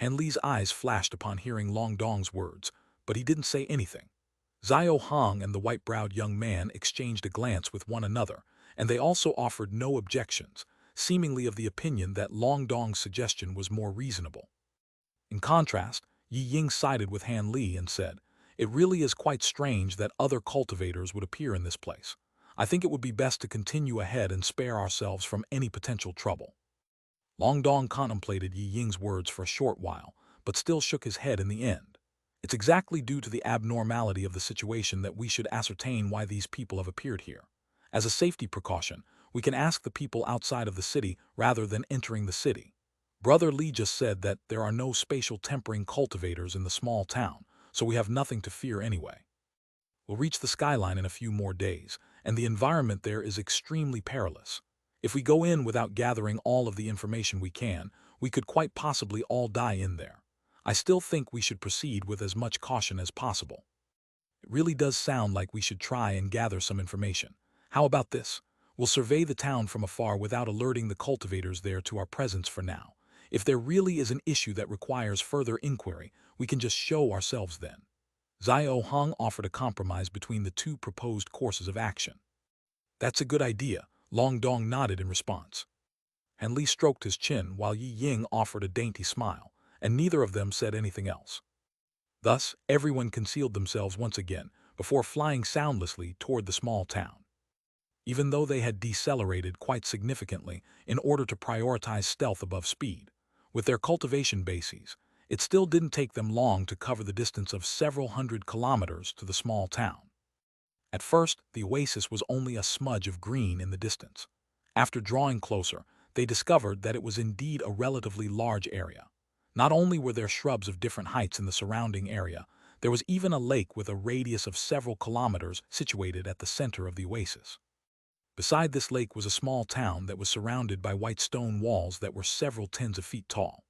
Han Li's eyes flashed upon hearing Long Dong's words, but he didn't say anything. Xiao Hong and the white-browed young man exchanged a glance with one another, and they also offered no objections, seemingly of the opinion that Long Dong's suggestion was more reasonable. In contrast, Yi Ying sided with Han Li and said, "It really is quite strange that other cultivators would appear in this place. I think it would be best to continue ahead and spare ourselves from any potential trouble." Long Dong contemplated Yi Ying's words for a short while, but still shook his head in the end. "It's exactly due to the abnormality of the situation that we should ascertain why these people have appeared here. As a safety precaution, we can ask the people outside of the city rather than entering the city. Brother Li just said that there are no spatial tempering cultivators in the small town, so we have nothing to fear anyway. We'll reach the skyline in a few more days, and the environment there is extremely perilous. If we go in without gathering all of the information we can, we could quite possibly all die in there. I still think we should proceed with as much caution as possible. It really does sound like we should try and gather some information. How about this? We'll survey the town from afar without alerting the cultivators there to our presence for now. If there really is an issue that requires further inquiry, we can just show ourselves then." Xiao Hong offered a compromise between the two proposed courses of action. "That's a good idea," Long Dong nodded in response. Han Li stroked his chin while Yi Ying offered a dainty smile, and neither of them said anything else. Thus, everyone concealed themselves once again before flying soundlessly toward the small town. Even though they had decelerated quite significantly in order to prioritize stealth above speed, with their cultivation bases, it still didn't take them long to cover the distance of several hundred kilometers to the small town. At first, the oasis was only a smudge of green in the distance. After drawing closer, they discovered that it was indeed a relatively large area. Not only were there shrubs of different heights in the surrounding area, there was even a lake with a radius of several kilometers situated at the center of the oasis. Beside this lake was a small town that was surrounded by white stone walls that were several tens of feet tall.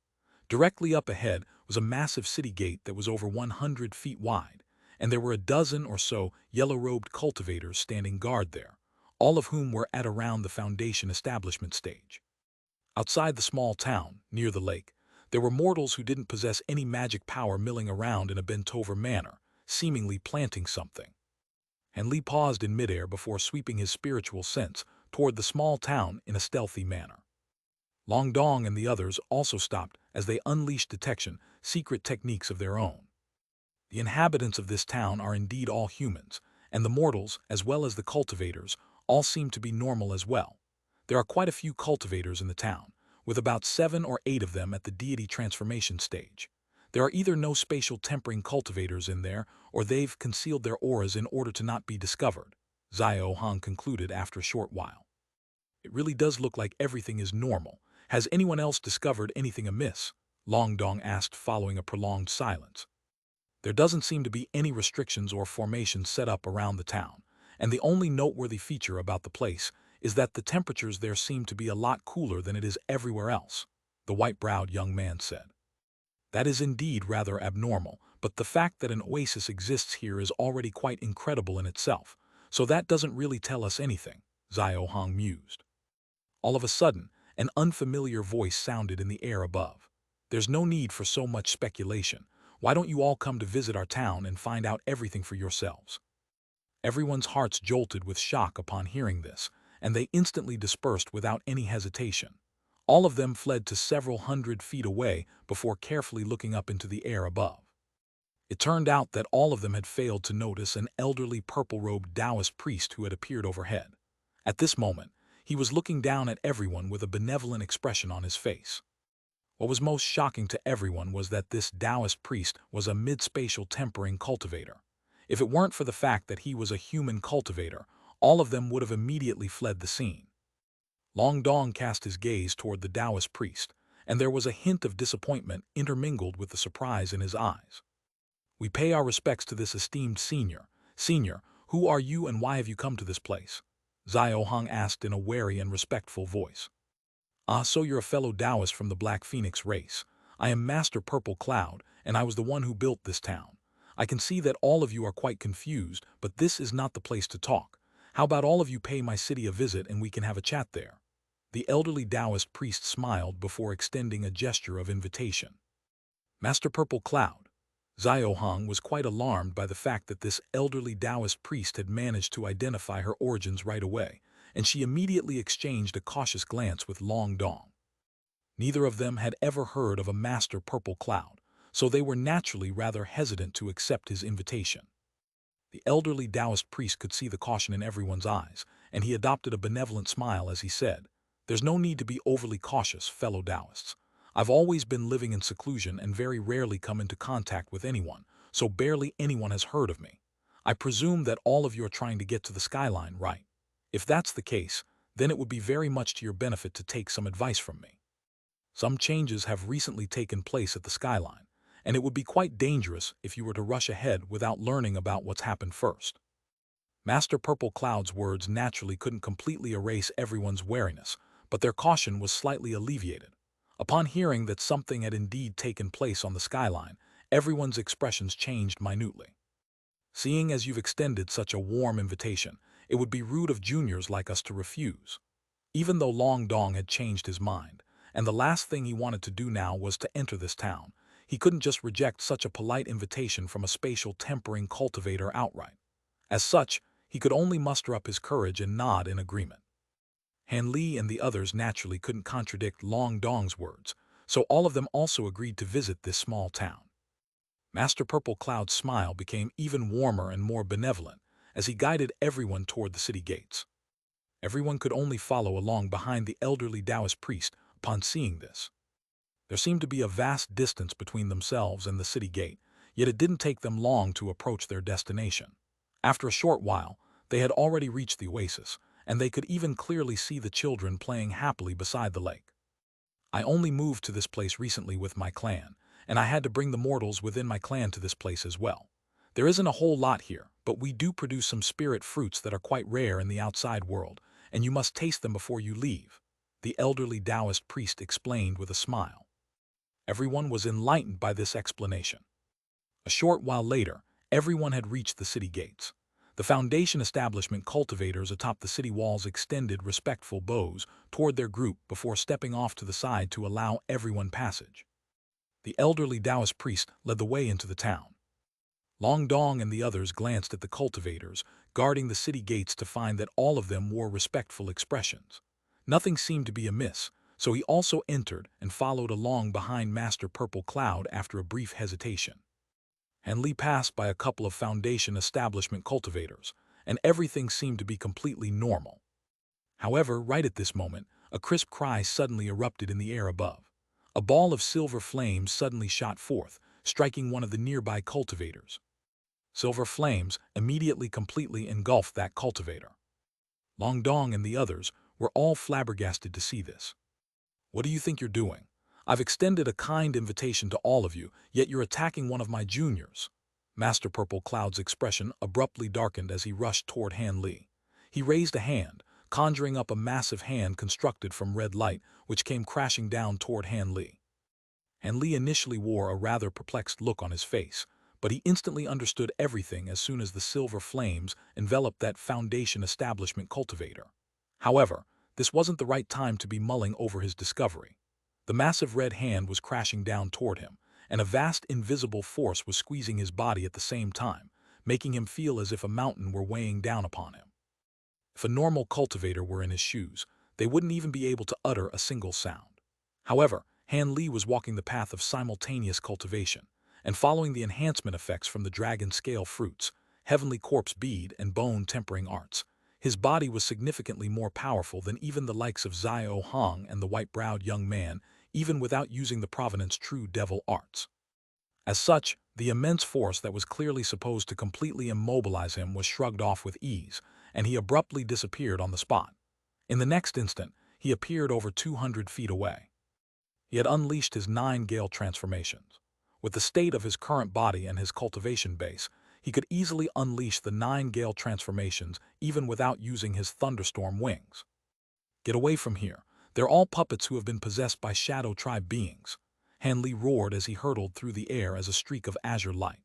Directly up ahead was a massive city gate that was over 100 feet wide, and there were a dozen or so yellow-robed cultivators standing guard there, all of whom were at around the foundation establishment stage. Outside the small town, near the lake, there were mortals who didn't possess any magic power milling around in a bent-over manner, seemingly planting something. Han Li paused in midair before sweeping his spiritual sense toward the small town in a stealthy manner. Long Dong and the others also stopped as they unleashed detection secret techniques of their own. The inhabitants of this town are indeed all humans, and the mortals, as well as the cultivators, all seem to be normal as well. There are quite a few cultivators in the town, with about 7 or 8 of them at the deity transformation stage. There are either no spatial tempering cultivators in there, or they've concealed their auras in order to not be discovered, Xiao Hong concluded after a short while. "It really does look like everything is normal. Has anyone else discovered anything amiss?" Long Dong asked following a prolonged silence. "There doesn't seem to be any restrictions or formations set up around the town, and the only noteworthy feature about the place is that the temperatures there seem to be a lot cooler than it is everywhere else," the white-browed young man said. "That is indeed rather abnormal, but the fact that an oasis exists here is already quite incredible in itself, so that doesn't really tell us anything," Xiao Hong mused. All of a sudden, an unfamiliar voice sounded in the air above. "There's no need for so much speculation. Why don't you all come to visit our town and find out everything for yourselves?" Everyone's hearts jolted with shock upon hearing this, and they instantly dispersed without any hesitation. All of them fled to several hundred feet away before carefully looking up into the air above. It turned out that all of them had failed to notice an elderly purple-robed Taoist priest who had appeared overhead. At this moment, he was looking down at everyone with a benevolent expression on his face. What was most shocking to everyone was that this Taoist priest was a mid-spatial tempering cultivator. If it weren't for the fact that he was a human cultivator, all of them would have immediately fled the scene. Long Dong cast his gaze toward the Taoist priest, and there was a hint of disappointment intermingled with the surprise in his eyes. "We pay our respects to this esteemed senior. Senior, who are you and why have you come to this place?" Xiao Hong asked in a wary and respectful voice. "Ah, so you're a fellow Taoist from the Black Phoenix race. I am Master Purple Cloud, and I was the one who built this town. I can see that all of you are quite confused, but this is not the place to talk. How about all of you pay my city a visit and we can have a chat there?" The elderly Taoist priest smiled before extending a gesture of invitation. Master Purple Cloud. Xiao Hong was quite alarmed by the fact that this elderly Taoist priest had managed to identify her origins right away, and she immediately exchanged a cautious glance with Long Dong. Neither of them had ever heard of a Master Purple Cloud, so they were naturally rather hesitant to accept his invitation. The elderly Taoist priest could see the caution in everyone's eyes, and he adopted a benevolent smile as he said, "There's no need to be overly cautious, fellow Taoists. I've always been living in seclusion and very rarely come into contact with anyone, so barely anyone has heard of me. I presume that all of you are trying to get to the skyline, right? If that's the case, then it would be very much to your benefit to take some advice from me. Some changes have recently taken place at the skyline, and it would be quite dangerous if you were to rush ahead without learning about what's happened first." Master Purple Cloud's words naturally couldn't completely erase everyone's wariness, but their caution was slightly alleviated. Upon hearing that something had indeed taken place on the skyline, everyone's expressions changed minutely. "Seeing as you've extended such a warm invitation, it would be rude of juniors like us to refuse." Even though Long Dong had changed his mind, and the last thing he wanted to do now was to enter this town, he couldn't just reject such a polite invitation from a spatial tempering cultivator outright. As such, he could only muster up his courage and nod in agreement. Han Li and the others naturally couldn't contradict Long Dong's words, so all of them also agreed to visit this small town. Master Purple Cloud's smile became even warmer and more benevolent as he guided everyone toward the city gates. Everyone could only follow along behind the elderly Taoist priest upon seeing this. There seemed to be a vast distance between themselves and the city gate, yet it didn't take them long to approach their destination. After a short while, they had already reached the oasis, and they could even clearly see the children playing happily beside the lake. "I only moved to this place recently with my clan, and I had to bring the mortals within my clan to this place as well. There isn't a whole lot here, but we do produce some spirit fruits that are quite rare in the outside world, and you must taste them before you leave," the elderly Taoist priest explained with a smile. Everyone was enlightened by this explanation. A short while later, everyone had reached the city gates. The Foundation establishment cultivators atop the city walls extended respectful bows toward their group before stepping off to the side to allow everyone passage. The elderly Taoist priest led the way into the town. Long Dong and the others glanced at the cultivators, guarding the city gates to find that all of them wore respectful expressions. Nothing seemed to be amiss, so he also entered and followed along behind Master Purple Cloud after a brief hesitation. Han Li passed by a couple of Foundation establishment cultivators, and everything seemed to be completely normal. However, right at this moment, a crisp cry suddenly erupted in the air above. A ball of silver flames suddenly shot forth, striking one of the nearby cultivators. Silver flames immediately completely engulfed that cultivator. Long Dong and the others were all flabbergasted to see this. "What do you think you're doing? I've extended a kind invitation to all of you, yet you're attacking one of my juniors." Master Purple Cloud's expression abruptly darkened as he rushed toward Han Li. He raised a hand, conjuring up a massive hand constructed from red light, which came crashing down toward Han Li. Han Li initially wore a rather perplexed look on his face, but he instantly understood everything as soon as the silver flames enveloped that Foundation establishment cultivator. However, this wasn't the right time to be mulling over his discovery. The massive red hand was crashing down toward him, and a vast invisible force was squeezing his body at the same time, making him feel as if a mountain were weighing down upon him. If a normal cultivator were in his shoes, they wouldn't even be able to utter a single sound. However, Han Li was walking the path of simultaneous cultivation, and following the enhancement effects from the dragon scale fruits, heavenly corpse bead, and bone tempering arts. His body was significantly more powerful than even the likes of Xiao Hong and the white-browed young man, even without using the Provenance true devil arts. As such, the immense force that was clearly supposed to completely immobilize him was shrugged off with ease, and he abruptly disappeared on the spot. In the next instant, he appeared over 200 feet away. He had unleashed his 9 Gale transformations. With the state of his current body and his cultivation base, he could easily unleash the 9 Gale transformations even without using his thunderstorm wings. "Get away from here. They're all puppets who have been possessed by Shadow Tribe beings," Han Li roared as he hurtled through the air as a streak of azure light.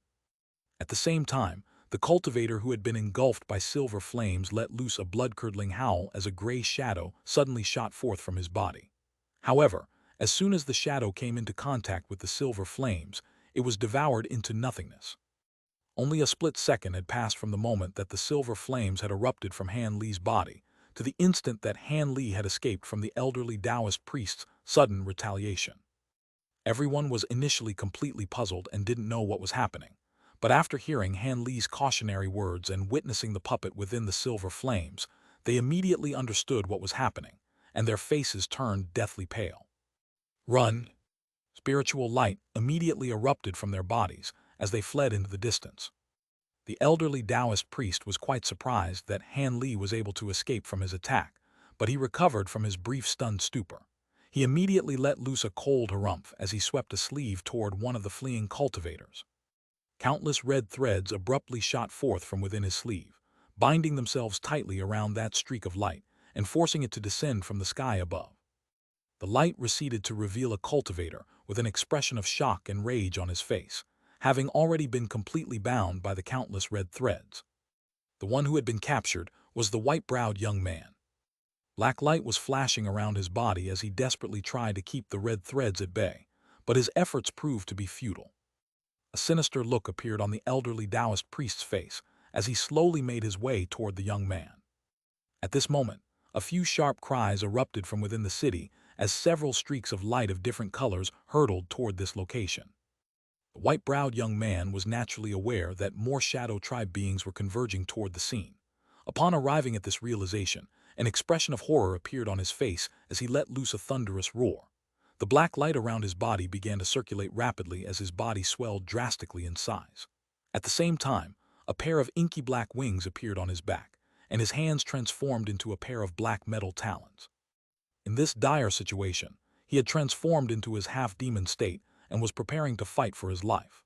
At the same time, the cultivator who had been engulfed by silver flames let loose a blood-curdling howl as a gray shadow suddenly shot forth from his body. However, As soon as the shadow came into contact with the silver flames, it was devoured into nothingness. Only a split second had passed from the moment that the silver flames had erupted from Han Li's body to the instant that Han Li had escaped from the elderly Taoist priest's sudden retaliation. Everyone was initially completely puzzled and didn't know what was happening, but after hearing Han Li's cautionary words and witnessing the puppet within the silver flames, they immediately understood what was happening, and their faces turned deathly pale. "Run!" Spiritual light immediately erupted from their bodies as they fled into the distance. The elderly Taoist priest was quite surprised that Han Li was able to escape from his attack, but he recovered from his brief stunned stupor. He immediately let loose a cold harumph as he swept a sleeve toward one of the fleeing cultivators. Countless red threads abruptly shot forth from within his sleeve, binding themselves tightly around that streak of light and forcing it to descend from the sky above. The light receded to reveal a cultivator with an expression of shock and rage on his face, having already been completely bound by the countless red threads. The one who had been captured was the white-browed young man. Black light was flashing around his body as he desperately tried to keep the red threads at bay, but his efforts proved to be futile. A sinister look appeared on the elderly Taoist priest's face as he slowly made his way toward the young man. At this moment, a few sharp cries erupted from within the city as several streaks of light of different colors hurtled toward this location. The white-browed young man was naturally aware that more Shadow Tribe beings were converging toward the scene. Upon arriving at this realization, an expression of horror appeared on his face as he let loose a thunderous roar. The black light around his body began to circulate rapidly as his body swelled drastically in size. At the same time, a pair of inky black wings appeared on his back, and his hands transformed into a pair of black metal talons. In this dire situation, he had transformed into his half-demon state and was preparing to fight for his life.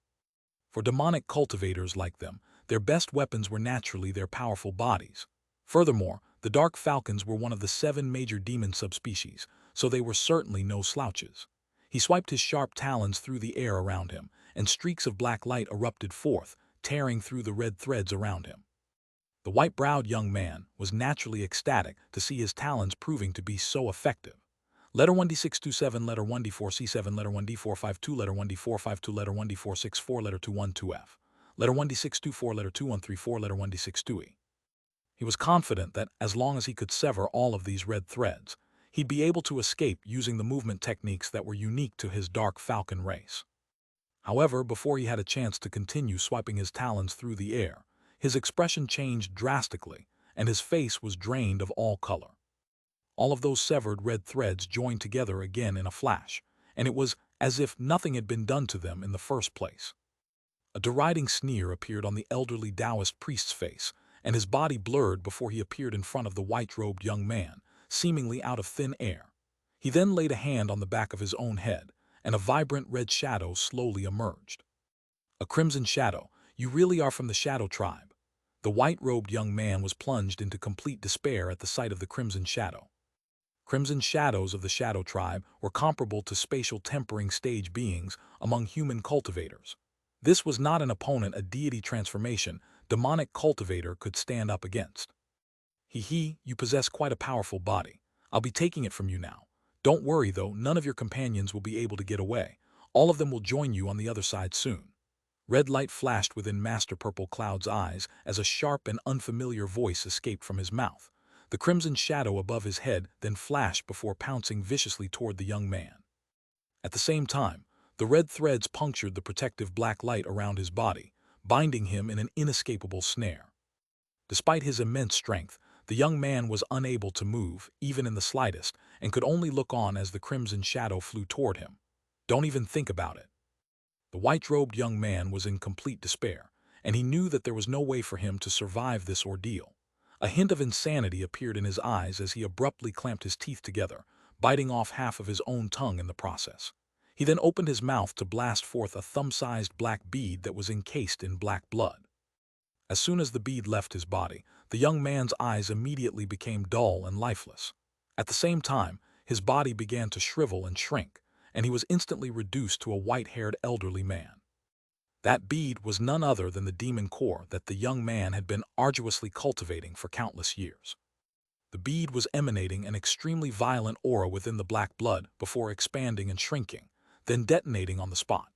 For demonic cultivators like them, their best weapons were naturally their powerful bodies. Furthermore, the Dark Falcons were one of the 7 major demon subspecies, so they were certainly no slouches. He swiped his sharp talons through the air around him, and streaks of black light erupted forth, tearing through the red threads around him. The white-browed young man was naturally ecstatic to see his talons proving to be so effective. Letter 1D627, letter 1D4C7, letter 1D452, letter 1D452, letter 1D464, letter 212F, letter 1D624, letter 2134, letter 1D62E. He was confident that as long as he could sever all of these red threads, he'd be able to escape using the movement techniques that were unique to his Dark Falcon race. However, before he had a chance to continue swiping his talons through the air, his expression changed drastically, and his face was drained of all color. All of those severed red threads joined together again in a flash, and it was as if nothing had been done to them in the first place. A deriding sneer appeared on the elderly Taoist priest's face, and his body blurred before he appeared in front of the white-robed young man, seemingly out of thin air. He then laid a hand on the back of his own head, and a vibrant red shadow slowly emerged. "A crimson shadow, you really are from the Shadow Tribe." The white-robed young man was plunged into complete despair at the sight of the crimson shadow. Crimson shadows of the Shadow Tribe were comparable to spatial tempering stage beings among human cultivators. This was not an opponent a deity transformation demonic cultivator could stand up against. You possess quite a powerful body. I'll be taking it from you now. Don't worry though, none of your companions will be able to get away. All of them will join you on the other side soon." Red light flashed within Master Purple Cloud's eyes as a sharp and unfamiliar voice escaped from his mouth. The crimson shadow above his head then flashed before pouncing viciously toward the young man. At the same time, the red threads punctured the protective black light around his body, binding him in an inescapable snare. Despite his immense strength, the young man was unable to move, even in the slightest, and could only look on as the crimson shadow flew toward him. "Don't even think about it." The white-robed young man was in complete despair, and he knew that there was no way for him to survive this ordeal. A hint of insanity appeared in his eyes as he abruptly clamped his teeth together, biting off half of his own tongue in the process. He then opened his mouth to blast forth a thumb-sized black bead that was encased in black blood. As soon as the bead left his body, the young man's eyes immediately became dull and lifeless. At the same time, his body began to shrivel and shrink, and he was instantly reduced to a white-haired elderly man. That bead was none other than the demon core that the young man had been arduously cultivating for countless years. The bead was emanating an extremely violent aura within the black blood before expanding and shrinking, then detonating on the spot.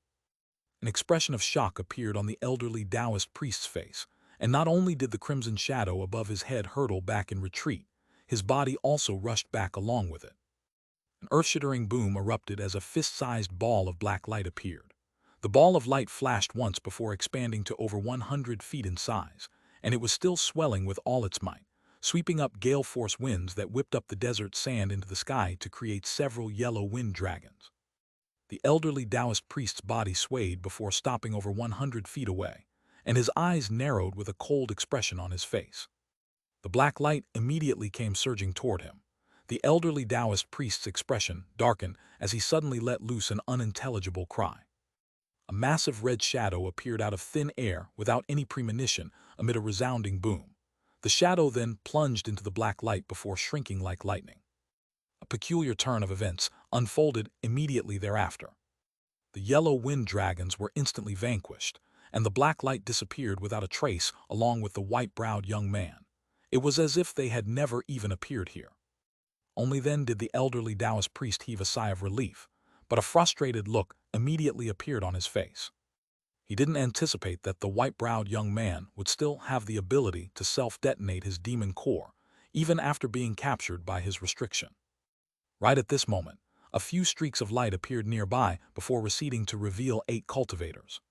An expression of shock appeared on the elderly Taoist priest's face, and not only did the crimson shadow above his head hurtle back in retreat, his body also rushed back along with it. An earth-shattering boom erupted as a fist-sized ball of black light appeared. The ball of light flashed once before expanding to over 100 feet in size, and it was still swelling with all its might, sweeping up gale-force winds that whipped up the desert sand into the sky to create several yellow wind dragons. The elderly Taoist priest's body swayed before stopping over 100 feet away, and his eyes narrowed with a cold expression on his face. The black light immediately came surging toward him. The elderly Taoist priest's expression darkened as he suddenly let loose an unintelligible cry. A massive red shadow appeared out of thin air without any premonition amid a resounding boom. The shadow then plunged into the black light before shrinking like lightning. A peculiar turn of events unfolded immediately thereafter. The yellow wind dragons were instantly vanquished, and the black light disappeared without a trace along with the white-browed young man. It was as if they had never even appeared here. Only then did the elderly Taoist priest heave a sigh of relief, but a frustrated look immediately appeared on his face. He didn't anticipate that the white-browed young man would still have the ability to self-detonate his demon core, even after being captured by his restriction. Right at this moment, a few streaks of light appeared nearby before receding to reveal 8 cultivators.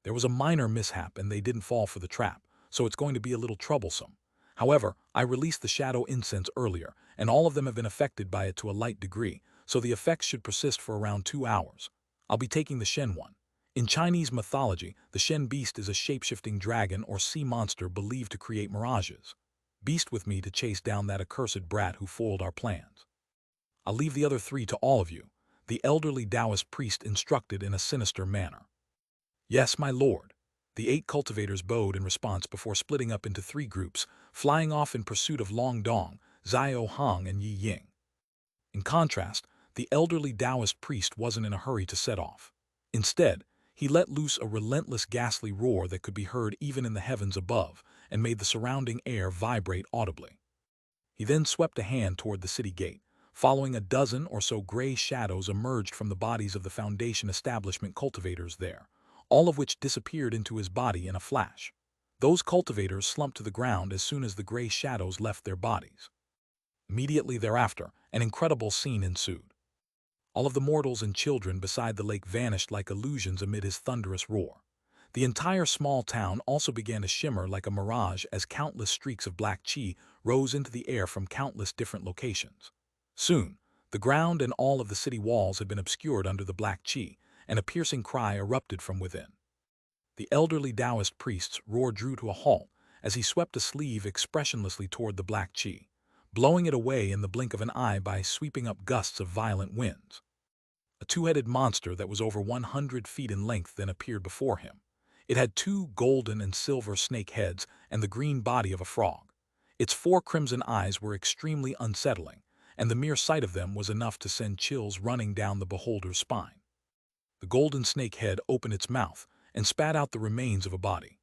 There was a minor mishap and they didn't fall for the trap, so it's going to be a little troublesome. However, I released the shadow incense earlier, and all of them have been affected by it to a light degree, so the effects should persist for around 2 hours. I'll be taking the Shen one. In Chinese mythology, the Shen beast is a shape-shifting dragon or sea monster believed to create mirages. Beast with me to chase down that accursed brat who foiled our plans. I'll leave the other 3 to all of you, the elderly Taoist priest instructed in a sinister manner. Yes, my lord. The 8 cultivators bowed in response before splitting up into 3 groups, flying off in pursuit of Long Dong, Xiao Hong, and Yi Ying. In contrast, the elderly Taoist priest wasn't in a hurry to set off. Instead, he let loose a relentless ghastly roar that could be heard even in the heavens above and made the surrounding air vibrate audibly. He then swept a hand toward the city gate. Following, a dozen or so gray shadows emerged from the bodies of the Foundation establishment cultivators there, all of which disappeared into his body in a flash. Those cultivators slumped to the ground as soon as the gray shadows left their bodies. Immediately thereafter, an incredible scene ensued. All of the mortals and children beside the lake vanished like illusions amid his thunderous roar. The entire small town also began to shimmer like a mirage as countless streaks of black chi rose into the air from countless different locations. Soon, the ground and all of the city walls had been obscured under the black chi, and a piercing cry erupted from within. The elderly Taoist priest's roar drew to a halt as he swept a sleeve expressionlessly toward the black chi, blowing it away in the blink of an eye by sweeping up gusts of violent winds. A 2-headed monster that was over 100 feet in length then appeared before him. It had 2 golden and silver snake heads and the green body of a frog. Its 4 crimson eyes were extremely unsettling, and the mere sight of them was enough to send chills running down the beholder's spine. The golden snake head opened its mouth and spat out the remains of a body.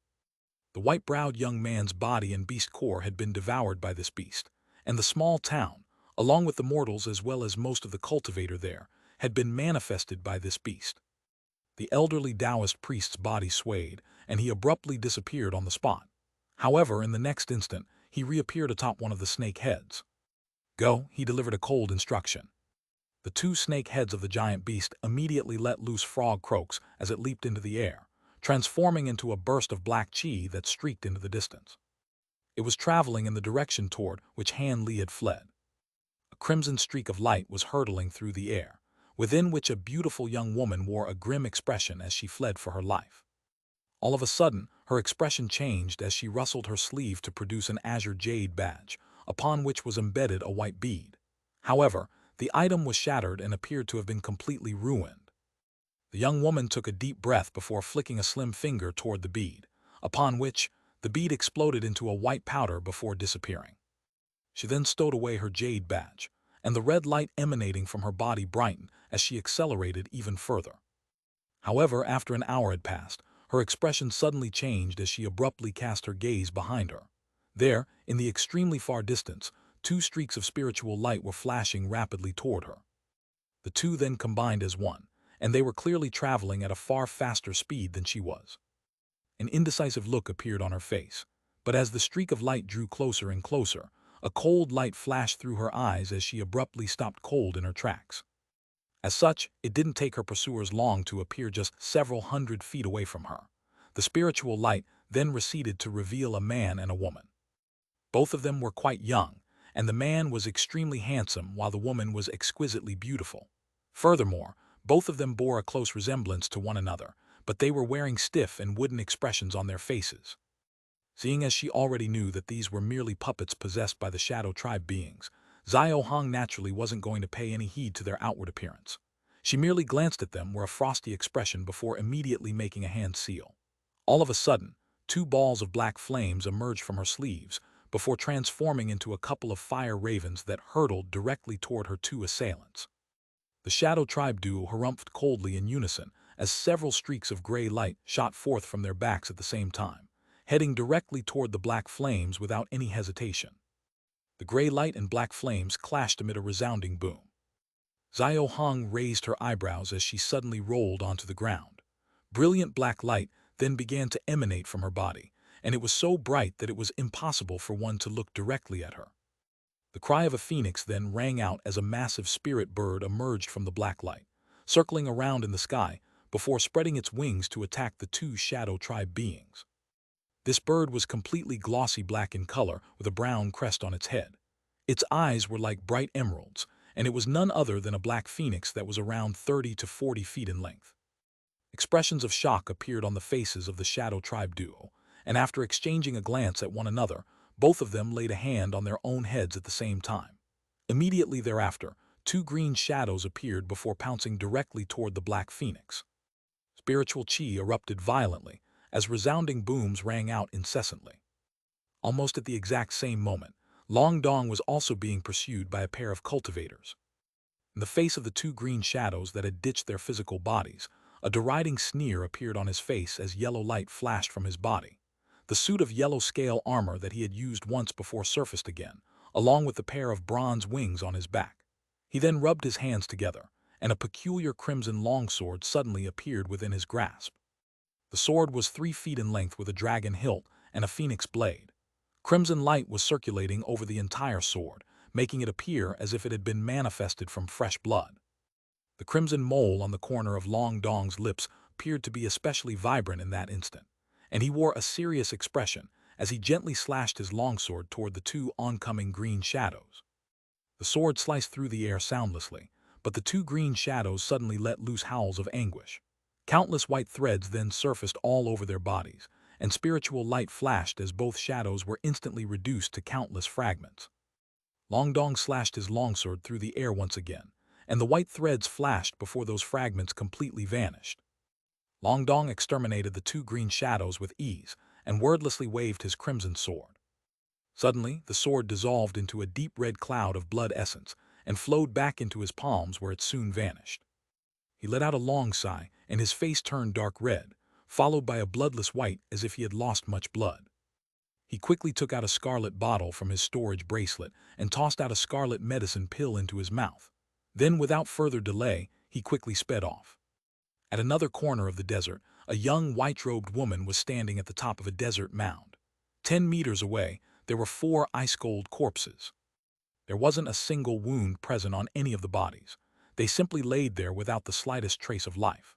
The white-browed young man's body and beast core had been devoured by this beast, and the small town, along with the mortals as well as most of the cultivator there, had been manifested by this beast. The elderly Taoist priest's body swayed, and he abruptly disappeared on the spot. However, in the next instant, he reappeared atop one of the snake heads. Go, he delivered a cold instruction. The 2 snake heads of the giant beast immediately let loose frog croaks as it leaped into the air, transforming into a burst of black chi that streaked into the distance. It was traveling in the direction toward which Han Li had fled. A crimson streak of light was hurtling through the air, within which a beautiful young woman wore a grim expression as she fled for her life. All of a sudden, her expression changed as she rustled her sleeve to produce an azure jade badge, upon which was embedded a white bead. However, the item was shattered and appeared to have been completely ruined. The young woman took a deep breath before flicking a slim finger toward the bead, upon which the bead exploded into a white powder before disappearing. She then stowed away her jade badge, and the red light emanating from her body brightened as she accelerated even further. However, after an hour had passed, her expression suddenly changed as she abruptly cast her gaze behind her. There, in the extremely far distance, two streaks of spiritual light were flashing rapidly toward her. The two then combined as one, and they were clearly traveling at a far faster speed than she was. An indecisive look appeared on her face, but as the streak of light drew closer and closer, a cold light flashed through her eyes as she abruptly stopped cold in her tracks. As such, it didn't take her pursuers long to appear just several hundred feet away from her. The spiritual light then receded to reveal a man and a woman. Both of them were quite young, and the man was extremely handsome while the woman was exquisitely beautiful. Furthermore, both of them bore a close resemblance to one another, but they were wearing stiff and wooden expressions on their faces. Seeing as she already knew that these were merely puppets possessed by the Shadow Tribe beings, Xiao Hong naturally wasn't going to pay any heed to their outward appearance. She merely glanced at them with a frosty expression before immediately making a hand seal. All of a sudden, two balls of black flames emerged from her sleeves, before transforming into a couple of fire ravens that hurtled directly toward her two assailants. The Shadow Tribe duo harumphed coldly in unison as several streaks of gray light shot forth from their backs at the same time, heading directly toward the black flames without any hesitation. The gray light and black flames clashed amid a resounding boom. Xiao Hong raised her eyebrows as she suddenly rolled onto the ground. Brilliant black light then began to emanate from her body, and it was so bright that it was impossible for one to look directly at her. The cry of a phoenix then rang out as a massive spirit bird emerged from the black light, circling around in the sky before spreading its wings to attack the two Shadow Tribe beings. This bird was completely glossy black in color with a brown crest on its head. Its eyes were like bright emeralds, and it was none other than a black phoenix that was around 30 to 40 feet in length. Expressions of shock appeared on the faces of the Shadow Tribe duo, and after exchanging a glance at one another, both of them laid a hand on their own heads at the same time. Immediately thereafter, two green shadows appeared before pouncing directly toward the black phoenix. Spiritual chi erupted violently, as resounding booms rang out incessantly. Almost at the exact same moment, Long Dong was also being pursued by a pair of cultivators. In the face of the two green shadows that had ditched their physical bodies, a deriding sneer appeared on his face as yellow light flashed from his body. The suit of yellow scale armor that he had used once before surfaced again, along with the pair of bronze wings on his back. He then rubbed his hands together, and a peculiar crimson longsword suddenly appeared within his grasp. The sword was 3 feet in length with a dragon hilt and a phoenix blade. Crimson light was circulating over the entire sword, making it appear as if it had been manifested from fresh blood. The crimson mole on the corner of Long Dong's lips appeared to be especially vibrant in that instant, and he wore a serious expression as he gently slashed his longsword toward the two oncoming green shadows. The sword sliced through the air soundlessly, but the two green shadows suddenly let loose howls of anguish. Countless white threads then surfaced all over their bodies, and spiritual light flashed as both shadows were instantly reduced to countless fragments. Long Dong slashed his longsword through the air once again, and the white threads flashed before those fragments completely vanished. Long Dong exterminated the two green shadows with ease and wordlessly waved his crimson sword. Suddenly, the sword dissolved into a deep red cloud of blood essence and flowed back into his palms where it soon vanished. He let out a long sigh, and his face turned dark red, followed by a bloodless white as if he had lost much blood. He quickly took out a scarlet bottle from his storage bracelet and tossed out a scarlet medicine pill into his mouth. Then, without further delay, he quickly sped off. At another corner of the desert, a young white-robed woman was standing at the top of a desert mound. 10 meters away, there were 4 ice-cold corpses. There wasn't a single wound present on any of the bodies. They simply laid there without the slightest trace of life.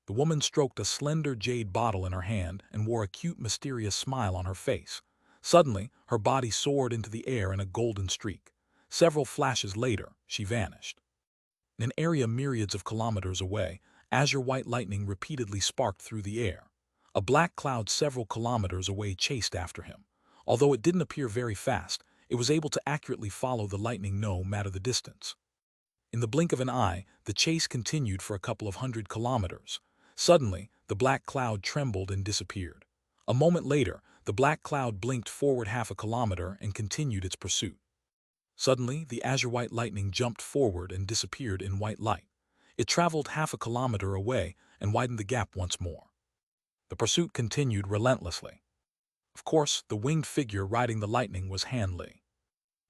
The woman stroked a slender jade bottle in her hand and wore a cute, mysterious smile on her face. Suddenly, her body soared into the air in a golden streak. Several flashes later, she vanished. In an area myriads of kilometers away, azure white lightning repeatedly sparked through the air. A black cloud several kilometers away chased after him. Although it didn't appear very fast, it was able to accurately follow the lightning no matter the distance. In the blink of an eye, the chase continued for a couple of hundred kilometers. Suddenly, the black cloud trembled and disappeared. A moment later, the black cloud blinked forward half a kilometer and continued its pursuit. Suddenly, the azure-white lightning jumped forward and disappeared in white light. It traveled half a kilometer away and widened the gap once more. The pursuit continued relentlessly. Of course, the winged figure riding the lightning was Han Li.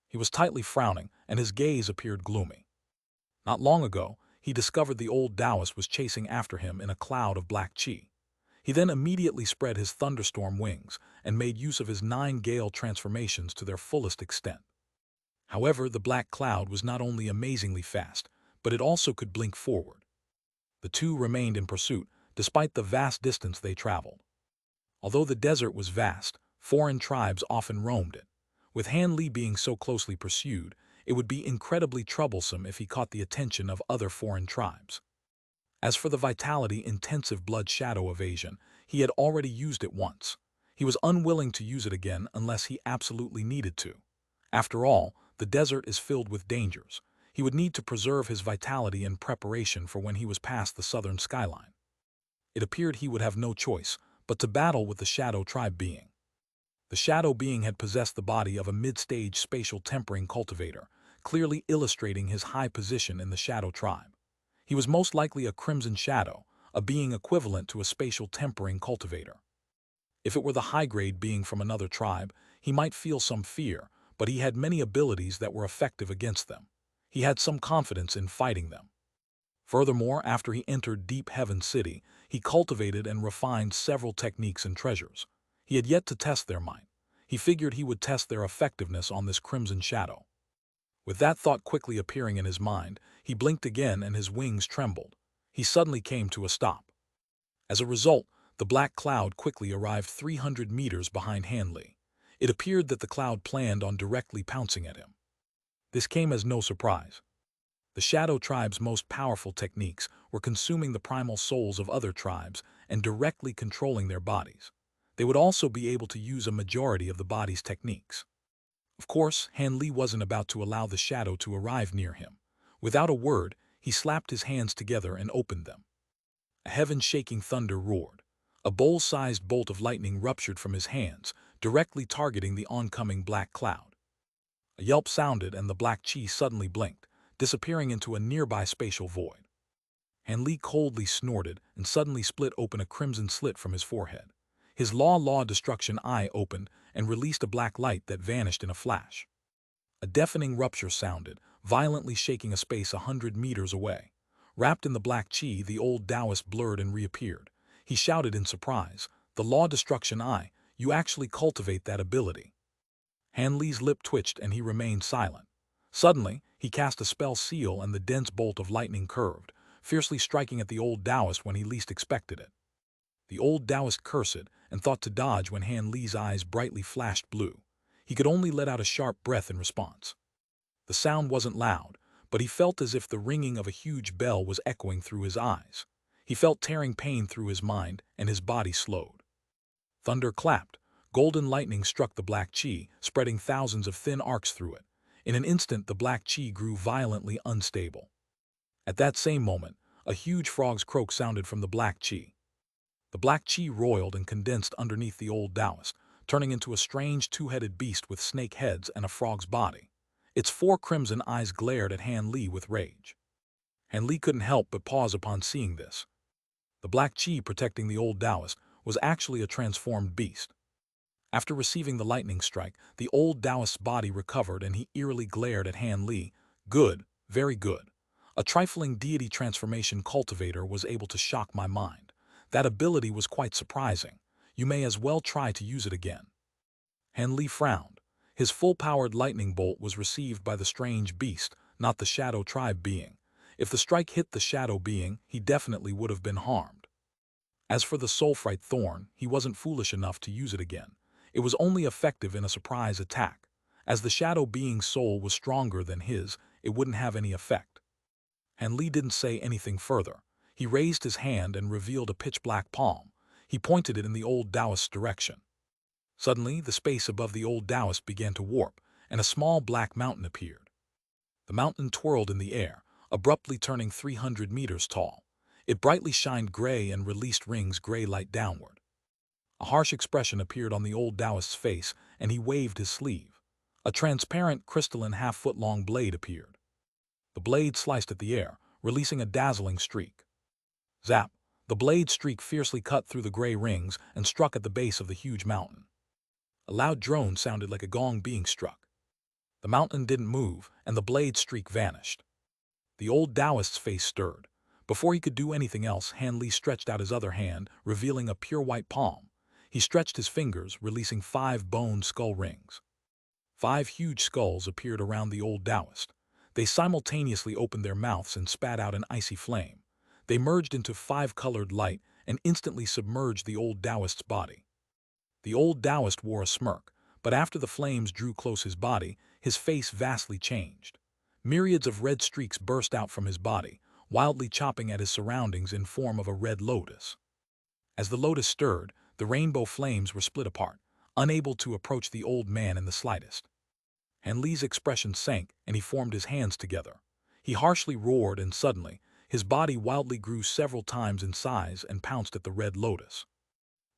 He was tightly frowning, and his gaze appeared gloomy. Not long ago, he discovered the old Taoist was chasing after him in a cloud of black chi. He then immediately spread his thunderstorm wings and made use of his 9 gale transformations to their fullest extent. However, the black cloud was not only amazingly fast, but it also could blink forward. The two remained in pursuit, despite the vast distance they traveled. Although the desert was vast, foreign tribes often roamed it. With Han Li being so closely pursued, it would be incredibly troublesome if he caught the attention of other foreign tribes. As for the vitality intensive blood shadow evasion, he had already used it once. He was unwilling to use it again unless he absolutely needed to. After all, the desert is filled with dangers. He would need to preserve his vitality in preparation for when he was past the southern skyline. It appeared he would have no choice but to battle with the Shadow Tribe being. The Shadow being had possessed the body of a mid-stage spatial tempering cultivator, clearly illustrating his high position in the Shadow Tribe. He was most likely a Crimson Shadow, a being equivalent to a spatial tempering cultivator. If it were the high-grade being from another tribe, he might feel some fear, but he had many abilities that were effective against them. He had some confidence in fighting them. Furthermore, after he entered Deep Heaven City, he cultivated and refined several techniques and treasures. He had yet to test their might. He figured he would test their effectiveness on this Crimson Shadow. With that thought quickly appearing in his mind, he blinked again and his wings trembled. He suddenly came to a stop. As a result, the black cloud quickly arrived 300 meters behind Han Li. It appeared that the cloud planned on directly pouncing at him. This came as no surprise. The Shadow Tribe's most powerful techniques were consuming the primal souls of other tribes and directly controlling their bodies. They would also be able to use a majority of the body's techniques. Of course, Han Li wasn't about to allow the shadow to arrive near him. Without a word, he slapped his hands together and opened them. A heaven-shaking thunder roared. A bowl-sized bolt of lightning ruptured from his hands, directly targeting the oncoming black cloud. A yelp sounded and the black chi suddenly blinked, disappearing into a nearby spatial void. Han Li coldly snorted and suddenly split open a crimson slit from his forehead. His law destruction eye opened and released a black light that vanished in a flash. A deafening rupture sounded, violently shaking a space 100 meters away. Wrapped in the black chi, the old Taoist blurred and reappeared. He shouted in surprise, "The law destruction eye, you actually cultivate that ability." Han Li's lip twitched and he remained silent. Suddenly, he cast a spell seal and the dense bolt of lightning curved, fiercely striking at the old Taoist when he least expected it. The old Taoist cursed and thought to dodge when Han Li's eyes brightly flashed blue. He could only let out a sharp breath in response. The sound wasn't loud, but he felt as if the ringing of a huge bell was echoing through his eyes. He felt tearing pain through his mind, and his body slowed. Thunder clapped. Golden lightning struck the black chi, spreading thousands of thin arcs through it. In an instant, the black chi grew violently unstable. At that same moment, a huge frog's croak sounded from the black chi. The black chi roiled and condensed underneath the old Taoist, turning into a strange two-headed beast with snake heads and a frog's body. Its 4 crimson eyes glared at Han Li with rage. Han Li couldn't help but pause upon seeing this. The black chi protecting the old Taoist was actually a transformed beast. After receiving the lightning strike, the old Taoist's body recovered and he eerily glared at Han Li. "Good, very good. A trifling deity transformation cultivator was able to shock my mind. That ability was quite surprising. You may as well try to use it again." Han Li frowned. His full-powered lightning bolt was received by the strange beast, not the Shadow Tribe being. If the strike hit the Shadow being, he definitely would have been harmed. As for the Soulfright Thorn, he wasn't foolish enough to use it again. It was only effective in a surprise attack. As the Shadow being's soul was stronger than his, it wouldn't have any effect. Han Li didn't say anything further. He raised his hand and revealed a pitch-black palm. He pointed it in the old Taoist's direction. Suddenly, the space above the old Taoist began to warp, and a small black mountain appeared. The mountain twirled in the air, abruptly turning 300 meters tall. It brightly shined gray and released rings gray light downward. A harsh expression appeared on the old Taoist's face, and he waved his sleeve. A transparent, crystalline half-foot-long blade appeared. The blade sliced at the air, releasing a dazzling streak. Zap! The blade streak fiercely cut through the gray rings and struck at the base of the huge mountain. A loud drone sounded like a gong being struck. The mountain didn't move, and the blade streak vanished. The old Taoist's face stirred. Before he could do anything else, Han Li stretched out his other hand, revealing a pure white palm. He stretched his fingers, releasing 5 bone skull rings. 5 huge skulls appeared around the old Taoist. They simultaneously opened their mouths and spat out an icy flame. They merged into 5-colored light and instantly submerged the old Taoist's body. The old Taoist wore a smirk, but after the flames drew close his body, his face vastly changed. Myriads of red streaks burst out from his body, wildly chopping at his surroundings in form of a red lotus. As the lotus stirred, the rainbow flames were split apart, unable to approach the old man in the slightest. Han Li's expression sank, and he formed his hands together. He harshly roared, and suddenly, his body wildly grew several times in size and pounced at the red lotus.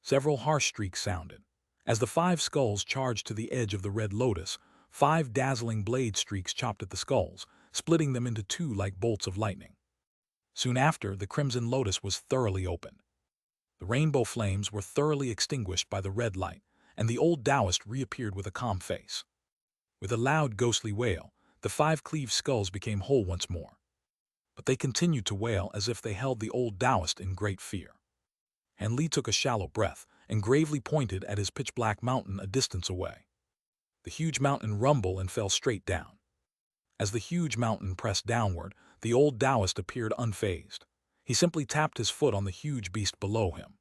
Several harsh streaks sounded. As the 5 skulls charged to the edge of the red lotus, 5 dazzling blade streaks chopped at the skulls, splitting them into 2 like bolts of lightning. Soon after, the crimson lotus was thoroughly opened. The rainbow flames were thoroughly extinguished by the red light, and the old Taoist reappeared with a calm face. With a loud ghostly wail, the 5 cleaved skulls became whole once more. But they continued to wail as if they held the old Taoist in great fear. Han Li took a shallow breath and gravely pointed at his pitch-black mountain a distance away. The huge mountain rumbled and fell straight down. As the huge mountain pressed downward, the old Taoist appeared unfazed. He simply tapped his foot on the huge beast below him.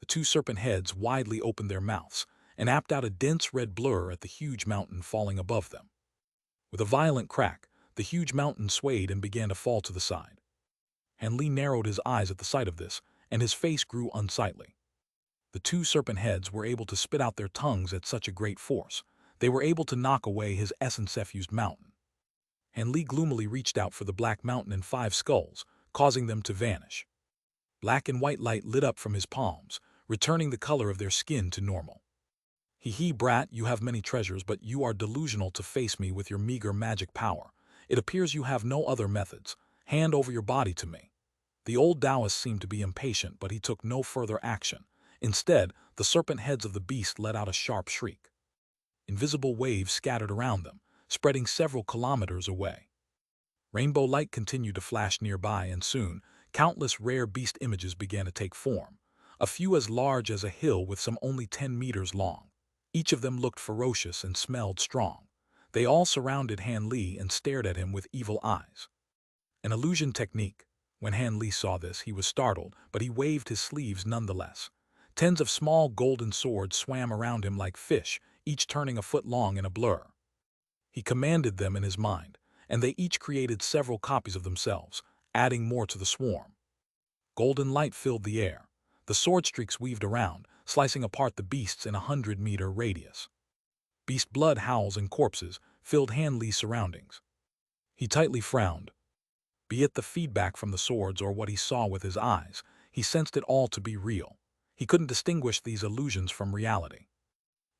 The 2 serpent heads widely opened their mouths and apped out a dense red blur at the huge mountain falling above them. With a violent crack, the huge mountain swayed and began to fall to the side. Han Li narrowed his eyes at the sight of this, and his face grew unsightly. The 2 serpent heads were able to spit out their tongues at such a great force. They were able to knock away his essence-effused mountain. Han Li gloomily reached out for the black mountain and 5 skulls, causing them to vanish. Black and white light lit up from his palms, returning the color of their skin to normal. He brat, you have many treasures, but you are delusional to face me with your meager magic power. It appears you have no other methods. Hand over your body to me. The old Taoist seemed to be impatient, but he took no further action. Instead, the serpent heads of the beast let out a sharp shriek. Invisible waves scattered around them, spreading several kilometers away. Rainbow light continued to flash nearby, and soon, countless rare beast images began to take form, a few as large as a hill with some only 10 meters long. Each of them looked ferocious and smelled strong. They all surrounded Han Li and stared at him with evil eyes. An illusion technique. When Han Li saw this, he was startled, but he waved his sleeves nonetheless. Tens of small golden swords swam around him like fish, each turning a foot long in a blur. He commanded them in his mind, and they each created several copies of themselves, adding more to the swarm. Golden light filled the air. The sword streaks weaved around, slicing apart the beasts in a 100-meter radius. Beast blood, howls, and corpses filled Han Li's surroundings. He tightly frowned. Be it the feedback from the swords or what he saw with his eyes, he sensed it all to be real. He couldn't distinguish these illusions from reality.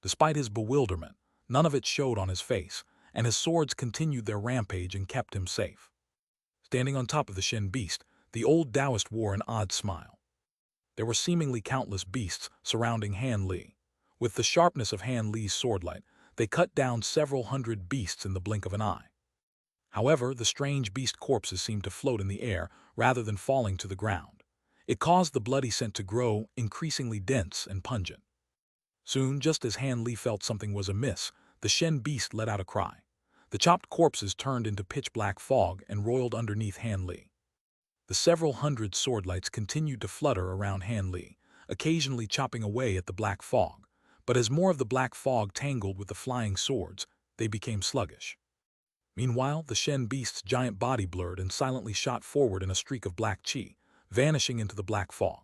Despite his bewilderment, none of it showed on his face, and his swords continued their rampage and kept him safe. Standing on top of the Shen beast, the old Taoist wore an odd smile. There were seemingly countless beasts surrounding Han Li. With the sharpness of Han Li's swordlight, they cut down several hundred beasts in the blink of an eye. However, the strange beast corpses seemed to float in the air rather than falling to the ground. It caused the bloody scent to grow increasingly dense and pungent. Soon, just as Han Li felt something was amiss, the Shen beast let out a cry. The chopped corpses turned into pitch-black fog and roiled underneath Han Li. The several hundred swordlights continued to flutter around Han Li, occasionally chopping away at the black fog, but as more of the black fog tangled with the flying swords, they became sluggish. Meanwhile, the Shen beast's giant body blurred and silently shot forward in a streak of black chi, vanishing into the black fog.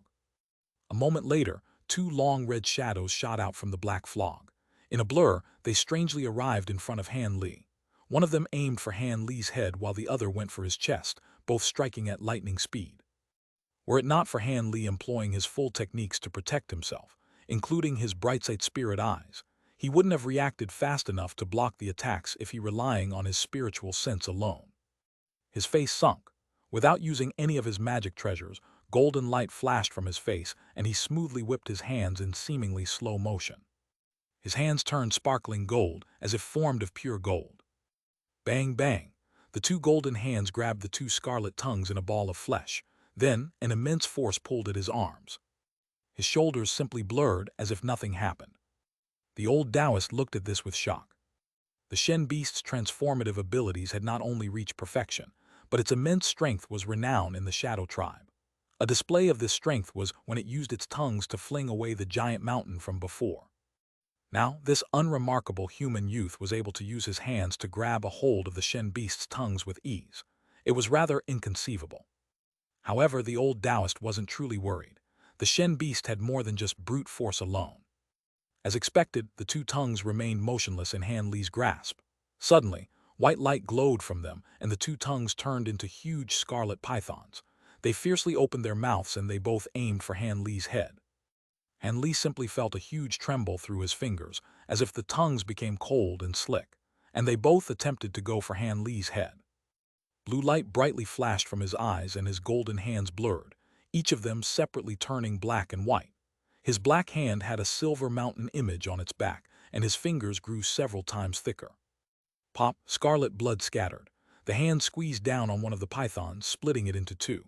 A moment later, 2 long red shadows shot out from the black fog. In a blur, they strangely arrived in front of Han Li. One of them aimed for Han Li's head while the other went for his chest, both striking at lightning speed. Were it not for Han Li employing his full techniques to protect himself, including his bright-sight spirit eyes, he wouldn't have reacted fast enough to block the attacks if he were relying on his spiritual sense alone. His face sunk. Without using any of his magic treasures, golden light flashed from his face, and he smoothly whipped his hands in seemingly slow motion. His hands turned sparkling gold, as if formed of pure gold. Bang, bang. The two golden hands grabbed the two scarlet tongues in a ball of flesh. Then, an immense force pulled at his arms. His shoulders simply blurred as if nothing happened. The old Taoist looked at this with shock. The Shen beast's transformative abilities had not only reached perfection, but its immense strength was renowned in the Shadow Tribe. A display of this strength was when it used its tongues to fling away the giant mountain from before. Now, this unremarkable human youth was able to use his hands to grab a hold of the Shen beast's tongues with ease. It was rather inconceivable. However, the old Taoist wasn't truly worried. The Shen beast had more than just brute force alone. As expected, the two tongues remained motionless in Han Li's grasp. Suddenly, white light glowed from them, and the two tongues turned into huge scarlet pythons. They fiercely opened their mouths and they both aimed for Han Li's head. Han Li simply felt a huge tremble through his fingers, as if the tongues became cold and slick, and they both attempted to go for Han Li's head. Blue light brightly flashed from his eyes and his golden hands blurred, each of them separately turning black and white. His black hand had a silver mountain image on its back, and his fingers grew several times thicker. Pop, scarlet blood scattered. The hand squeezed down on one of the pythons, splitting it into two.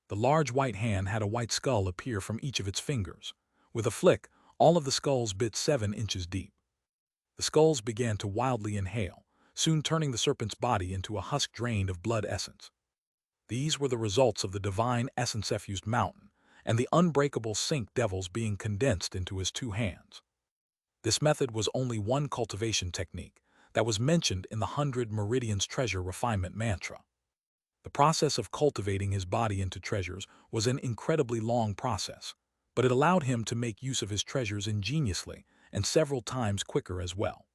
The large white hand had a white skull appear from each of its fingers. With a flick, all of the skulls bit 7 inches deep. The skulls began to wildly inhale, soon turning the serpent's body into a husk drained of blood essence. These were the results of the divine essence-effused mountain, and the unbreakable sink devils being condensed into his two hands. This method was only one cultivation technique that was mentioned in the 100 Meridians treasure refinement mantra. The process of cultivating his body into treasures was an incredibly long process, but it allowed him to make use of his treasures ingeniously and several times quicker as well.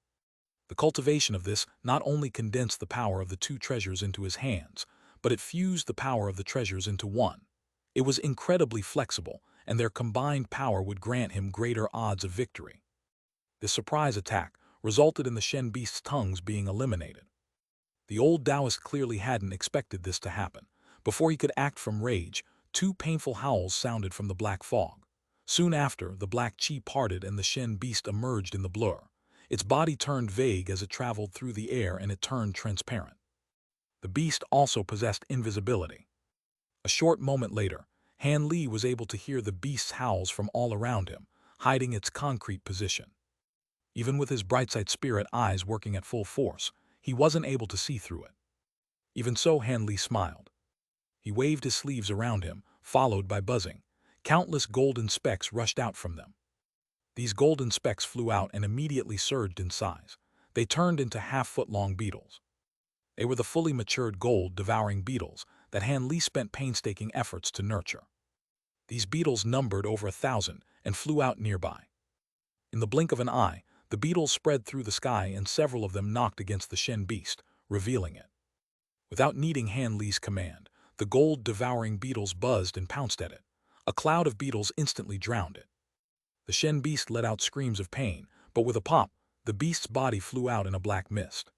The cultivation of this not only condensed the power of the two treasures into his hands, but it fused the power of the treasures into one. It was incredibly flexible, and their combined power would grant him greater odds of victory. This surprise attack resulted in the Shen beast's tongues being eliminated. The old Taoist clearly hadn't expected this to happen. Before he could act from rage, 2 painful howls sounded from the black fog. Soon after, the black chi parted and the Shen beast emerged in the blur. Its body turned vague as it traveled through the air and it turned transparent. The beast also possessed invisibility. A short moment later, Han Li was able to hear the beast's howls from all around him, hiding its concrete position. Even with his bright-sight spirit eyes working at full force, he wasn't able to see through it. Even so, Han Li smiled. He waved his sleeves around him, followed by buzzing. Countless golden specks rushed out from them. These golden specks flew out and immediately surged in size. They turned into half-foot-long beetles. They were the fully matured gold-devouring beetles that Han Li spent painstaking efforts to nurture. These beetles numbered over 1,000 and flew out nearby. In the blink of an eye, the beetles spread through the sky and several of them knocked against the Shen beast, revealing it. Without needing Han Li's command, the gold-devouring beetles buzzed and pounced at it. A cloud of beetles instantly drowned it. The Shen beast let out screams of pain, but with a pop, the beast's body flew out in a black mist.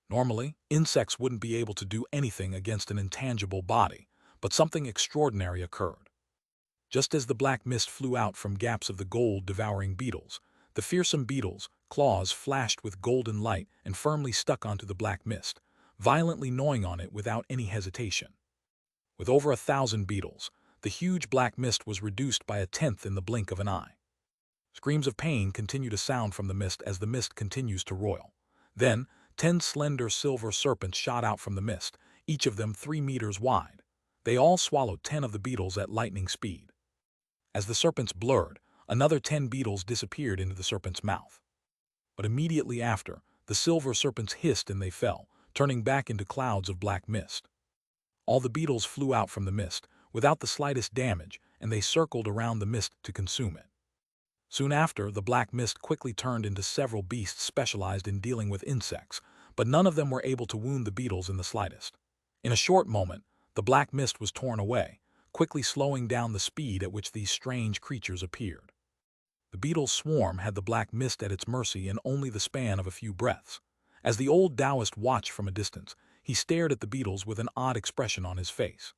Normally, insects wouldn't be able to do anything against an intangible body, but something extraordinary occurred. Just as the black mist flew out from gaps of the gold-devouring beetles, the fearsome beetles' claws flashed with golden light and firmly stuck onto the black mist, violently gnawing on it without any hesitation. With over 1,000 beetles, the huge black mist was reduced by 1/10 in the blink of an eye. Screams of pain continue to sound from the mist as the mist continues to roil. Then, 10 slender silver serpents shot out from the mist, each of them 3 meters wide. They all swallowed 10 of the beetles at lightning speed. As the serpents blurred, another 10 beetles disappeared into the serpent's mouth. But immediately after, the silver serpents hissed and they fell, turning back into clouds of black mist. All the beetles flew out from the mist, without the slightest damage, and they circled around the mist to consume it. Soon after, the black mist quickly turned into several beasts specialized in dealing with insects, but none of them were able to wound the beetles in the slightest. In a short moment, the black mist was torn away, quickly slowing down the speed at which these strange creatures appeared. The beetle's swarm had the black mist at its mercy in only the span of a few breaths. As the old Taoist watched from a distance, he stared at the beetles with an odd expression on his face.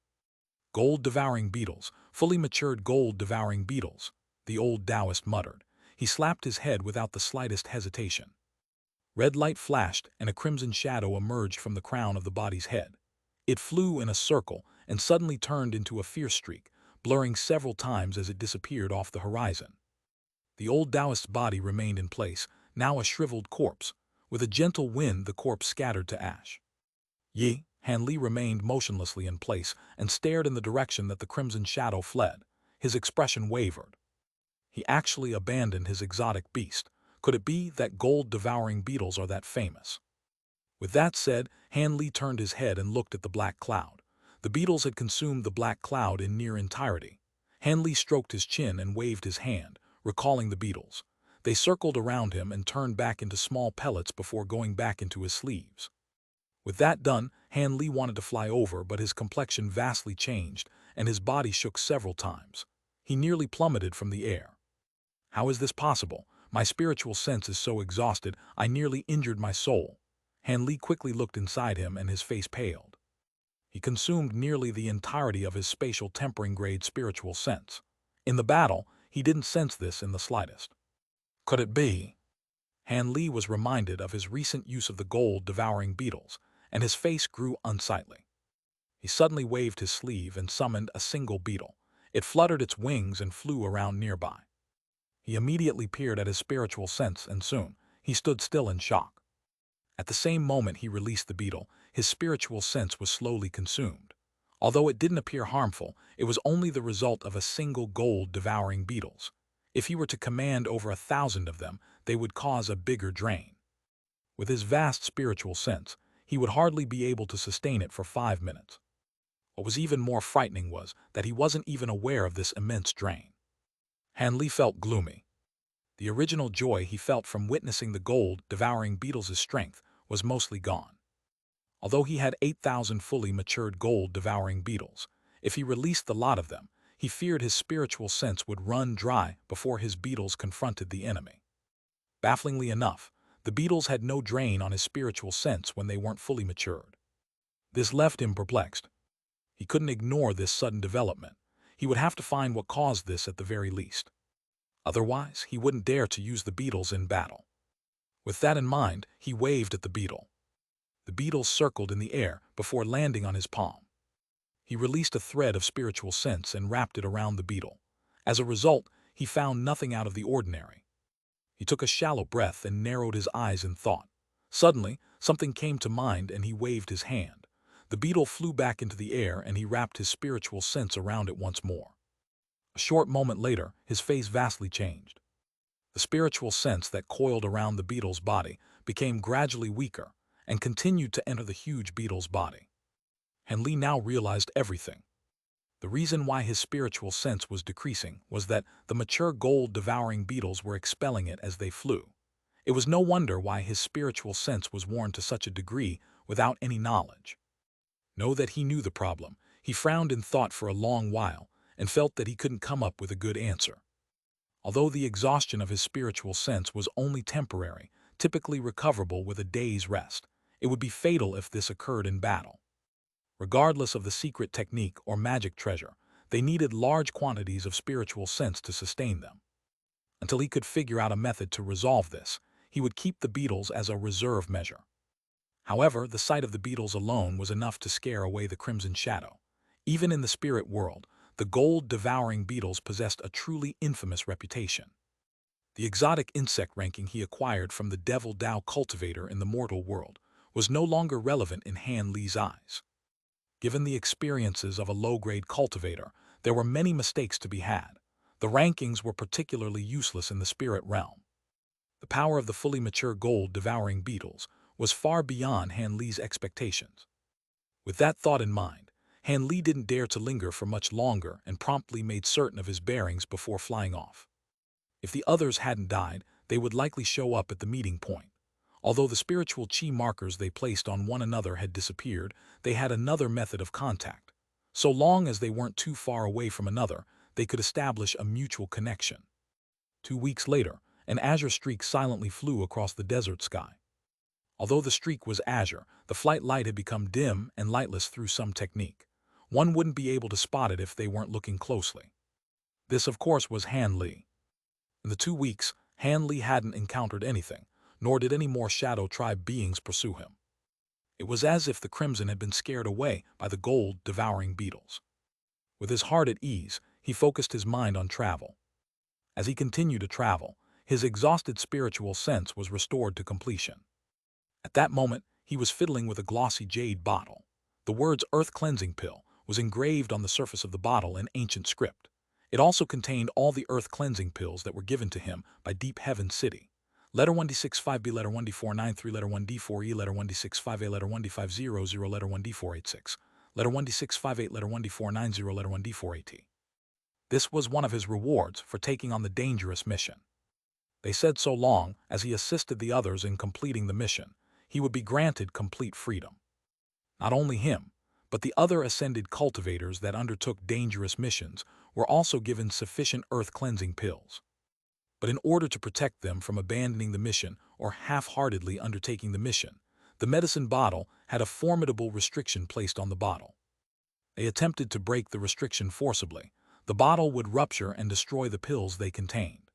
Gold-devouring beetles, fully matured gold-devouring beetles, the old Taoist muttered. He slapped his head without the slightest hesitation. Red light flashed, and a crimson shadow emerged from the crown of the body's head. It flew in a circle and suddenly turned into a fierce streak, blurring several times as it disappeared off the horizon. The old Taoist's body remained in place, now a shriveled corpse. With a gentle wind, the corpse scattered to ash. Han Li remained motionlessly in place and stared in the direction that the crimson shadow fled. His expression wavered. He actually abandoned his exotic beast. Could it be that gold-devouring beetles are that famous? With that said, Han Li turned his head and looked at the black cloud. The beetles had consumed the black cloud in near entirety. Han Li stroked his chin and waved his hand, recalling the beetles. They circled around him and turned back into small pellets before going back into his sleeves. With that done, Han Li wanted to fly over, but his complexion vastly changed, and his body shook several times. He nearly plummeted from the air. How is this possible? My spiritual sense is so exhausted, I nearly injured my soul. Han Li quickly looked inside him and his face paled. He consumed nearly the entirety of his spatial tempering-grade spiritual sense. In the battle, he didn't sense this in the slightest. Could it be? Han Li was reminded of his recent use of the gold-devouring beetles, and his face grew unsightly. He suddenly waved his sleeve and summoned a single beetle. It fluttered its wings and flew around nearby. He immediately peered at his spiritual sense, and soon, he stood still in shock. At the same moment he released the beetle, his spiritual sense was slowly consumed. Although it didn't appear harmful, it was only the result of a single gold-devouring beetles. If he were to command over 1,000 of them, they would cause a bigger drain. With his vast spiritual sense, he would hardly be able to sustain it for 5 minutes. What was even more frightening was that he wasn't even aware of this immense drain. Han Li felt gloomy. The original joy he felt from witnessing the gold-devouring beetles' strength was mostly gone. Although he had 8,000 fully matured gold-devouring beetles, if he released the lot of them, he feared his spiritual sense would run dry before his beetles confronted the enemy. Bafflingly enough, the beetles had no drain on his spiritual sense when they weren't fully matured. This left him perplexed. He couldn't ignore this sudden development. He would have to find what caused this at the very least. Otherwise, he wouldn't dare to use the beetles in battle. With that in mind, he waved at the beetle. The beetle circled in the air before landing on his palm. He released a thread of spiritual sense and wrapped it around the beetle. As a result, he found nothing out of the ordinary. He took a shallow breath and narrowed his eyes in thought. Suddenly, something came to mind and he waved his hand. The beetle flew back into the air and he wrapped his spiritual sense around it once more. A short moment later, his face vastly changed. The spiritual sense that coiled around the beetle's body became gradually weaker and continued to enter the huge beetle's body. Han Li now realized everything. The reason why his spiritual sense was decreasing was that the mature gold-devouring beetles were expelling it as they flew. It was no wonder why his spiritual sense was worn to such a degree without any knowledge. Know that he knew the problem. He frowned in thought for a long while and felt that he couldn't come up with a good answer. Although the exhaustion of his spiritual sense was only temporary, typically recoverable with a day's rest, it would be fatal if this occurred in battle. Regardless of the secret technique or magic treasure, they needed large quantities of spiritual sense to sustain them. Until he could figure out a method to resolve this, he would keep the beetles as a reserve measure. However, the sight of the beetles alone was enough to scare away the crimson shadow. Even in the spirit world, the gold-devouring beetles possessed a truly infamous reputation. The exotic insect ranking he acquired from the Devil Dao cultivator in the mortal world was no longer relevant in Han Li's eyes. Given the experiences of a low-grade cultivator, there were many mistakes to be had. The rankings were particularly useless in the spirit realm. The power of the fully mature gold-devouring beetles was far beyond Han Li's expectations. With that thought in mind, Han Li didn't dare to linger for much longer and promptly made certain of his bearings before flying off. If the others hadn't died, they would likely show up at the meeting point. Although the spiritual chi markers they placed on one another had disappeared, they had another method of contact. So long as they weren't too far away from another, they could establish a mutual connection. 2 weeks later, an azure streak silently flew across the desert sky. Although the streak was azure, the flight light had become dim and lightless through some technique. One wouldn't be able to spot it if they weren't looking closely. This, of course, was Han Li. In the 2 weeks, Han Li hadn't encountered anything. nor did any more Shadow Tribe beings pursue him. It was as if the Crimson had been scared away by the gold-devouring beetles. With his heart at ease, he focused his mind on travel. As he continued to travel, his exhausted spiritual sense was restored to completion. At that moment, he was fiddling with a glossy jade bottle. The words Earth Cleansing Pill was engraved on the surface of the bottle in ancient script. It also contained all the Earth Cleansing Pills that were given to him by Deep Heaven City. Letter 1D65B, Letter 1D493, Letter 1D4E, Letter 1D65A, Letter 1D500, Letter 1D486, Letter 1D658, Letter 1D490, Letter 1D4AT. This was one of his rewards for taking on the dangerous mission. They said so long as he assisted the others in completing the mission, he would be granted complete freedom. Not only him, but the other ascended cultivators that undertook dangerous missions were also given sufficient earth-cleansing pills. But in order to protect them from abandoning the mission or half-heartedly undertaking the mission, the medicine bottle had a formidable restriction placed on the bottle. They attempted to break the restriction forcibly. The bottle would rupture and destroy the pills they contained.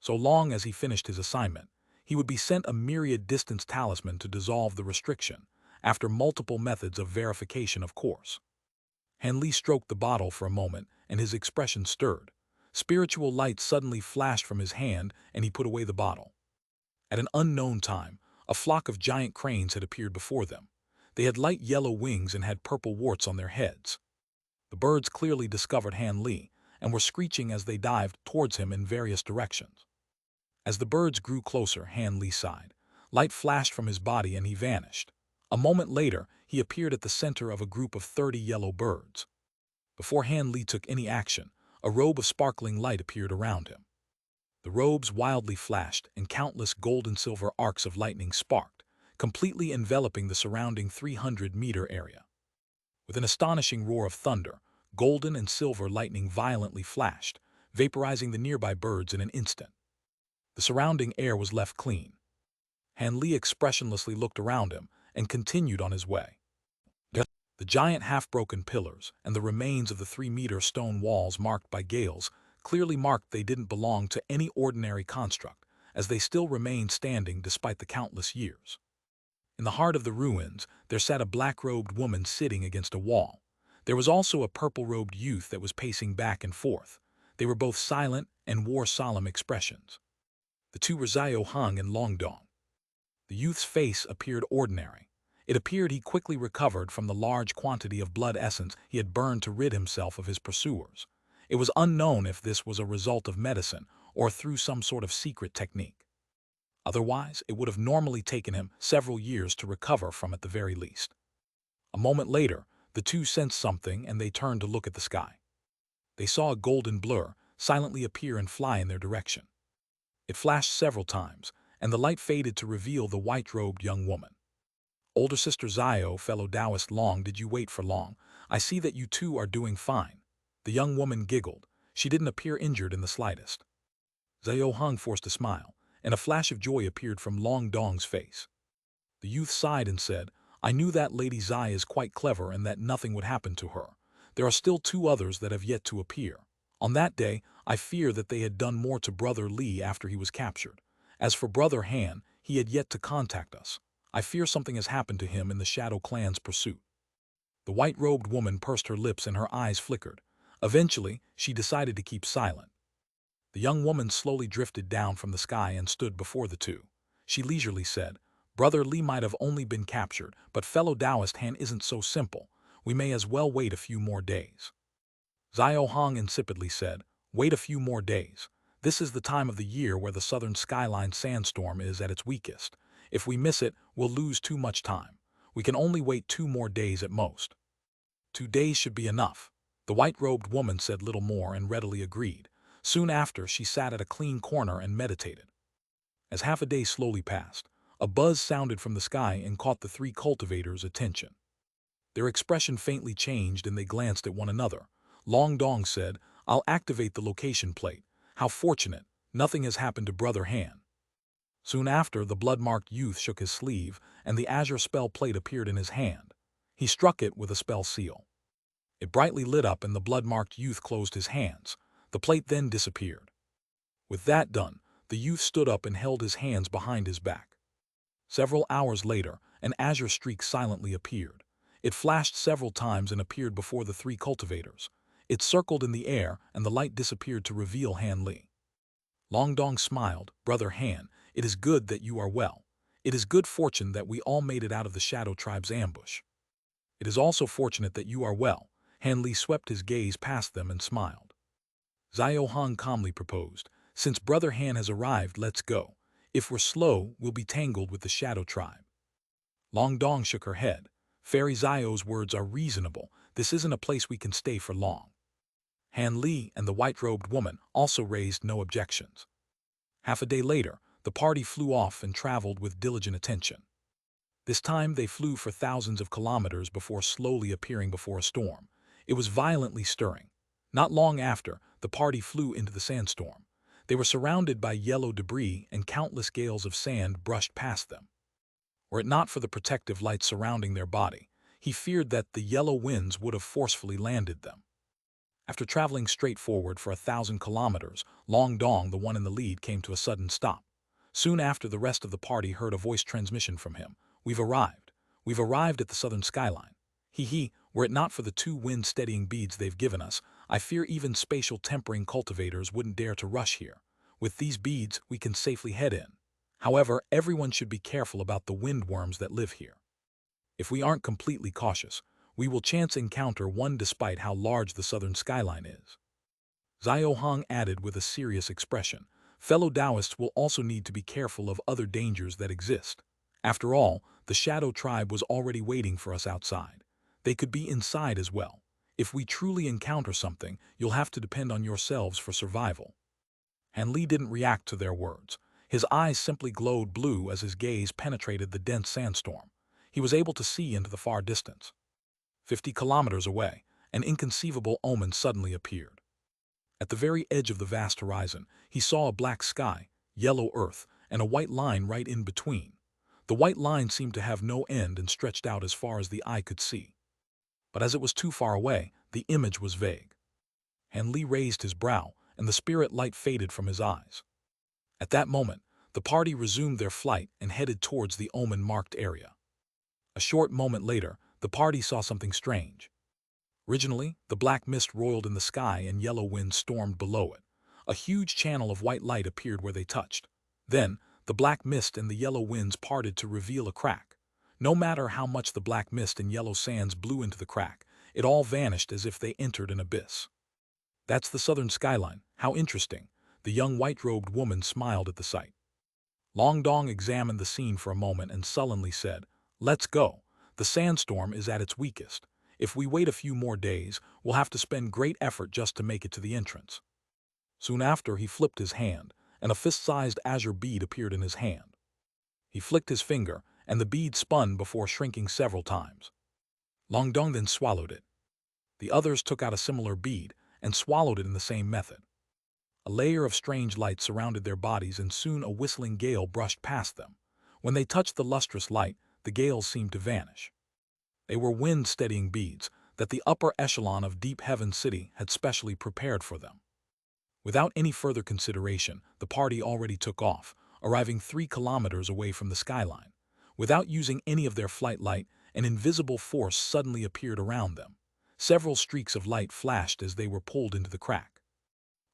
So long as he finished his assignment, he would be sent a myriad distance talisman to dissolve the restriction, after multiple methods of verification, of course. Han Li stroked the bottle for a moment, and his expression stirred. Spiritual light suddenly flashed from his hand, and he put away the bottle. At an unknown time, a flock of giant cranes had appeared before them. They had light yellow wings and had purple warts on their heads. The birds clearly discovered Han Li, and were screeching as they dived towards him in various directions. As the birds grew closer, Han Li sighed. Light flashed from his body and he vanished. A moment later, he appeared at the center of a group of 30 yellow birds. Before Han Li took any action, a robe of sparkling light appeared around him. The robes wildly flashed, and countless gold and silver arcs of lightning sparked, completely enveloping the surrounding 300-meter area. With an astonishing roar of thunder, golden and silver lightning violently flashed, vaporizing the nearby birds in an instant. The surrounding air was left clean. Han Li expressionlessly looked around him and continued on his way. The giant half-broken pillars and the remains of the 3-meter stone walls marked by gales clearly marked they didn't belong to any ordinary construct, as they still remained standing despite the countless years. In the heart of the ruins, there sat a black-robed woman sitting against a wall. There was also a purple-robed youth that was pacing back and forth. They were both silent and wore solemn expressions. The two were Xiao Hong and Longdong. The youth's face appeared ordinary. It appeared he quickly recovered from the large quantity of blood essence he had burned to rid himself of his pursuers. It was unknown if this was a result of medicine or through some sort of secret technique. Otherwise, it would have normally taken him several years to recover from at the very least. A moment later, the two sensed something and they turned to look at the sky. They saw a golden blur silently appear and fly in their direction. It flashed several times, and the light faded to reveal the white-robed young woman. Older sister Xiao, fellow Taoist Long, did you wait for long? I see that you two are doing fine. The young woman giggled. She didn't appear injured in the slightest. Xiao Hong forced a smile, and a flash of joy appeared from Long Dong's face. The youth sighed and said, I knew that Lady Zai is quite clever and that nothing would happen to her. There are still 2 others that have yet to appear. On that day, I fear that they had done more to Brother Li after he was captured. As for Brother Han, he had yet to contact us. I fear something has happened to him in the Shadow Clan's pursuit. The white-robed woman pursed her lips and her eyes flickered. Eventually, she decided to keep silent. The young woman slowly drifted down from the sky and stood before the two. She leisurely said, Brother Li might have only been captured, but fellow Taoist Han isn't so simple. We may as well wait a few more days. Xiao Hong insipidly said, Wait a few more days. This is the time of the year where the southern skyline sandstorm is at its weakest. If we miss it, we'll lose too much time. We can only wait 2 more days at most. 2 days should be enough. The white-robed woman said little more and readily agreed. Soon after, she sat at a clean corner and meditated. As half a day slowly passed, a buzz sounded from the sky and caught the 3 cultivators' attention. Their expression faintly changed and they glanced at one another. Long Dong said, I'll activate the location plate. How fortunate, nothing has happened to Brother Han. Soon after, the blood-marked youth shook his sleeve, and the azure spell plate appeared in his hand. He struck it with a spell seal. It brightly lit up and the blood-marked youth closed his hands. The plate then disappeared. With that done, The youth stood up and held his hands behind his back. Several hours later, an azure streak silently appeared. It flashed several times and appeared before the three cultivators. It circled in the air, and the light disappeared to reveal Han Li. Long Dong smiled. "Brother Han, it is good that you are well. It is good fortune that we all made it out of the Shadow Tribe's ambush. It is also fortunate that you are well." Han Li swept his gaze past them and smiled. Xiao Hong calmly proposed, "Since Brother Han has arrived, let's go. If we're slow, we'll be tangled with the Shadow Tribe." Long Dong shook her head. "Fairy Xiao's words are reasonable. This isn't a place we can stay for long." Han Li and the white-robed woman also raised no objections. Half a day later, the party flew off and traveled with diligent attention. This time they flew for thousands of kilometers before slowly appearing before a storm. It was violently stirring. Not long after, the party flew into the sandstorm. They were surrounded by yellow debris, and countless gales of sand brushed past them. Were it not for the protective light surrounding their body, he feared that the yellow winds would have forcefully landed them. After traveling straight forward for 1,000 kilometers, Long Dong, the one in the lead, came to a sudden stop. Soon after, the rest of the party heard a voice transmission from him. "We've arrived. We've arrived at the southern skyline. Were it not for the 2 wind-steadying beads they've given us, I fear even spatial tempering cultivators wouldn't dare to rush here. With these beads, we can safely head in. However, everyone should be careful about the windworms that live here. If we aren't completely cautious, we will chance encounter one despite how large the southern skyline is." Xiao Hong added with a serious expression, "Fellow Taoists will also need to be careful of other dangers that exist. After all, the Shadow Tribe was already waiting for us outside. They could be inside as well. If we truly encounter something, you'll have to depend on yourselves for survival." Han Li didn't react to their words. His eyes simply glowed blue as his gaze penetrated the dense sandstorm. He was able to see into the far distance. 50 kilometers away, an inconceivable omen suddenly appeared. At the very edge of the vast horizon, he saw a black sky, yellow earth, and a white line right in between. The white line seemed to have no end and stretched out as far as the eye could see. But as it was too far away, the image was vague. Han Li raised his brow, and the spirit light faded from his eyes. At that moment, the party resumed their flight and headed towards the omen-marked area. A short moment later, the party saw something strange. Originally, the black mist roiled in the sky and yellow winds stormed below it. A huge channel of white light appeared where they touched. Then, the black mist and the yellow winds parted to reveal a crack. No matter how much the black mist and yellow sands blew into the crack, it all vanished as if they entered an abyss. "That's the southern skyline. How interesting." The young white-robed woman smiled at the sight. Long Dong examined the scene for a moment and sullenly said, "Let's go. The sandstorm is at its weakest. If we wait a few more days, we'll have to spend great effort just to make it to the entrance." Soon after, he flipped his hand, and a fist-sized azure bead appeared in his hand. He flicked his finger, and the bead spun before shrinking several times. Long Dong then swallowed it. The others took out a similar bead and swallowed it in the same method. A layer of strange light surrounded their bodies, and soon a whistling gale brushed past them. When they touched the lustrous light, the gales seemed to vanish. They were wind-steadying beads that the upper echelon of Deep Heaven City had specially prepared for them. Without any further consideration, the party already took off, arriving 3 kilometers away from the skyline. Without using any of their flight light, an invisible force suddenly appeared around them. Several streaks of light flashed as they were pulled into the crack.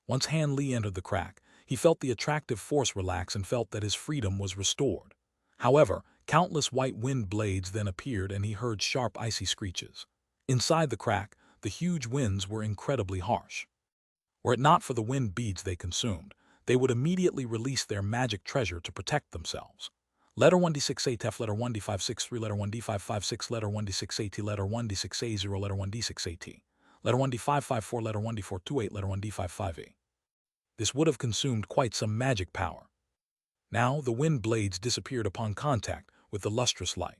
Once Han Li entered the crack, he felt the attractive force relax and felt that his freedom was restored. However, countless white wind blades then appeared, and he heard sharp icy screeches. Inside the crack, the huge winds were incredibly harsh. Were it not for the wind beads they consumed, they would immediately release their magic treasure to protect themselves. Letter 1d6a Tef, letter 1d563, letter 1d556, letter 1d6at, letter 1d6a0, letter 1d6at, letter 1d554, letter 1d428, letter 1d55e. This would have consumed quite some magic power. Now the wind blades disappeared upon contact with the lustrous light.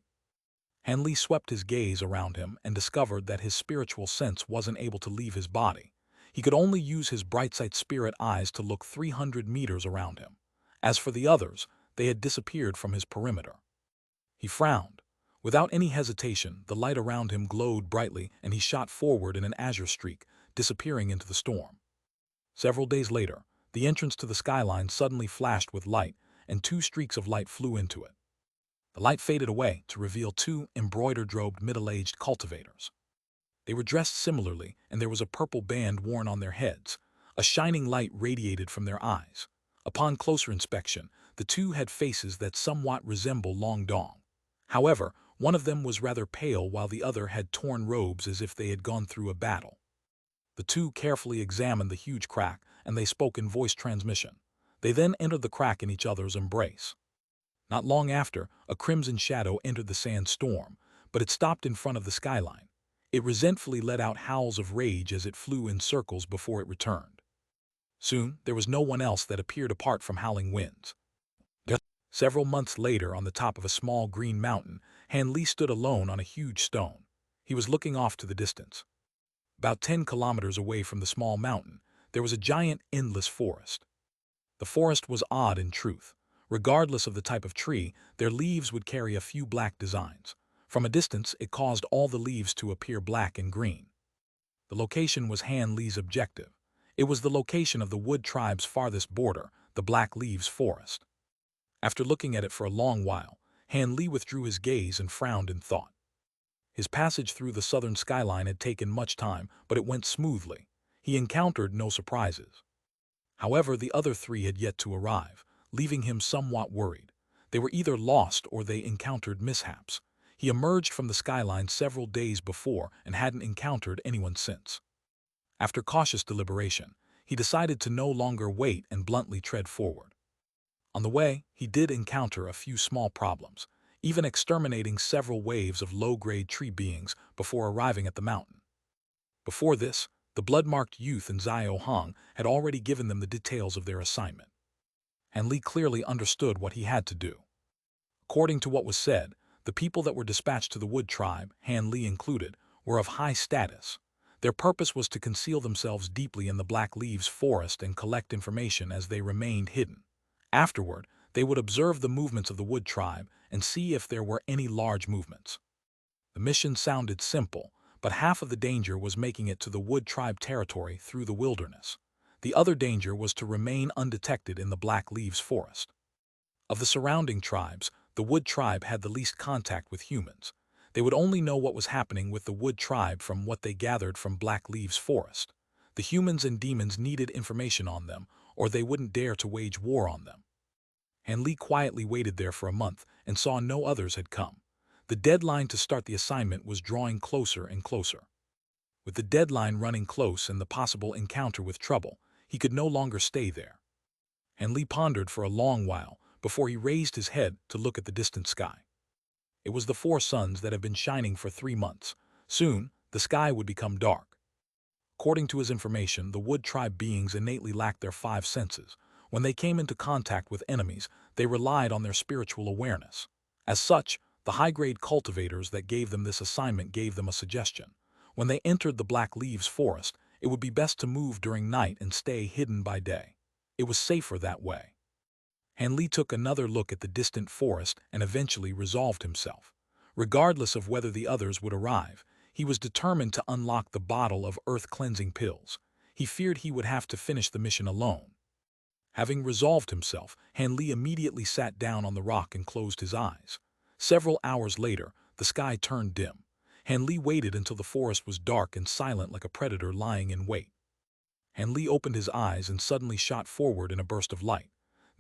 Han Li swept his gaze around him and discovered that his spiritual sense wasn't able to leave his body. He could only use his bright-sight spirit eyes to look 300 meters around him. As for the others, they had disappeared from his perimeter. He frowned. Without any hesitation, the light around him glowed brightly, and he shot forward in an azure streak, disappearing into the storm. Several days later, the entrance to the skyline suddenly flashed with light, and two streaks of light flew into it. The light faded away to reveal two embroidered-robed middle-aged cultivators. They were dressed similarly, and there was a purple band worn on their heads. A shining light radiated from their eyes. Upon closer inspection, the two had faces that somewhat resemble Long Dong. However, one of them was rather pale while the other had torn robes as if they had gone through a battle. The two carefully examined the huge crack, and they spoke in voice transmission. They then entered the crack in each other's embrace. Not long after, a crimson shadow entered the sandstorm, but it stopped in front of the skyline. It resentfully let out howls of rage as it flew in circles before it returned. Soon, there was no one else that appeared apart from howling winds. Several months later, on the top of a small green mountain, Han Li stood alone on a huge stone. He was looking off to the distance. About 10 kilometers away from the small mountain, there was a giant, endless forest. The forest was odd in truth. Regardless of the type of tree, their leaves would carry a few black designs. From a distance, it caused all the leaves to appear black and green. The location was Han Li's objective. It was the location of the Wood tribe's farthest border, the Black Leaves Forest. After looking at it for a long while, Han Li withdrew his gaze and frowned in thought. His passage through the southern skyline had taken much time, but it went smoothly. He encountered no surprises. However, the other three had yet to arrive, leaving him somewhat worried. They were either lost or they encountered mishaps. He emerged from the skyline several days before and hadn't encountered anyone since. After cautious deliberation, he decided to no longer wait and bluntly tread forward. On the way, he did encounter a few small problems, even exterminating several waves of low-grade tree beings before arriving at the mountain. Before this, the blood-marked youth and Xiao Hong had already given them the details of their assignment. Han Li clearly understood what he had to do. According to what was said, the people that were dispatched to the Wood tribe, Han Li included, were of high status. Their purpose was to conceal themselves deeply in the Black Leaves Forest and collect information as they remained hidden. Afterward, they would observe the movements of the Wood tribe and see if there were any large movements. The mission sounded simple, but half of the danger was making it to the Wood tribe territory through the wilderness. The other danger was to remain undetected in the Black Leaves Forest. Of the surrounding tribes, the Wood tribe had the least contact with humans. They would only know what was happening with the Wood tribe from what they gathered from Black Leaves Forest. The humans and demons needed information on them, or they wouldn't dare to wage war on them. Han Li quietly waited there for a month and saw no others had come. The deadline to start the assignment was drawing closer and closer. With the deadline running close and the possible encounter with trouble, he could no longer stay there. Han Li pondered for a long while before he raised his head to look at the distant sky. It was the 4 suns that had been shining for 3 months. Soon, the sky would become dark. According to his information, the Wood tribe beings innately lacked their 5 senses. When they came into contact with enemies, they relied on their spiritual awareness. As such, the high-grade cultivators that gave them this assignment gave them a suggestion. When they entered the Black Leaves Forest, it would be best to move during night and stay hidden by day. It was safer that way. Han Li took another look at the distant forest and eventually resolved himself. Regardless of whether the others would arrive, he was determined to unlock the bottle of earth-cleansing pills. He feared he would have to finish the mission alone. Having resolved himself, Han Li immediately sat down on the rock and closed his eyes. Several hours later, the sky turned dim. Han Li waited until the forest was dark and silent like a predator lying in wait. Han Li opened his eyes and suddenly shot forward in a burst of light.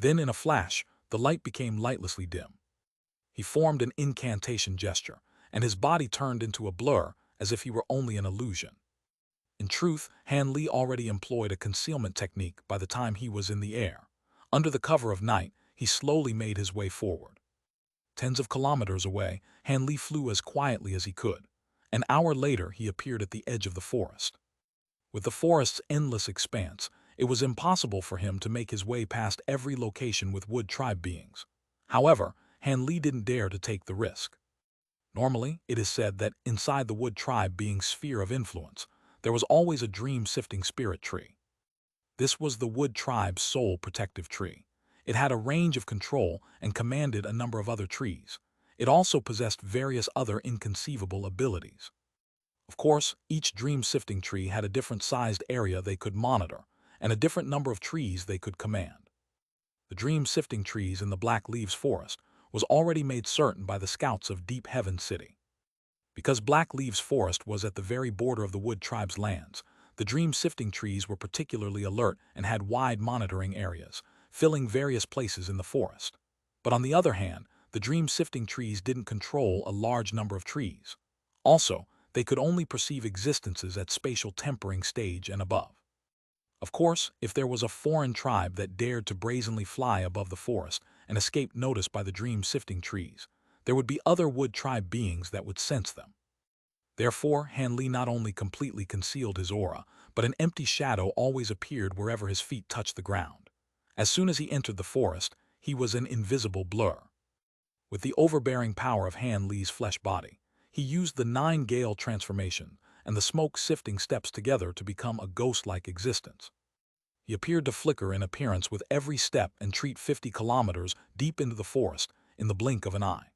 Then, in a flash, the light became lightlessly dim. He formed an incantation gesture, and his body turned into a blur as if he were only an illusion. In truth, Han Li already employed a concealment technique by the time he was in the air. Under the cover of night, he slowly made his way forward. Tens of kilometers away, Han Li flew as quietly as he could. An hour later, he appeared at the edge of the forest. With the forest's endless expanse, it was impossible for him to make his way past every location with Wood tribe beings. However, Han Li didn't dare to take the risk. Normally, it is said that inside the Wood tribe being's sphere of influence, there was always a dream-sifting spirit tree. This was the Wood tribe's sole protective tree. It had a range of control and commanded a number of other trees. It also possessed various other inconceivable abilities. Of course, each dream-sifting tree had a different sized area they could monitor, and a different number of trees they could command. The dream-sifting trees in the Black Leaves Forest was already made certain by the scouts of Deep Heaven City. Because Black Leaves Forest was at the very border of the Wood Tribe's lands, the dream-sifting trees were particularly alert and had wide monitoring areas, filling various places in the forest. But on the other hand, the dream-sifting trees didn't control a large number of trees. Also, they could only perceive existences at spatial tempering stage and above. Of course, if there was a foreign tribe that dared to brazenly fly above the forest and escape notice by the dream-sifting trees, there would be other Wood Tribe beings that would sense them. Therefore, Han Li not only completely concealed his aura, but an empty shadow always appeared wherever his feet touched the ground. As soon as he entered the forest, he was an invisible blur. With the overbearing power of Han Li's flesh body, he used the 9 Gale transformation and the smoke-sifting steps together to become a ghost-like existence. He appeared to flicker in appearance with every step and treat 50 kilometers deep into the forest in the blink of an eye.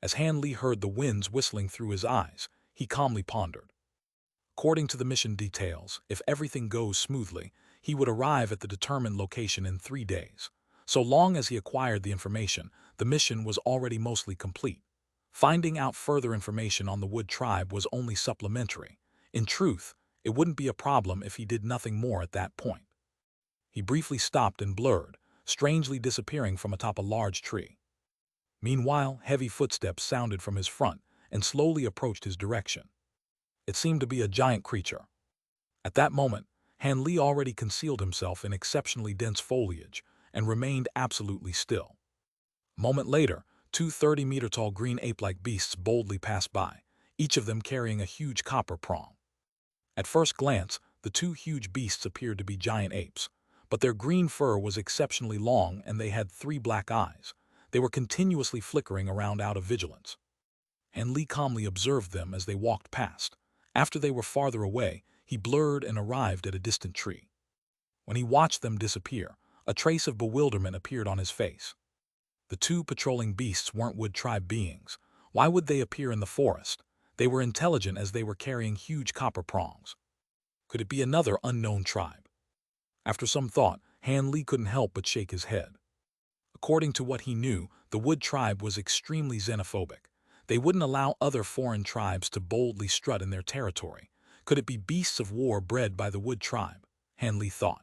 As Han Li heard the winds whistling through his eyes, he calmly pondered. According to the mission details, if everything goes smoothly, he would arrive at the determined location in 3 days. So long as he acquired the information, the mission was already mostly complete. Finding out further information on the Wood Tribe was only supplementary. In truth, it wouldn't be a problem if he did nothing more at that point. He briefly stopped and blurred, strangely disappearing from atop a large tree. Meanwhile, heavy footsteps sounded from his front and slowly approached his direction. It seemed to be a giant creature. At that moment, Han Li already concealed himself in exceptionally dense foliage and remained absolutely still. A moment later, 2 30-meter-tall green ape-like beasts boldly passed by, each of them carrying a huge copper prong. At first glance, the 2 huge beasts appeared to be giant apes, but their green fur was exceptionally long and they had 3 black eyes. They were continuously flickering around out of vigilance. Han Li calmly observed them as they walked past. After they were farther away, he blurred and arrived at a distant tree. When he watched them disappear, a trace of bewilderment appeared on his face. The 2 patrolling beasts weren't Wood Tribe beings. Why would they appear in the forest? They were intelligent as they were carrying huge copper prongs. Could it be another unknown tribe? After some thought, Han Li couldn't help but shake his head. According to what he knew, the Wood Tribe was extremely xenophobic. They wouldn't allow other foreign tribes to boldly strut in their territory. Could it be beasts of war bred by the Wood Tribe? Han Li thought.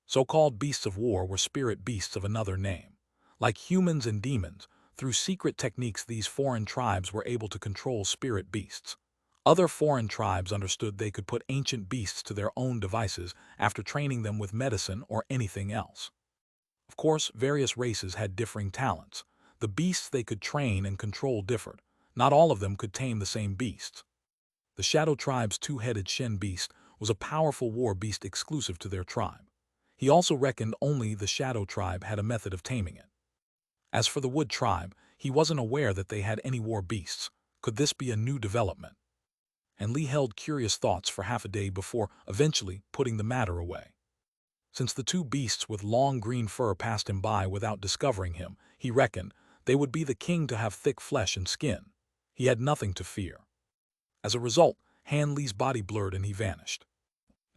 So-called beasts of war were spirit beasts of another name. Like humans and demons, through secret techniques these foreign tribes were able to control spirit beasts. Other foreign tribes understood they could put ancient beasts to their own devices after training them with medicine or anything else. Of course, various races had differing talents. The beasts they could train and control differed. Not all of them could tame the same beasts. The Shadow Tribe's 2-headed Shen beast was a powerful war beast exclusive to their tribe. He also reckoned only the Shadow Tribe had a method of taming it. As for the Wood Tribe, he wasn't aware that they had any war beasts. Could this be a new development? And Li held curious thoughts for half a day before eventually putting the matter away. Since the 2 beasts with long green fur passed him by without discovering him, he reckoned they would be the king to have thick flesh and skin. He had nothing to fear. As a result, Han Li's body blurred and he vanished.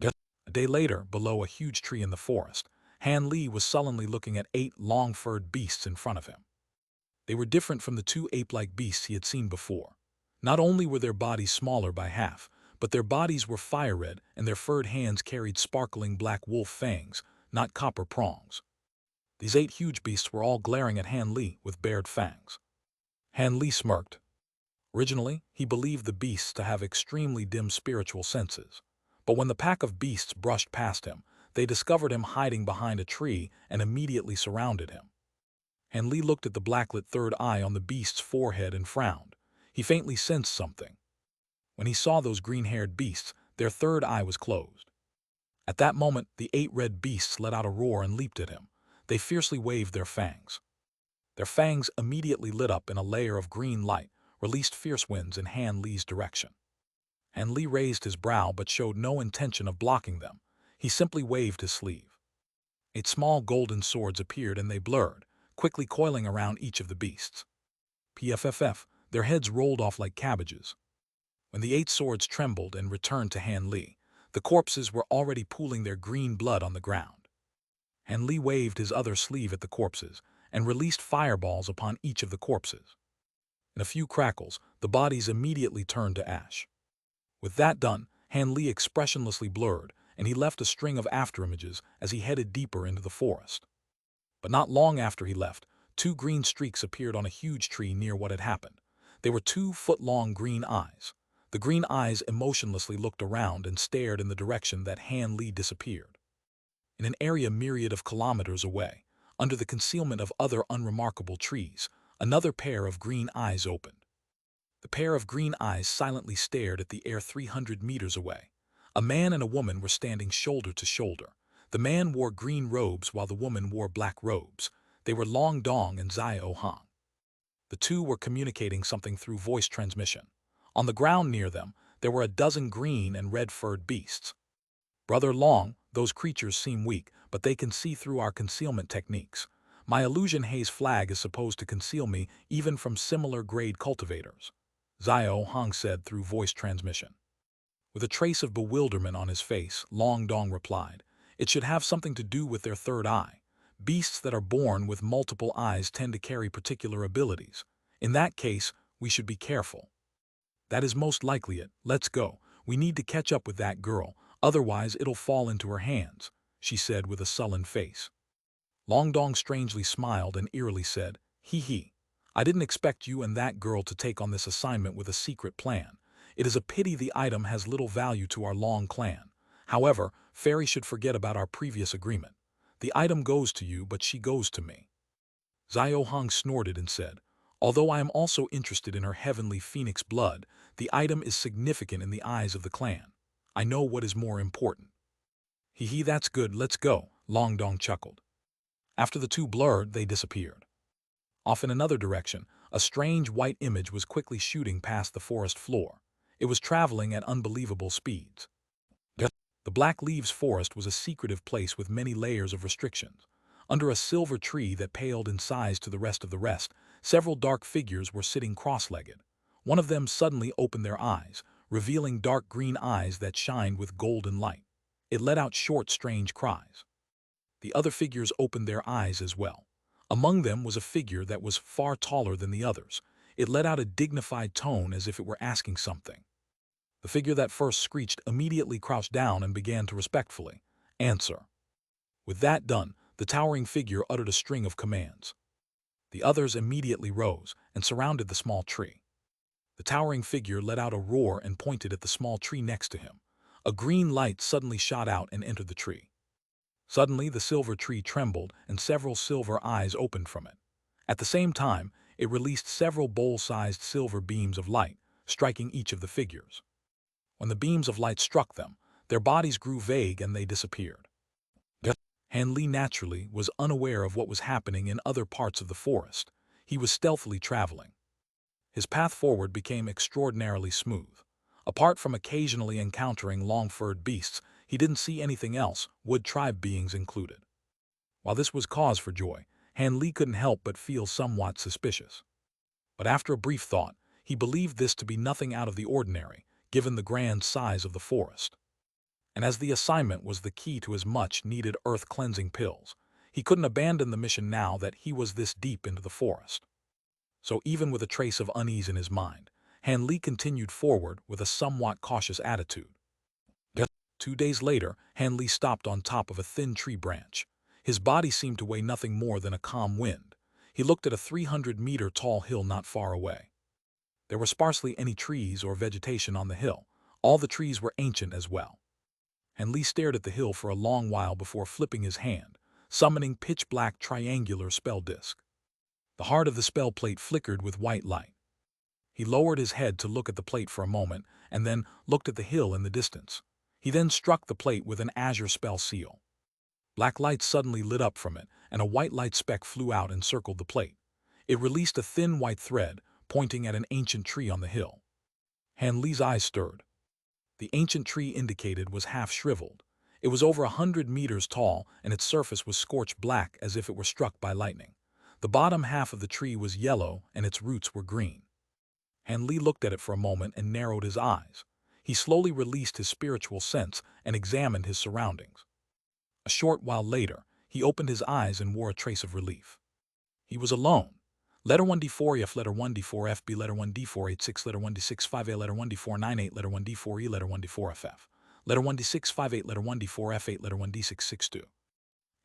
A day later, below a huge tree in the forest, Han Li was sullenly looking at 8 long-furred beasts in front of him. They were different from the 2 ape-like beasts he had seen before. Not only were their bodies smaller by half, but their bodies were fire-red and their furred hands carried sparkling black wolf fangs, not copper prongs. These 8 huge beasts were all glaring at Han Li with bared fangs. Han Li smirked. Originally, he believed the beasts to have extremely dim spiritual senses. But when the pack of beasts brushed past him, they discovered him hiding behind a tree and immediately surrounded him. Han Li looked at the blacklit third eye on the beast's forehead and frowned. He faintly sensed something. When he saw those green-haired beasts, their third eye was closed. At that moment, the 8 red beasts let out a roar and leaped at him. They fiercely waved their fangs. Their fangs immediately lit up in a layer of green light, released fierce winds in Han Li's direction. Han Li raised his brow but showed no intention of blocking them. He simply waved his sleeve. 8 small golden swords appeared and they blurred, quickly coiling around each of the beasts. Pfff, their heads rolled off like cabbages. When the 8 swords trembled and returned to Han Li, The corpses were already pooling their green blood on the ground. Han Li waved his other sleeve at the corpses and released fireballs upon each of the corpses. In a few crackles, the bodies immediately turned to ash. With that done, Han Li expressionlessly blurred, and he left a string of afterimages as he headed deeper into the forest. But not long after he left, 2 green streaks appeared on a huge tree near what had happened. They were 2-foot-long green eyes. The green eyes emotionlessly looked around and stared in the direction that Han Li disappeared. In an area myriad of kilometers away, under the concealment of other unremarkable trees, another pair of green eyes opened. The pair of green eyes silently stared at the air 300 meters away. A man and a woman were standing shoulder to shoulder. The man wore green robes while the woman wore black robes. They were Long Dong and Xiao Hang. The two were communicating something through voice transmission. On the ground near them, there were a dozen green and red-furred beasts. "Brother Long, those creatures seem weak, but they can see through our concealment techniques. My illusion haze flag is supposed to conceal me even from similar grade cultivators," Xiao Hang said through voice transmission. With a trace of bewilderment on his face, Long Dong replied, "It should have something to do with their third eye. Beasts that are born with multiple eyes tend to carry particular abilities. In that case, we should be careful." "That is most likely it. Let's go. We need to catch up with that girl, otherwise it'll fall into her hands," she said with a sullen face. Long Dong strangely smiled and eerily said, "Hee hee. I didn't expect you and that girl to take on this assignment with a secret plan. It is a pity the item has little value to our Long clan. However, Fairy should forget about our previous agreement. The item goes to you, but she goes to me." Xiao Hang snorted and said, "Although I am also interested in her heavenly phoenix blood, the item is significant in the eyes of the clan. I know what is more important." "Hee hee, that's good, let's go," Long Dong chuckled. After the two blurred, they disappeared. Off in another direction, a strange white image was quickly shooting past the forest floor. It was traveling at unbelievable speeds. The Black Leaves Forest was a secretive place with many layers of restrictions. Under a silver tree that paled in size to the rest of the rest, several dark figures were sitting cross-legged. One of them suddenly opened their eyes, revealing dark green eyes that shined with golden light. It let out short, strange cries. The other figures opened their eyes as well. Among them was a figure that was far taller than the others. It let out a dignified tone as if it were asking something. The figure that first screeched immediately crouched down and began to respectfully answer. With that done, the towering figure uttered a string of commands. The others immediately rose and surrounded the small tree. The towering figure let out a roar and pointed at the small tree next to him. A green light suddenly shot out and entered the tree. Suddenly, the silver tree trembled and several silver eyes opened from it. At the same time, it released several bowl-sized silver beams of light, striking each of the figures. When the beams of light struck them, their bodies grew vague and they disappeared. Han Li naturally was unaware of what was happening in other parts of the forest. He was stealthily traveling. His path forward became extraordinarily smooth. Apart from occasionally encountering long-furred beasts, he didn't see anything else, wood tribe beings included. While this was cause for joy, Han Li couldn't help but feel somewhat suspicious. But after a brief thought, he believed this to be nothing out of the ordinary, given the grand size of the forest. And as the assignment was the key to his much-needed earth-cleansing pills, he couldn't abandon the mission now that he was this deep into the forest. So even with a trace of unease in his mind, Han Li continued forward with a somewhat cautious attitude. 2 days later, Han Li stopped on top of a thin tree branch. His body seemed to weigh nothing more than a calm wind. He looked at a 300-meter-tall hill not far away. There were sparsely any trees or vegetation on the hill. All the trees were ancient as well. Han Li stared at the hill for a long while before flipping his hand, summoning pitch-black triangular spell disc. The heart of the spell plate flickered with white light. He lowered his head to look at the plate for a moment, and then looked at the hill in the distance. He then struck the plate with an azure spell seal. Black light suddenly lit up from it, and a white light speck flew out and circled the plate. It released a thin white thread, pointing at an ancient tree on the hill. Han Li's eyes stirred. The ancient tree indicated was half-shriveled. It was over 100 meters tall, and its surface was scorched black as if it were struck by lightning. The bottom half of the tree was yellow, and its roots were green. Han Li looked at it for a moment and narrowed his eyes. He slowly released his spiritual sense and examined his surroundings. A short while later, he opened his eyes and wore a trace of relief. He was alone. Letter 1D4 F, letter 1D4 FB, letter 1D486, letter 1D658, letter 1D498, letter 1D4E, letter 1D4FF, letter 1D658, letter 1D4F8, letter 1D662.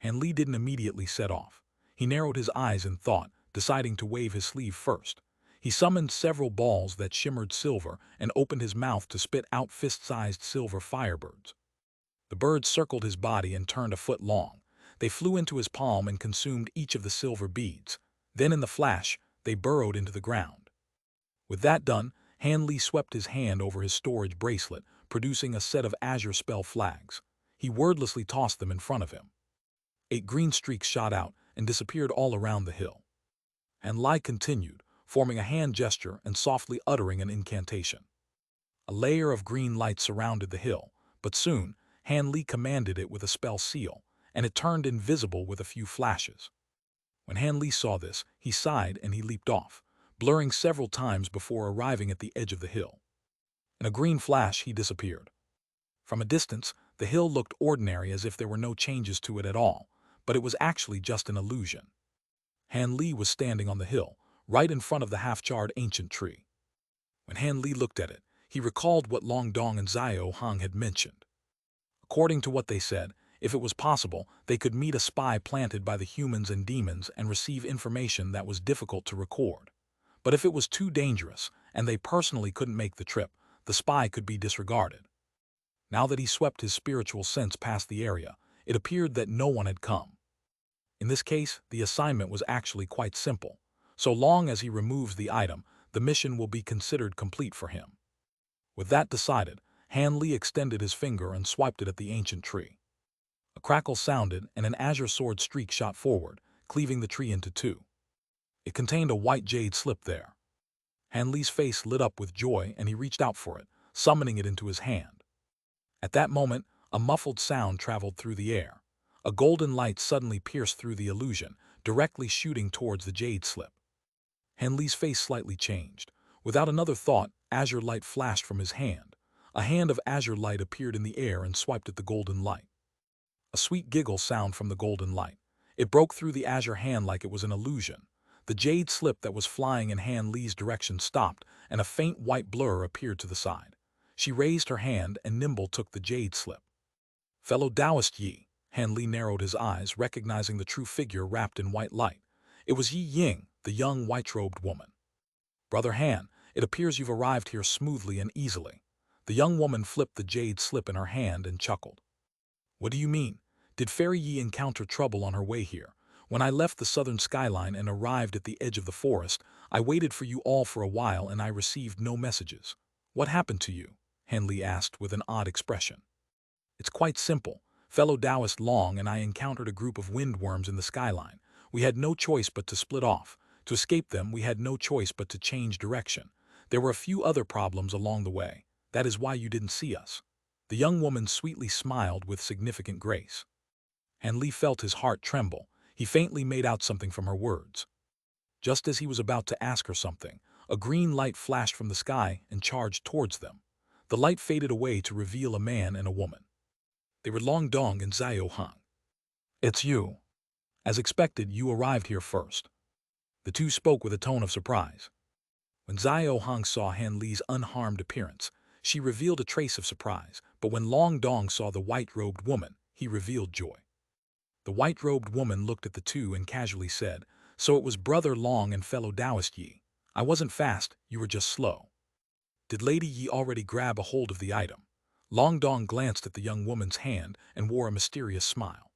Han Li didn't immediately set off. He narrowed his eyes in thought, deciding to wave his sleeve first. He summoned several balls that shimmered silver and opened his mouth to spit out fist-sized silver firebirds. The birds circled his body and turned a foot long. They flew into his palm and consumed each of the silver beads. Then in the flash, they burrowed into the ground. With that done, Han Li swept his hand over his storage bracelet, producing a set of azure spell flags. He wordlessly tossed them in front of him. 8 green streaks shot out and disappeared all around the hill. Han Li continued, forming a hand gesture and softly uttering an incantation. A layer of green light surrounded the hill, but soon, Han Li commanded it with a spell seal, and it turned invisible with a few flashes. When Han Li saw this, he sighed and he leaped off, blurring several times before arriving at the edge of the hill. In a green flash, he disappeared. From a distance, the hill looked ordinary, as if there were no changes to it at all, but it was actually just an illusion. Han Li was standing on the hill, right in front of the half-charred ancient tree. When Han Li looked at it, he recalled what Long Dong and Xiao Hang had mentioned. According to what they said, if it was possible, they could meet a spy planted by the humans and demons and receive information that was difficult to record. But if it was too dangerous, and they personally couldn't make the trip, the spy could be disregarded. Now that he swept his spiritual sense past the area, it appeared that no one had come. In this case, the assignment was actually quite simple. So long as he removes the item, the mission will be considered complete for him. With that decided, Han Li extended his finger and swiped it at the ancient tree. A crackle sounded and an azure sword streak shot forward, cleaving the tree into two. It contained a white jade slip there. Han Li's face lit up with joy and he reached out for it, summoning it into his hand. At that moment, a muffled sound traveled through the air. A golden light suddenly pierced through the illusion, directly shooting towards the jade slip. Han Li's face slightly changed. Without another thought, azure light flashed from his hand. A hand of azure light appeared in the air and swiped at the golden light. A sweet giggle sounded from the golden light. It broke through the azure hand like it was an illusion. The jade slip that was flying in Han Li's direction stopped, and a faint white blur appeared to the side. She raised her hand and nimble took the jade slip. Fellow Taoist Yi. Han Li narrowed his eyes, recognizing the true figure wrapped in white light. It was Yi Ying, the young white-robed woman. Brother Han, it appears you've arrived here smoothly and easily. The young woman flipped the jade slip in her hand and chuckled. What do you mean? Did Fairy Yi encounter trouble on her way here? When I left the southern skyline and arrived at the edge of the forest, I waited for you all for a while and I received no messages. What happened to you? Han Li asked with an odd expression. It's quite simple. Fellow Taoist Long and I encountered a group of windworms in the skyline. We had no choice but to split off. To escape them, we had no choice but to change direction. There were a few other problems along the way. That is why you didn't see us. The young woman sweetly smiled with significant grace. Han Li felt his heart tremble. He faintly made out something from her words. Just as he was about to ask her something, a green light flashed from the sky and charged towards them. The light faded away to reveal a man and a woman. They were Long Dong and Xiao Hang. It's you. As expected, you arrived here first. The two spoke with a tone of surprise. When Xiao Hang saw Han Li's unharmed appearance, she revealed a trace of surprise, but when Long Dong saw the white-robed woman, he revealed joy. The white-robed woman looked at the two and casually said, "So it was Brother Long and fellow Taoist Yi. I wasn't fast, you were just slow." Did Lady Yi already grab a hold of the item? Long Dong glanced at the young woman's hand and wore a mysterious smile.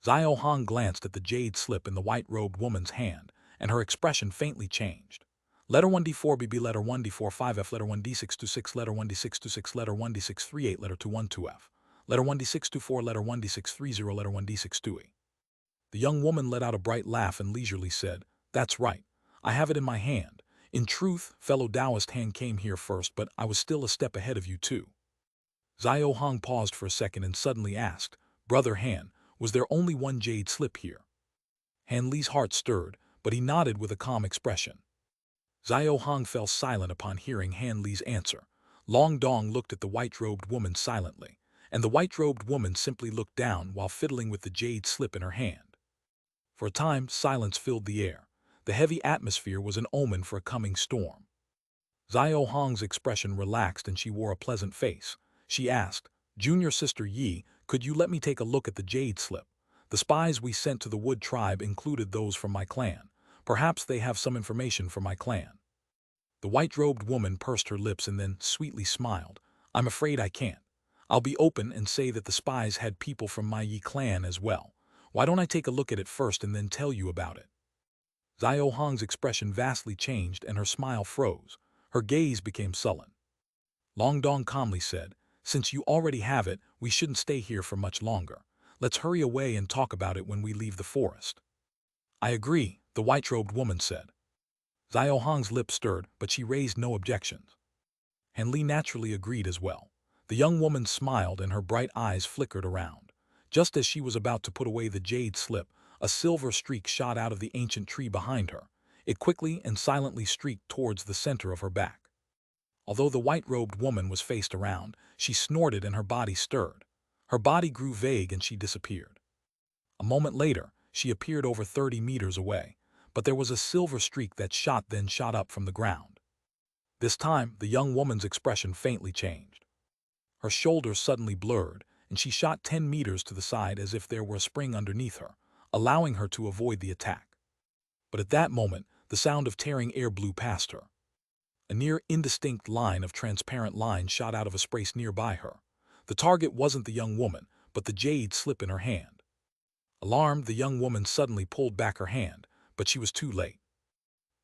Xiao Hang glanced at the jade slip in the white-robed woman's hand, and her expression faintly changed. Letter 1D4BB, letter 1D45F, letter 1D626, letter 1D626, letter 1D638, letter 212F, letter 1D624, letter 1D630, letter 1D62E. The young woman let out a bright laugh and leisurely said, "That's right. I have it in my hand. In truth, fellow Taoist Han came here first, but I was still a step ahead of you too." Xiao Hang paused for a second and suddenly asked, "Brother Han, was there only one jade slip here?" Han Li's heart stirred, but he nodded with a calm expression. Xiao Hang fell silent upon hearing Han Li's answer. Long Dong looked at the white-robed woman silently, and the white-robed woman simply looked down while fiddling with the jade slip in her hand. For a time, silence filled the air. The heavy atmosphere was an omen for a coming storm. Xiao Hong's expression relaxed and she wore a pleasant face. She asked, "Junior Sister Yi, could you let me take a look at the jade slip? The spies we sent to the Wood tribe included those from my clan. Perhaps they have some information for my clan." The white-robed woman pursed her lips and then sweetly smiled. "I'm afraid I can't. I'll be open and say that the spies had people from my Yi clan as well. Why don't I take a look at it first and then tell you about it?" Xiao Hong's expression vastly changed and her smile froze. Her gaze became sullen. Long Dong calmly said, "Since you already have it, we shouldn't stay here for much longer. Let's hurry away and talk about it when we leave the forest." "I agree," the white-robed woman said. Xiao Hong's lips stirred, but she raised no objections. Han Li naturally agreed as well. The young woman smiled and her bright eyes flickered around. Just as she was about to put away the jade slip, a silver streak shot out of the ancient tree behind her. It quickly and silently streaked towards the center of her back. Although the white-robed woman was faced around, she snorted and her body stirred. Her body grew vague and she disappeared. A moment later, she appeared over 30 meters away, but there was a silver streak that shot up from the ground. This time, the young woman's expression faintly changed. Her shoulders suddenly blurred, and she shot 10 meters to the side as if there were a spring underneath her, allowing her to avoid the attack. But at that moment, the sound of tearing air blew past her. A near indistinct line of transparent line shot out of a space nearby her. The target wasn't the young woman, but the jade slip in her hand. Alarmed, the young woman suddenly pulled back her hand, but she was too late.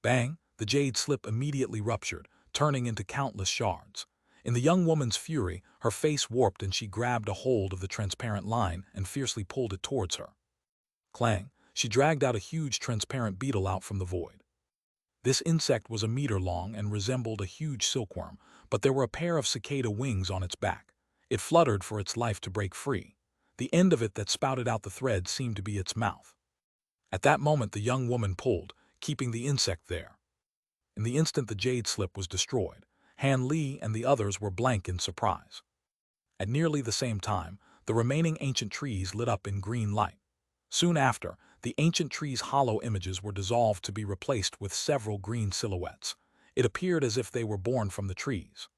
Bang! The jade slip immediately ruptured, turning into countless shards. In the young woman's fury, her face warped and she grabbed a hold of the transparent line and fiercely pulled it towards her. Clang! She dragged out a huge transparent beetle out from the void. This insect was a meter long and resembled a huge silkworm, but there were a pair of cicada wings on its back. It fluttered for its life to break free. The end of it that spouted out the thread seemed to be its mouth. At that moment the young woman pulled, keeping the insect there. In the instant the jade slip was destroyed. Han Li and the others were blank in surprise. At nearly the same time, the remaining ancient trees lit up in green light. Soon after, the ancient trees' hollow images were dissolved to be replaced with several green silhouettes. It appeared as if they were born from the trees.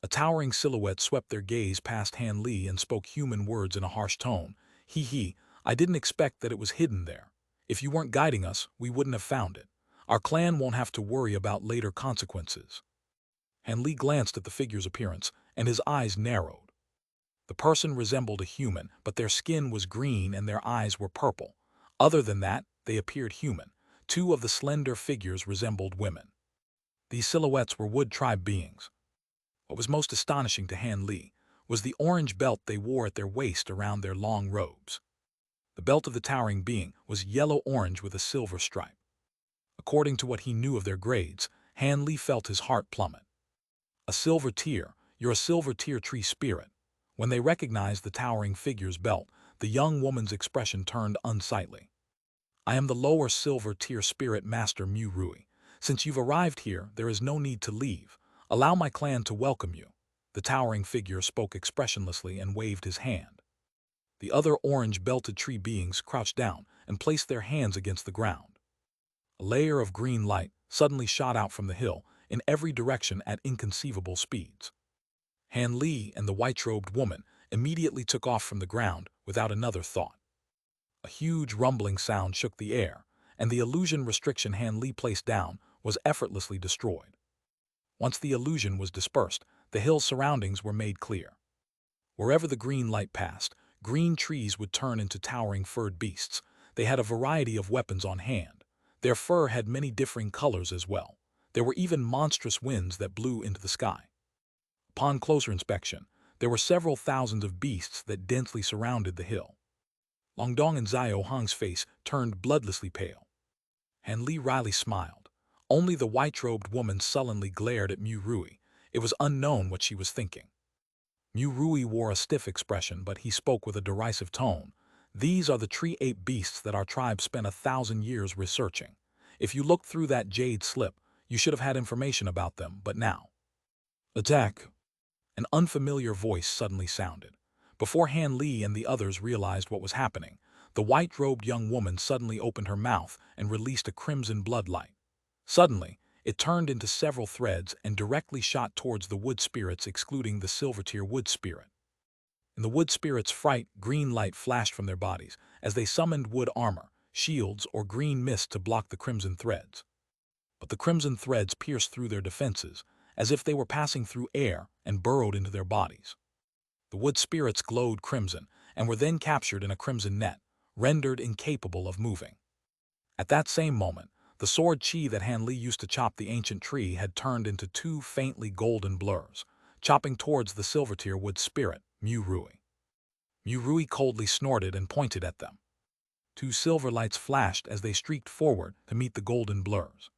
A towering silhouette swept their gaze past Han Li and spoke human words in a harsh tone. "He, I didn't expect that it was hidden there. If you weren't guiding us, we wouldn't have found it. Our clan won't have to worry about later consequences." Han Li glanced at the figure's appearance, and his eyes narrowed. The person resembled a human, but their skin was green and their eyes were purple. Other than that, they appeared human. Two of the slender figures resembled women. These silhouettes were Wood tribe beings. What was most astonishing to Han Li was the orange belt they wore at their waist around their long robes. The belt of the towering being was yellow-orange with a silver stripe. According to what he knew of their grades, Han Li felt his heart plummet. A silver tier, you're a silver tier tree spirit. When they recognized the towering figure's belt, the young woman's expression turned unsightly. "I am the lower silver tier spirit master Mu Rui. Since you've arrived here, there is no need to leave. Allow my clan to welcome you." The towering figure spoke expressionlessly and waved his hand. The other orange-belted tree beings crouched down and placed their hands against the ground. A layer of green light suddenly shot out from the hill in every direction at inconceivable speeds. Han Li and the white-robed woman immediately took off from the ground without another thought. A huge rumbling sound shook the air, and the illusion restriction Han Li placed down was effortlessly destroyed. Once the illusion was dispersed, the hill's surroundings were made clear. Wherever the green light passed, green trees would turn into towering furred beasts. They had a variety of weapons on hand. Their fur had many differing colors as well. There were even monstrous winds that blew into the sky. Upon closer inspection, there were several thousands of beasts that densely surrounded the hill. Long Dong and Xiao Hong's face turned bloodlessly pale. Han Li wryly smiled. Only the white-robed woman sullenly glared at Mu Rui. It was unknown what she was thinking. Mu Rui wore a stiff expression, but he spoke with a derisive tone. "These are the tree-ape beasts that our tribe spent 1,000 years researching. If you looked through that jade slip, you should have had information about them, but now." "Attack!" An unfamiliar voice suddenly sounded. Before Han Li and the others realized what was happening, the white-robed young woman suddenly opened her mouth and released a crimson bloodlight. Suddenly, it turned into several threads and directly shot towards the wood spirits, excluding the silver-tier wood spirit. In the wood spirits' fright, green light flashed from their bodies as they summoned wood armor, shields, or green mist to block the crimson threads. But the crimson threads pierced through their defenses, as if they were passing through air and burrowed into their bodies. The wood spirits glowed crimson and were then captured in a crimson net, rendered incapable of moving. At that same moment, the sword chi that Han Li used to chop the ancient tree had turned into two faintly golden blurs, chopping towards the silver-tier wood spirit, Mu Rui. Mu Rui coldly snorted and pointed at them. Two silver lights flashed as they streaked forward to meet the golden blurs.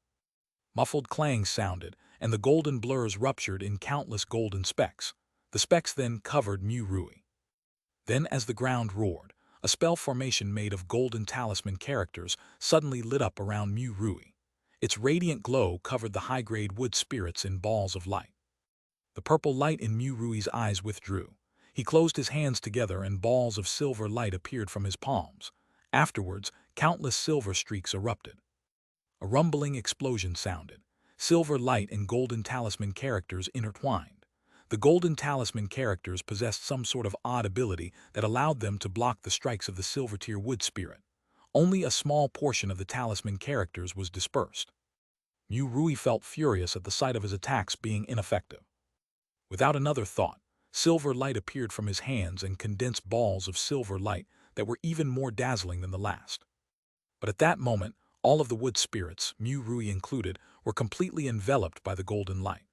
Muffled clangs sounded, and the golden blurs ruptured in countless golden specks. The specks then covered Mu Rui. Then, as the ground roared, a spell formation made of golden talisman characters suddenly lit up around Mu Rui. Its radiant glow covered the high-grade wood spirits in balls of light. The purple light in Mu Rui's eyes withdrew. He closed his hands together and balls of silver light appeared from his palms. Afterwards, countless silver streaks erupted. A rumbling explosion sounded. Silver light and golden talisman characters intertwined. The golden talisman characters possessed some sort of odd ability that allowed them to block the strikes of the silver-tier wood spirit. Only a small portion of the talisman characters was dispersed. Mu Rui felt furious at the sight of his attacks being ineffective. Without another thought, silver light appeared from his hands and condensed balls of silver light that were even more dazzling than the last. But at that moment, all of the wood spirits, Mu Rui included, were completely enveloped by the golden light.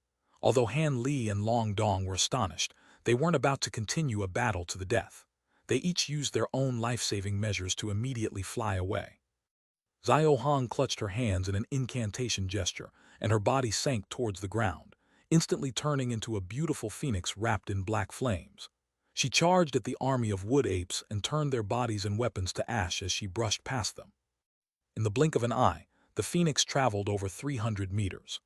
Although Han Li and Long Dong were astonished, they weren't about to continue a battle to the death. They each used their own life-saving measures to immediately fly away. Xiao Hong clutched her hands in an incantation gesture, and her body sank towards the ground, instantly turning into a beautiful phoenix wrapped in black flames. She charged at the army of wood apes and turned their bodies and weapons to ash as she brushed past them. In the blink of an eye, the phoenix traveled over 300 meters.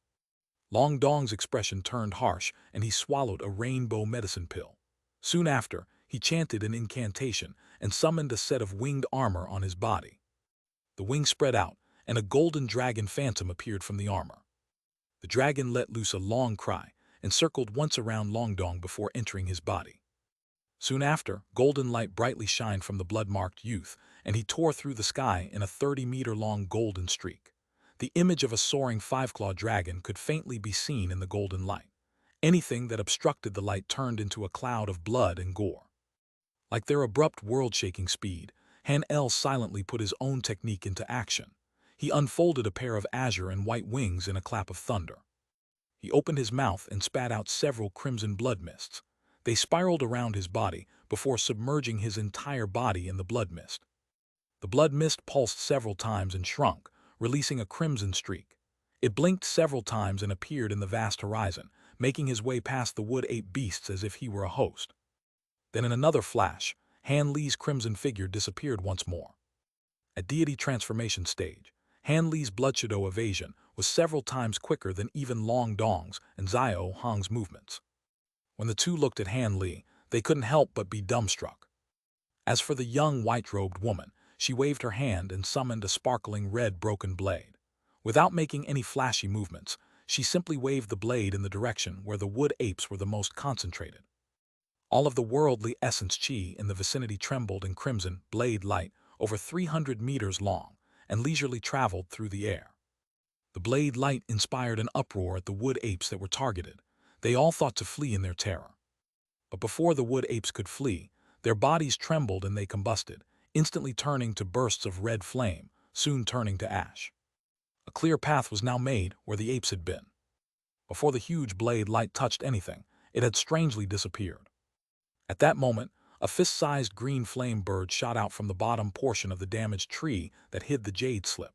Long Dong's expression turned harsh, and he swallowed a rainbow medicine pill. Soon after, he chanted an incantation and summoned a set of winged armor on his body. The wings spread out, and a golden dragon phantom appeared from the armor. The dragon let loose a long cry and circled once around Long Dong before entering his body. Soon after, golden light brightly shined from the blood-marked youth, and he tore through the sky in a 30-meter-long golden streak. The image of a soaring five-clawed dragon could faintly be seen in the golden light. Anything that obstructed the light turned into a cloud of blood and gore. Like their abrupt world-shaking speed, Han El silently put his own technique into action. He unfolded a pair of azure and white wings in a clap of thunder. He opened his mouth and spat out several crimson blood mists. They spiraled around his body before submerging his entire body in the blood mist. The blood mist pulsed several times and shrunk, releasing a crimson streak. It blinked several times and appeared in the vast horizon, making his way past the wood ape beasts as if he were a host. Then in another flash, Han Li's crimson figure disappeared once more. At deity transformation stage, Han Li's blood shadow evasion was several times quicker than even Long Dong's and Xiao Hong's movements. When the two looked at Han Li, they couldn't help but be dumbstruck. As for the young white-robed woman, she waved her hand and summoned a sparkling red broken blade. Without making any flashy movements, she simply waved the blade in the direction where the wood apes were the most concentrated. All of the worldly essence chi in the vicinity trembled in crimson blade light over 300 meters long and leisurely traveled through the air. The blade light inspired an uproar at the wood apes that were targeted. They all thought to flee in their terror. But before the wood apes could flee, their bodies trembled and they combusted, instantly turning to bursts of red flame, soon turning to ash. A clear path was now made where the apes had been. Before the huge blade light touched anything, it had strangely disappeared. At that moment, a fist-sized green flame bird shot out from the bottom portion of the damaged tree that hid the jade slip.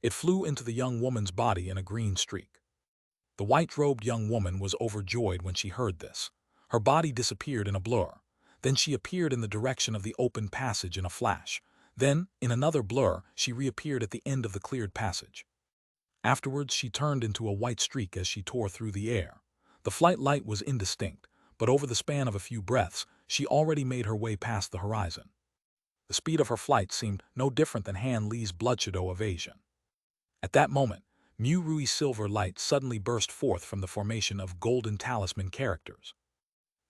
It flew into the young woman's body in a green streak. The white-robed young woman was overjoyed when she heard this. Her body disappeared in a blur. Then she appeared in the direction of the open passage in a flash. Then, in another blur, she reappeared at the end of the cleared passage. Afterwards, she turned into a white streak as she tore through the air. The flight light was indistinct, but over the span of a few breaths, she already made her way past the horizon. The speed of her flight seemed no different than Han Li's bloodshadow evasion. At that moment, Mu Rui's silver light suddenly burst forth from the formation of golden talisman characters.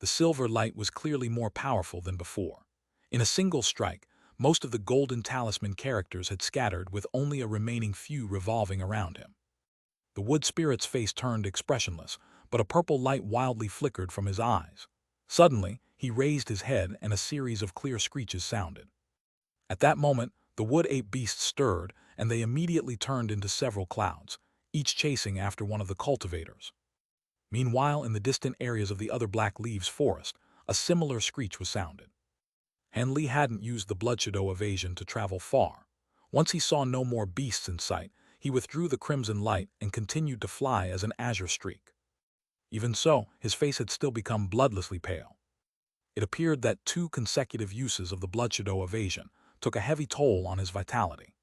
The silver light was clearly more powerful than before. In a single strike, most of the golden talisman characters had scattered with only a remaining few revolving around him. The wood spirit's face turned expressionless, but a purple light wildly flickered from his eyes. Suddenly, he raised his head and a series of clear screeches sounded. At that moment, the wood ape beasts stirred, and they immediately turned into several clouds, each chasing after one of the cultivators. Meanwhile, in the distant areas of the other Black Leaves forest, a similar screech was sounded. Han Li hadn't used the bloodshadow evasion to travel far. Once he saw no more beasts in sight, he withdrew the crimson light and continued to fly as an azure streak. Even so, his face had still become bloodlessly pale. It appeared that 2 consecutive uses of the bloodshadow evasion took a heavy toll on his vitality.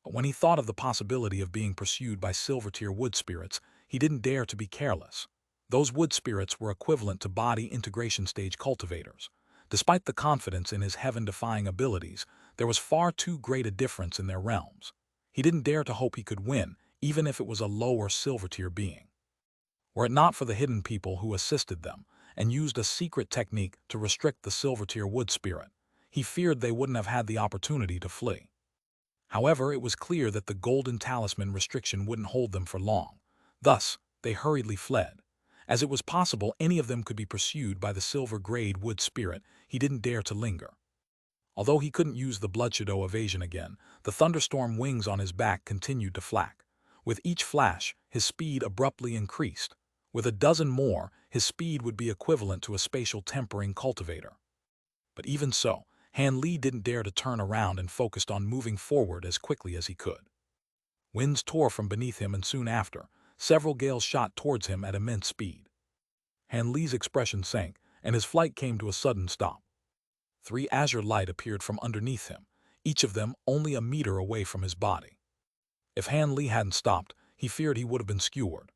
But when he thought of the possibility of being pursued by silver-tier wood spirits, he didn't dare to be careless. Those wood spirits were equivalent to body integration stage cultivators. Despite the confidence in his heaven-defying abilities, there was far too great a difference in their realms. He didn't dare to hope he could win, even if it was a lower silver-tier being. Were it not for the hidden people who assisted them and used a secret technique to restrict the silver-tier wood spirit, he feared they wouldn't have had the opportunity to flee. However, it was clear that the golden talisman restriction wouldn't hold them for long. Thus, they hurriedly fled. As it was possible any of them could be pursued by the silver-grade wood spirit, he didn't dare to linger. Although he couldn't use the bloodshadow evasion again, the thunderstorm wings on his back continued to flap. With each flash, his speed abruptly increased. With a dozen more, his speed would be equivalent to a spatial tempering cultivator. But even so, Han Li didn't dare to turn around and focused on moving forward as quickly as he could. Winds tore from beneath him, and soon after, several gales shot towards him at immense speed. Han Li's expression sank, and his flight came to a sudden stop. 3 azure light appeared from underneath him, each of them only a meter away from his body. If Han Li hadn't stopped, he feared he would have been skewered.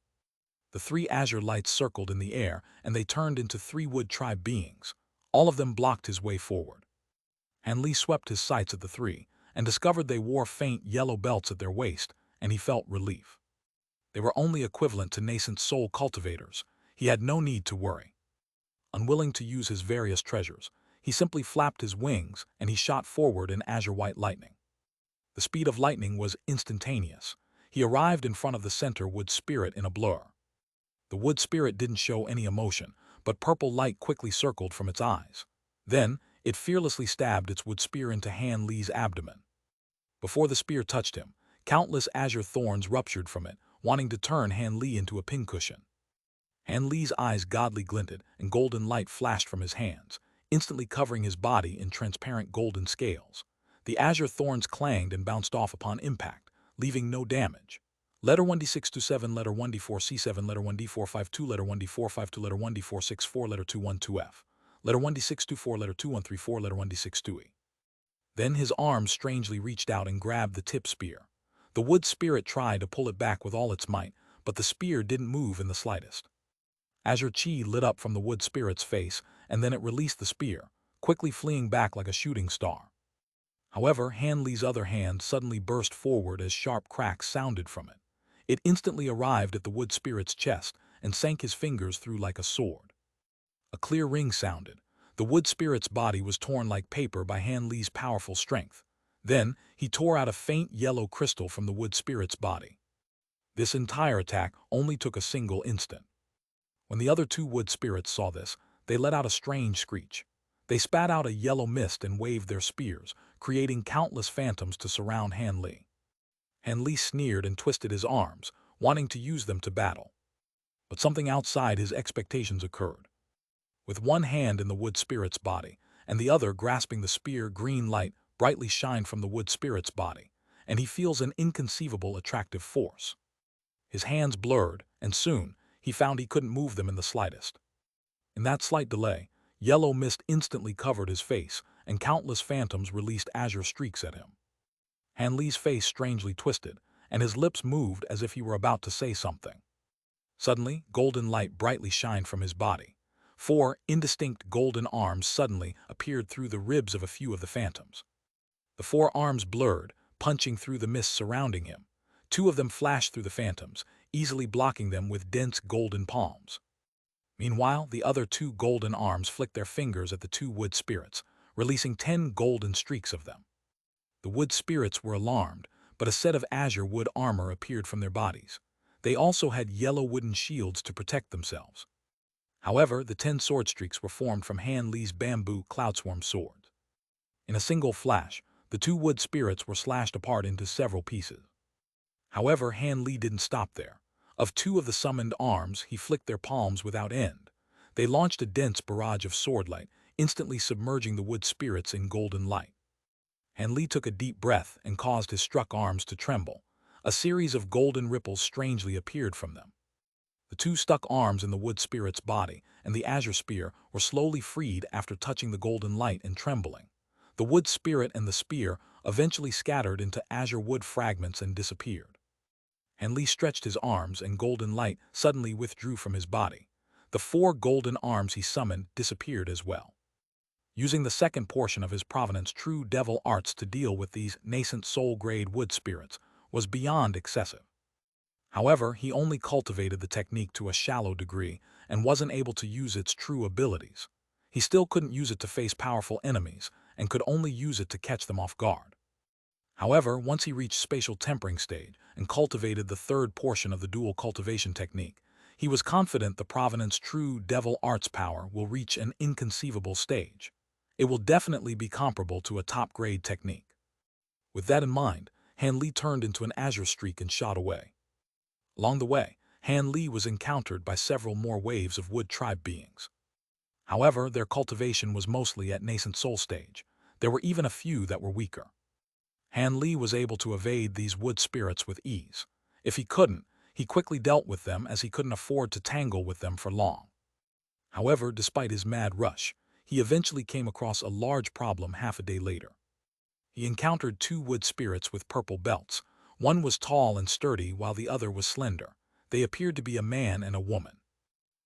The 3 azure lights circled in the air, and they turned into 3 wood tribe beings. All of them blocked his way forward. Han Li swept his sights at the 3, and discovered they wore faint yellow belts at their waist, and he felt relief. They were only equivalent to nascent soul cultivators. He had no need to worry. Unwilling to use his various treasures, he simply flapped his wings, and he shot forward in azure-white lightning. The speed of lightning was instantaneous. He arrived in front of the center wood spirit in a blur. The wood spirit didn't show any emotion, but purple light quickly circled from its eyes. Then, it fearlessly stabbed its wood spear into Han Li's abdomen. Before the spear touched him, countless azure thorns ruptured from it, wanting to turn Han Li into a pincushion. Han Li's eyes godly glinted, and golden light flashed from his hands, instantly covering his body in transparent golden scales. The azure thorns clanged and bounced off upon impact, leaving no damage. Letter 1D627, letter 1D4C7, letter 1D452, letter 1D452, letter 1D464, letter 212F. Letter 1D624, letter 2134, letter 1D62E. Then his arms strangely reached out and grabbed the tip spear. The wood spirit tried to pull it back with all its might, but the spear didn't move in the slightest. Azure chi lit up from the wood spirit's face, and then it released the spear, quickly fleeing back like a shooting star. However, Han Li's other hand suddenly burst forward as sharp cracks sounded from it. It instantly arrived at the wood spirit's chest and sank his fingers through like a sword. A clear ring sounded. The wood spirit's body was torn like paper by Han Li's powerful strength. Then, he tore out a faint yellow crystal from the wood spirit's body. This entire attack only took a single instant. When the other 2 wood spirits saw this, they let out a strange screech. They spat out a yellow mist and waved their spears, creating countless phantoms to surround Han Li. Han Li sneered and twisted his arms, wanting to use them to battle. But something outside his expectations occurred. With one hand in the wood spirit's body, and the other grasping the spear, green light brightly shined from the wood spirit's body, and he feels an inconceivable attractive force. His hands blurred, and soon, he found he couldn't move them in the slightest. In that slight delay, yellow mist instantly covered his face, and countless phantoms released azure streaks at him. Han Li's face strangely twisted, and his lips moved as if he were about to say something. Suddenly, golden light brightly shined from his body. 4 indistinct golden arms suddenly appeared through the ribs of a few of the phantoms. The 4 arms blurred, punching through the mist surrounding him. 2 of them flashed through the phantoms, easily blocking them with dense golden palms. Meanwhile, the other 2 golden arms flicked their fingers at the 2 wood spirits, releasing 10 golden streaks of them. The wood spirits were alarmed, but a set of azure wood armor appeared from their bodies. They also had yellow wooden shields to protect themselves. However, the 10 sword streaks were formed from Han Li's bamboo cloudswarm swords. In a single flash, the 2 wood spirits were slashed apart into several pieces. However, Han Li didn't stop there. Of 2 of the summoned arms, he flicked their palms without end. They launched a dense barrage of swordlight, instantly submerging the wood spirits in golden light. Han Li took a deep breath and caused his struck arms to tremble. A series of golden ripples strangely appeared from them. The 2 stuck arms in the wood spirit's body and the azure spear were slowly freed after touching the golden light and trembling. The wood spirit and the spear eventually scattered into azure wood fragments and disappeared. Han Li stretched his arms and golden light suddenly withdrew from his body. The 4 golden arms he summoned disappeared as well. Using the second portion of his Provenance true devil arts to deal with these nascent soul-grade wood spirits was beyond excessive. However, he only cultivated the technique to a shallow degree and wasn't able to use its true abilities. He still couldn't use it to face powerful enemies and could only use it to catch them off guard. However, once he reached spatial tempering stage and cultivated the third portion of the dual cultivation technique, he was confident the Provenance true devil arts power will reach an inconceivable stage. It will definitely be comparable to a top-grade technique. With that in mind, Han Li turned into an azure streak and shot away. Along the way, Han Li was encountered by several more waves of wood tribe beings. However, their cultivation was mostly at nascent soul stage. There were even a few that were weaker. Han Li was able to evade these wood spirits with ease. If he couldn't, he quickly dealt with them as he couldn't afford to tangle with them for long. However, despite his mad rush, he eventually came across a large problem half a day later. He encountered 2 wood spirits with purple belts. One was tall and sturdy while the other was slender. They appeared to be a man and a woman.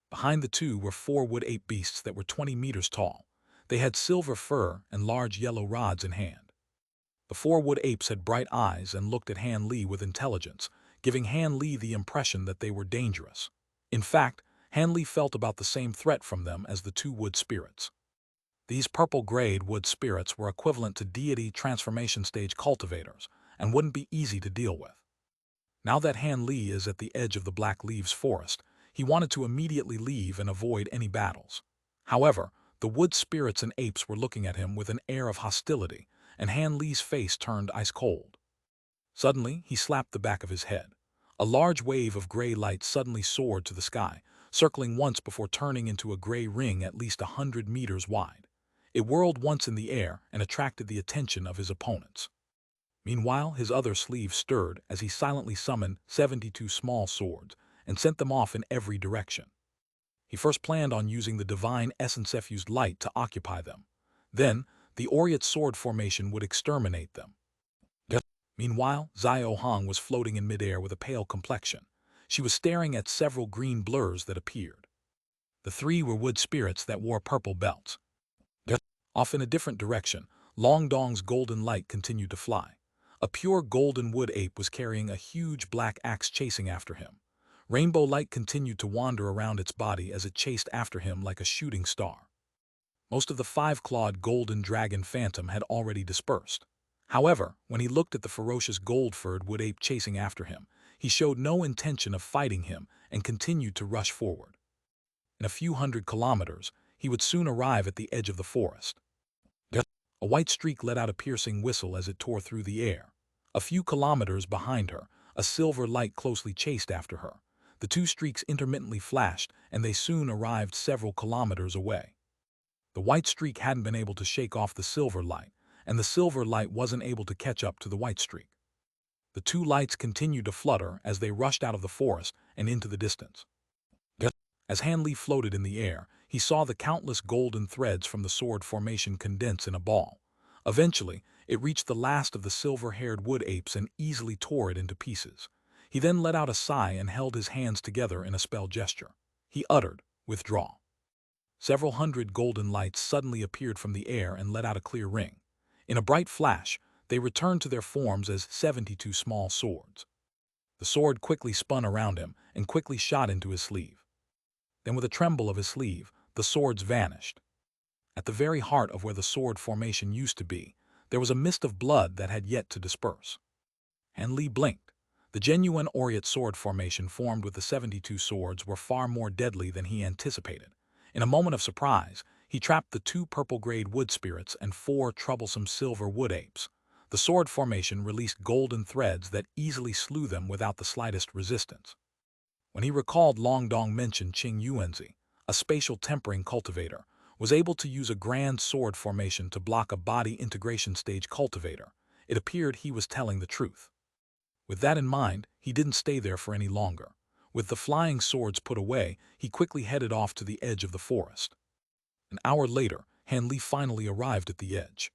Behind the 2 were 4 wood ape beasts that were 20 meters tall. They had silver fur and large yellow rods in hand. The 4 wood apes had bright eyes and looked at Han Li with intelligence, giving Han Li the impression that they were dangerous. In fact, Han Li felt about the same threat from them as the 2 wood spirits. These purple-grade wood spirits were equivalent to deity transformation stage cultivators and wouldn't be easy to deal with. Now that Han Li is at the edge of the Black Leaves forest, he wanted to immediately leave and avoid any battles. However, the wood spirits and apes were looking at him with an air of hostility, and Han Li's face turned ice cold. Suddenly, he slapped the back of his head. A large wave of gray light suddenly soared to the sky, circling once before turning into a gray ring at least 100 meters wide. It whirled once in the air and attracted the attention of his opponents. Meanwhile, his other sleeve stirred as he silently summoned 72 small swords and sent them off in every direction. He first planned on using the divine essence-effused light to occupy them. Then, the aureate sword formation would exterminate them. Meanwhile, Xiao Hong was floating in midair with a pale complexion. She was staring at several green blurs that appeared. The 3 were wood spirits that wore purple belts. Off in a different direction, Long Dong's golden light continued to fly. A pure golden wood ape was carrying a huge black axe chasing after him. Rainbow light continued to wander around its body as it chased after him like a shooting star. Most of the 5-clawed golden dragon phantom had already dispersed. However, when he looked at the ferocious gold-furred wood ape chasing after him, he showed no intention of fighting him and continued to rush forward. In a few hundred kilometers, he would soon arrive at the edge of the forest. A white streak let out a piercing whistle as it tore through the air. A few kilometers behind her, a silver light closely chased after her. The 2 streaks intermittently flashed, and they soon arrived several kilometers away. The white streak hadn't been able to shake off the silver light, and the silver light wasn't able to catch up to the white streak. The 2 lights continued to flutter as they rushed out of the forest and into the distance. As Han Li floated in the air, he saw the countless golden threads from the sword formation condense in a ball. Eventually, it reached the last of the silver-haired wood apes and easily tore it into pieces. He then let out a sigh and held his hands together in a spell gesture. He uttered, "Withdraw." Several hundred golden lights suddenly appeared from the air and let out a clear ring. In a bright flash, they returned to their forms as 72 small swords. The sword quickly spun around him and quickly shot into his sleeve. Then with a tremble of his sleeve, the swords vanished. At the very heart of where the sword formation used to be, there was a mist of blood that had yet to disperse. Han Li blinked. The genuine aureate sword formation formed with the 72 swords were far more deadly than he anticipated. In a moment of surprise, he trapped the 2 purple-grade wood spirits and 4 troublesome silver wood apes. The sword formation released golden threads that easily slew them without the slightest resistance. When he recalled Long Dong mentioned Qing Yuanzi, a spatial tempering cultivator, was able to use a grand sword formation to block a body integration stage cultivator, it appeared he was telling the truth. With that in mind, he didn't stay there for any longer. With the flying swords put away, he quickly headed off to the edge of the forest. An hour later, Han Li finally arrived at the edge.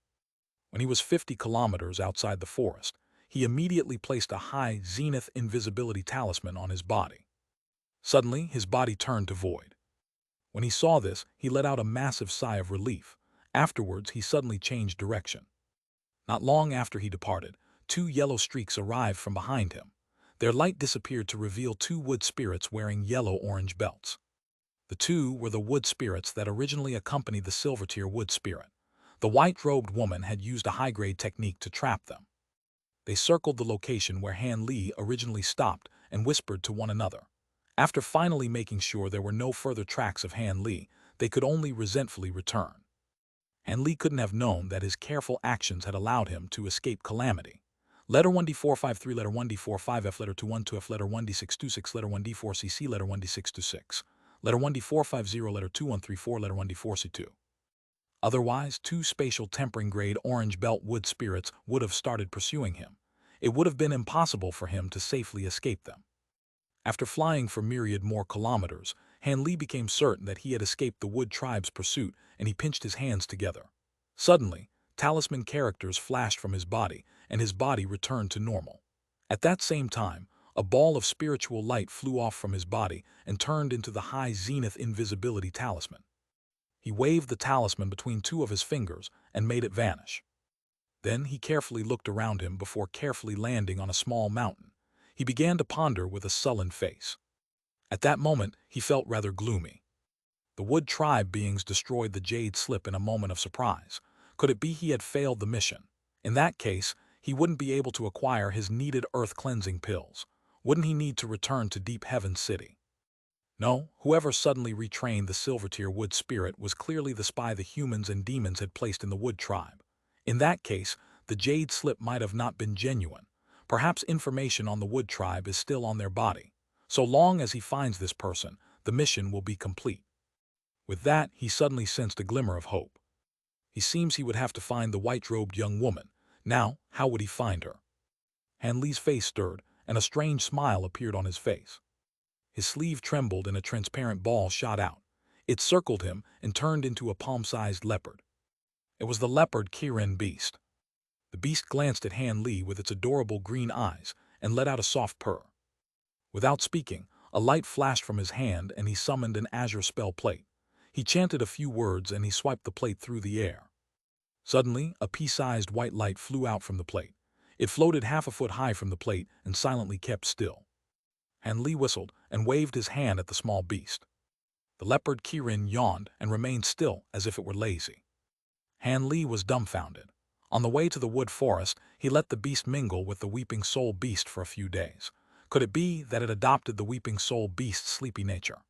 When he was 50 kilometers outside the forest, he immediately placed a high zenith invisibility talisman on his body. Suddenly, his body turned to void. When he saw this, he let out a massive sigh of relief. Afterwards, he suddenly changed direction. Not long after he departed, 2 yellow streaks arrived from behind him. Their light disappeared to reveal 2 wood spirits wearing yellow-orange belts. The 2 were the wood spirits that originally accompanied the silver-tier wood spirit. The white-robed woman had used a high-grade technique to trap them. They circled the location where Han Li originally stopped and whispered to one another. After finally making sure there were no further tracks of Han Li, they could only resentfully return. Han Li couldn't have known that his careful actions had allowed him to escape calamity. Letter 1D453, letter 1D45F, letter 212F, letter 1D626, letter 1D4CC, letter 1D626, letter 1D450, letter 2134, letter 1D4C2. Otherwise, 2 spatial tempering grade orange belt wood spirits would have started pursuing him. It would have been impossible for him to safely escape them. After flying for myriad more kilometers, Han Li became certain that he had escaped the wood tribe's pursuit, and he pinched his hands together. Suddenly, talisman characters flashed from his body, and his body returned to normal. At that same time, a ball of spiritual light flew off from his body and turned into the high zenith invisibility talisman. He waved the talisman between 2 of his fingers and made it vanish. Then he carefully looked around him before carefully landing on a small mountain. He began to ponder with a sullen face. At that moment, he felt rather gloomy. The wood tribe beings destroyed the Jade slip in a moment of surprise. Could it be he had failed the mission? In that case, he wouldn't be able to acquire his needed earth-cleansing pills. Wouldn't he need to return to Deep Heaven City? No, whoever suddenly retrained the silver-tier wood spirit was clearly the spy the humans and demons had placed in the wood tribe. In that case, the Jade slip might have not been genuine. Perhaps information on the wood tribe is still on their body. So long as he finds this person, the mission will be complete. With that, he suddenly sensed a glimmer of hope. He seems he would have to find the white-robed young woman. Now, how would he find her? Han Li's face stirred, and a strange smile appeared on his face. His sleeve trembled and a transparent ball shot out. It circled him and turned into a palm-sized leopard. It was the leopard Kirin beast. The beast glanced at Han Li with its adorable green eyes and let out a soft purr. Without speaking, a light flashed from his hand and he summoned an azure spell plate. He chanted a few words and he swiped the plate through the air. Suddenly, a pea-sized white light flew out from the plate. It floated half a foot high from the plate and silently kept still. Han Li whistled and waved his hand at the small beast. The leopard Kirin yawned and remained still as if it were lazy. Han Li was dumbfounded. On the way to the wood forest, he let the beast mingle with the Weeping Soul beast for a few days. Could it be that it adopted the Weeping Soul beast's sleepy nature?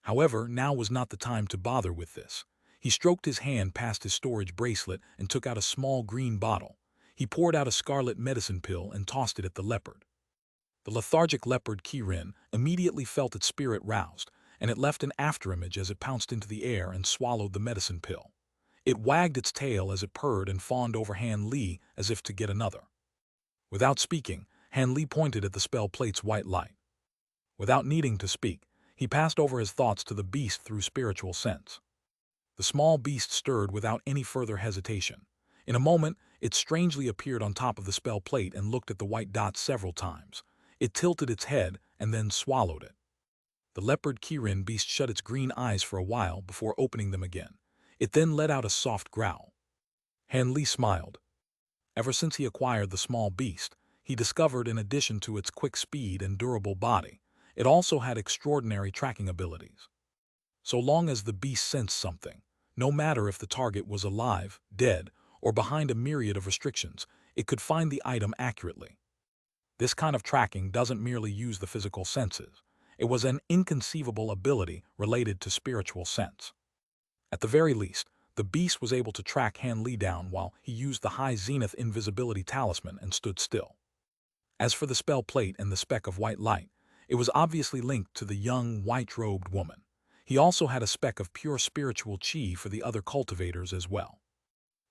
However, now was not the time to bother with this. He stroked his hand past his storage bracelet and took out a small green bottle. He poured out a scarlet medicine pill and tossed it at the leopard. The lethargic leopard Kirin immediately felt its spirit roused, and it left an afterimage as it pounced into the air and swallowed the medicine pill. It wagged its tail as it purred and fawned over Han Li as if to get another. Without speaking, Han Li pointed at the spell plate's white light. Without needing to speak, he passed over his thoughts to the beast through spiritual sense. The small beast stirred without any further hesitation. In a moment, it strangely appeared on top of the spell plate and looked at the white dot several times. It tilted its head and then swallowed it. The leopard Kirin beast shut its green eyes for a while before opening them again. It then let out a soft growl. Han Li smiled. Ever since he acquired the small beast, he discovered in addition to its quick speed and durable body, it also had extraordinary tracking abilities. So long as the beast sensed something, no matter if the target was alive, dead, or behind a myriad of restrictions, it could find the item accurately. This kind of tracking doesn't merely use the physical senses. It was an inconceivable ability related to spiritual sense. At the very least, the beast was able to track Han Li down while he used the high zenith invisibility talisman and stood still. As for the spell plate and the speck of white light, it was obviously linked to the young, white-robed woman. He also had a speck of pure spiritual chi for the other cultivators as well.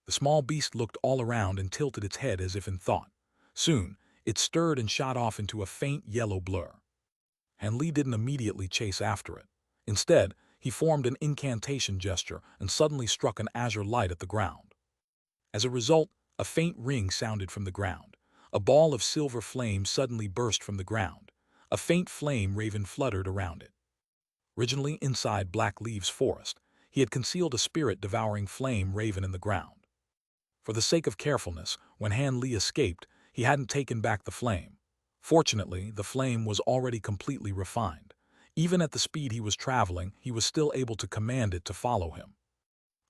The small beast looked all around and tilted its head as if in thought. Soon, it stirred and shot off into a faint yellow blur. Han Li didn't immediately chase after it. Instead, he formed an incantation gesture and suddenly struck an azure light at the ground. As a result, a faint ring sounded from the ground. A ball of silver flame suddenly burst from the ground. A faint flame raven fluttered around it. Originally inside Black Leaves Forest, he had concealed a spirit-devouring flame raven in the ground. For the sake of carefulness, when Han Li escaped, he hadn't taken back the flame. Fortunately, the flame was already completely refined. Even at the speed he was traveling, he was still able to command it to follow him.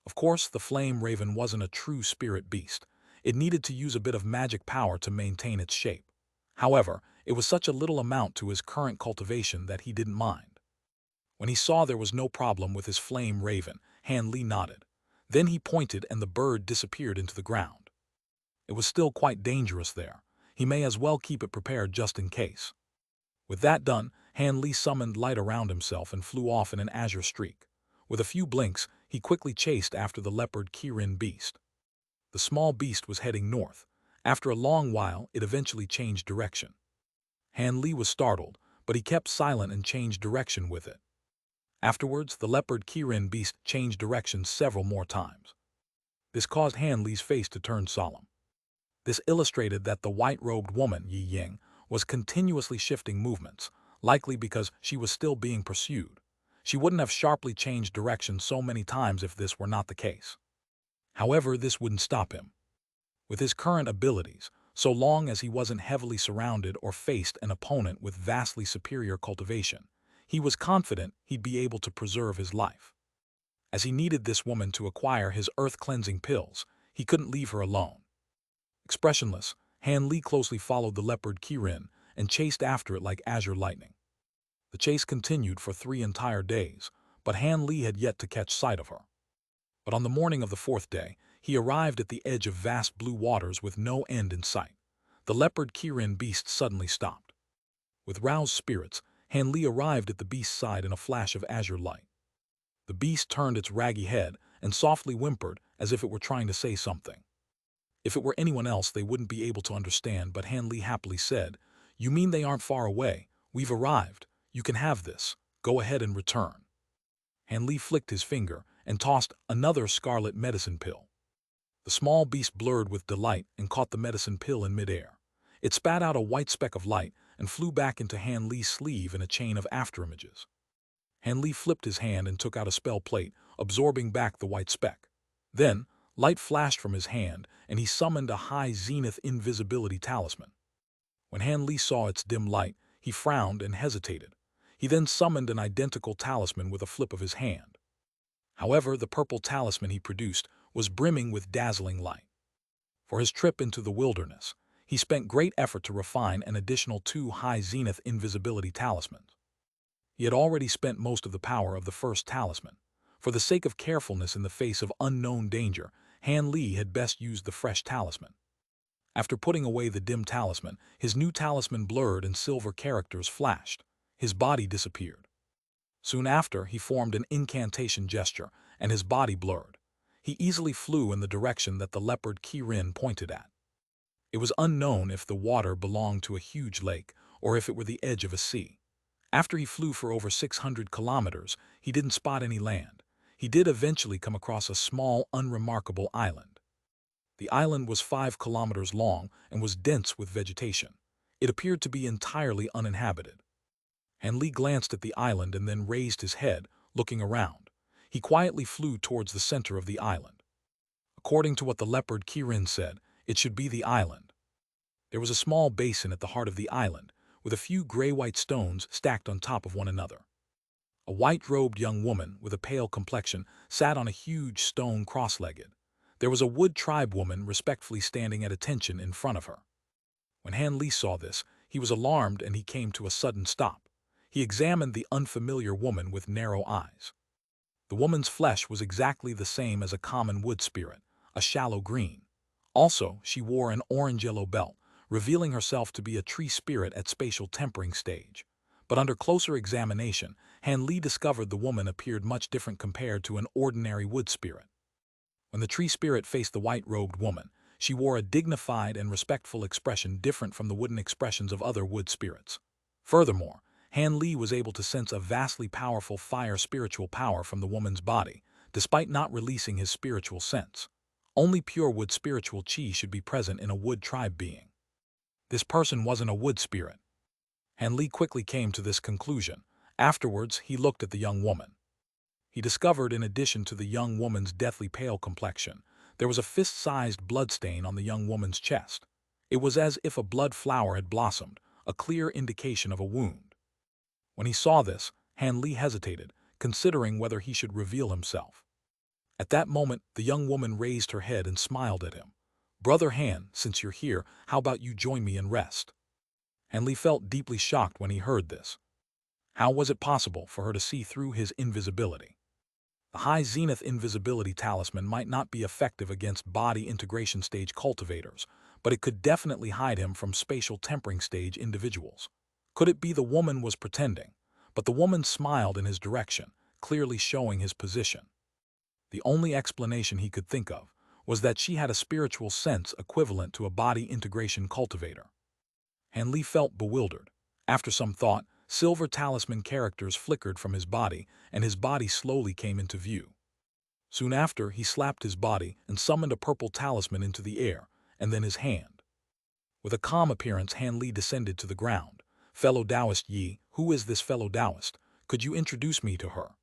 Of course, the flame raven wasn't a true spirit beast. It needed to use a bit of magic power to maintain its shape. However, it was such a little amount to his current cultivation that he didn't mind. When he saw there was no problem with his flame raven, Han Li nodded. Then he pointed and the bird disappeared into the ground. It was still quite dangerous there. He may as well keep it prepared just in case. With that done, Han Li summoned light around himself and flew off in an azure streak. With a few blinks, he quickly chased after the leopard Kirin beast. The small beast was heading north. After a long while, it eventually changed direction. Han Li was startled, but he kept silent and changed direction with it. Afterwards, the leopard Kirin beast changed direction several more times. This caused Han Li's face to turn solemn. This illustrated that the white-robed woman, Yi Ying, was continuously shifting movements, likely because she was still being pursued. She wouldn't have sharply changed direction so many times if this were not the case. However, this wouldn't stop him. With his current abilities, so long as he wasn't heavily surrounded or faced an opponent with vastly superior cultivation, he was confident he'd be able to preserve his life. As he needed this woman to acquire his earth-cleansing pills, he couldn't leave her alone. Expressionless, Han Li closely followed the leopard Kirin and chased after it like azure lightning. The chase continued for 3 entire days, but Han Li had yet to catch sight of her. But on the morning of the 4th day, he arrived at the edge of vast blue waters with no end in sight. The leopard Kirin beast suddenly stopped. With roused spirits, Han Li arrived at the beast's side in a flash of azure light. The beast turned its raggy head and softly whimpered as if it were trying to say something. If it were anyone else, they wouldn't be able to understand, but Han Li happily said, "You mean they aren't far away? We've arrived. You can have this. Go ahead and return." Han Li flicked his finger and tossed another scarlet medicine pill. The small beast blurred with delight and caught the medicine pill in midair. It spat out a white speck of light and flew back into Han Li's sleeve in a chain of afterimages. Han Li flipped his hand and took out a spell plate, absorbing back the white speck. Then, light flashed from his hand, and he summoned a high zenith invisibility talisman. When Han Li saw its dim light, he frowned and hesitated. He then summoned an identical talisman with a flip of his hand. However, the purple talisman he produced was brimming with dazzling light. For his trip into the wilderness, he spent great effort to refine an additional 2 high zenith invisibility talismans. He had already spent most of the power of the first talisman. For the sake of carefulness in the face of unknown danger, Han Li had best use the fresh talisman. After putting away the dim talisman, his new talisman blurred and silver characters flashed. His body disappeared. Soon after, he formed an incantation gesture, and his body blurred. He easily flew in the direction that the leopard Kirin pointed at. It was unknown if the water belonged to a huge lake or if it were the edge of a sea. After he flew for over 600 kilometers, he didn't spot any land. He did eventually come across a small, unremarkable island. The island was 5 kilometers long and was dense with vegetation. It appeared to be entirely uninhabited. Han Li glanced at the island and then raised his head, looking around. He quietly flew towards the center of the island. According to what the leopard Kirin said, it should be the island. There was a small basin at the heart of the island, with a few gray-white stones stacked on top of one another. A white-robed young woman with a pale complexion sat on a huge stone cross-legged. There was a wood tribe woman respectfully standing at attention in front of her. When Han Li saw this, he was alarmed and he came to a sudden stop. He examined the unfamiliar woman with narrow eyes. The woman's flesh was exactly the same as a common wood spirit, a shallow green. Also, she wore an orange-yellow belt, revealing herself to be a tree spirit at spatial tempering stage. But under closer examination, Han Li discovered the woman appeared much different compared to an ordinary wood spirit. When the tree spirit faced the white-robed woman, she wore a dignified and respectful expression different from the wooden expressions of other wood spirits. Furthermore, Han Li was able to sense a vastly powerful fire spiritual power from the woman's body, despite not releasing his spiritual sense. Only pure wood spiritual chi should be present in a wood tribe being. This person wasn't a wood spirit. Han Li quickly came to this conclusion. Afterwards, he looked at the young woman. He discovered, in addition to the young woman's deathly pale complexion, there was a fist-sized bloodstain on the young woman's chest. It was as if a blood flower had blossomed, a clear indication of a wound. When he saw this, Han Li hesitated, considering whether he should reveal himself. At that moment, the young woman raised her head and smiled at him. "Brother Han, since you're here, how about you join me and rest?" Han Li felt deeply shocked when he heard this. How was it possible for her to see through his invisibility? The high zenith invisibility talisman might not be effective against body integration stage cultivators, but it could definitely hide him from spatial tempering stage individuals. Could it be the woman was pretending? But the woman smiled in his direction, clearly showing his position. The only explanation he could think of was that she had a spiritual sense equivalent to a body integration cultivator. Han Li felt bewildered. After some thought, silver talisman characters flickered from his body, and his body slowly came into view. Soon after, he slapped his body and summoned a purple talisman into the air, and then his hand. With a calm appearance, Han Li descended to the ground. "Fellow Taoist Yi, who is this fellow Taoist? Could you introduce me to her?"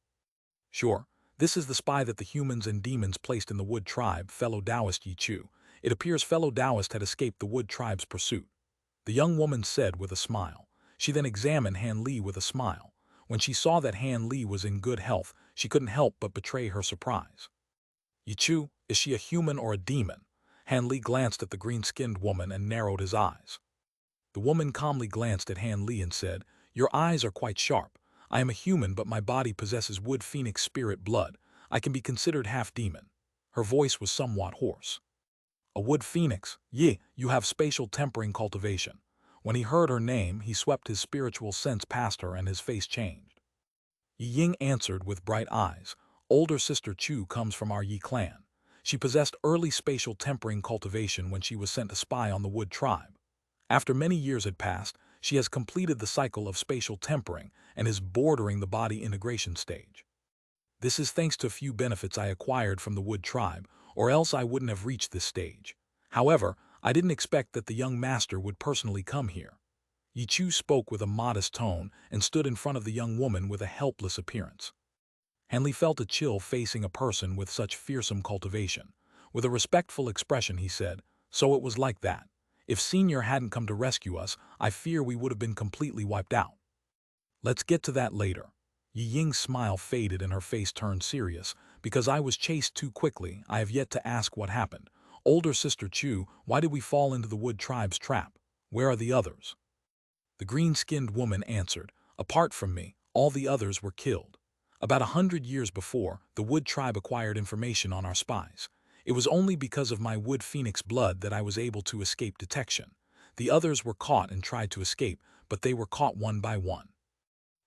"Sure. This is the spy that the humans and demons placed in the wood tribe, fellow Taoist Yi Chu. It appears fellow Taoist had escaped the wood tribe's pursuit," the young woman said with a smile. She then examined Han Li with a smile. When she saw that Han Li was in good health, she couldn't help but betray her surprise. "Yi Chu, is she a human or a demon?" Han Li glanced at the green-skinned woman and narrowed his eyes. The woman calmly glanced at Han Li and said, "Your eyes are quite sharp. I am a human, but my body possesses wood phoenix spirit blood. I can be considered half-demon." Her voice was somewhat hoarse. "A wood phoenix? Ye, you have spatial tempering cultivation." When he heard her name, he swept his spiritual sense past her and his face changed. Yi Ying answered with bright eyes. "Older sister Chu comes from our Yi clan. She possessed early spatial tempering cultivation when she was sent to spy on the wood tribe. After many years had passed, she has completed the cycle of spatial tempering and is bordering the body integration stage. This is thanks to a few benefits I acquired from the wood tribe, or else I wouldn't have reached this stage. However, I didn't expect that the young master would personally come here." Yi Chu spoke with a modest tone and stood in front of the young woman with a helpless appearance. Han Li felt a chill facing a person with such fearsome cultivation. With a respectful expression, he said, "So it was like that. If Senior hadn't come to rescue us, I fear we would have been completely wiped out." "Let's get to that later." Yi Ying's smile faded and her face turned serious. "Because I was chased too quickly, I have yet to ask what happened. Older sister Chu, why did we fall into the wood tribe's trap? Where are the others?" The green-skinned woman answered, "Apart from me, all the others were killed. About 100 years before, the wood tribe acquired information on our spies. It was only because of my wood phoenix blood that I was able to escape detection. The others were caught and tried to escape, but they were caught one by one."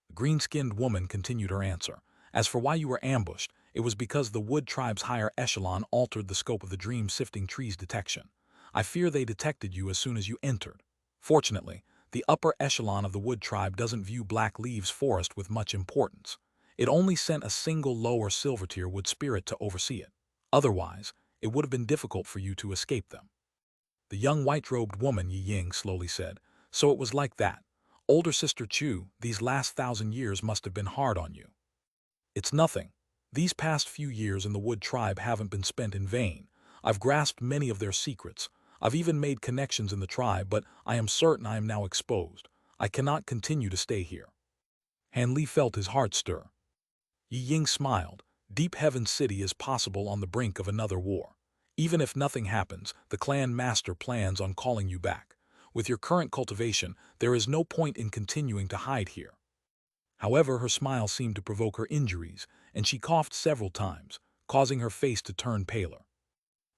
The green-skinned woman continued her answer. "As for why you were ambushed, it was because the wood tribe's higher echelon altered the scope of the dream-sifting tree's detection. I fear they detected you as soon as you entered. Fortunately, the upper echelon of the wood tribe doesn't view Black Leaves Forest with much importance. It only sent a single lower silver-tier wood spirit to oversee it. Otherwise, it would have been difficult for you to escape them." The young white-robed woman, Yi Ying, slowly said, "So it was like that. Older sister Chu, these last 1,000 years must have been hard on you. It's nothing. These past few years in the Wood Tribe haven't been spent in vain. I've grasped many of their secrets. I've even made connections in the tribe, but I am certain I am now exposed. I cannot continue to stay here. Han Li felt his heart stir. Yi Ying smiled. Deep Heaven City is possible on the brink of another war. Even if nothing happens, the clan master plans on calling you back. With your current cultivation, there is no point in continuing to hide here. However, her smile seemed to provoke her injuries, and she coughed several times, causing her face to turn paler.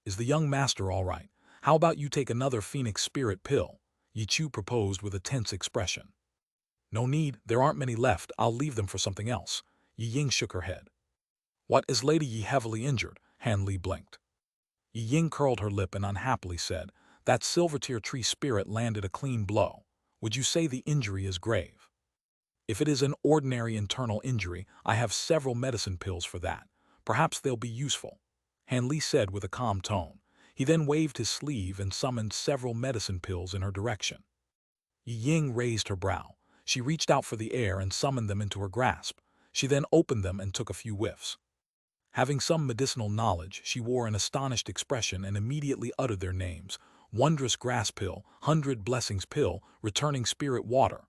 Is the young master all right? How about you take another Phoenix Spirit pill? Yi Chu proposed with a tense expression. No need, there aren't many left, I'll leave them for something else. Yi Ying shook her head. What, is Lady Yi heavily injured? Han Li blinked. Yi Ying curled her lip and unhappily said, that silver-tier tree spirit landed a clean blow. Would you say the injury is grave? If it is an ordinary internal injury, I have several medicine pills for that. Perhaps they'll be useful. Han Li said with a calm tone. He then waved his sleeve and summoned several medicine pills in her direction. Yi Ying raised her brow. She reached out for the air and summoned them into her grasp. She then opened them and took a few whiffs. Having some medicinal knowledge, she wore an astonished expression and immediately uttered their names. Wondrous Grass Pill, 100 Blessings Pill, Returning Spirit Water.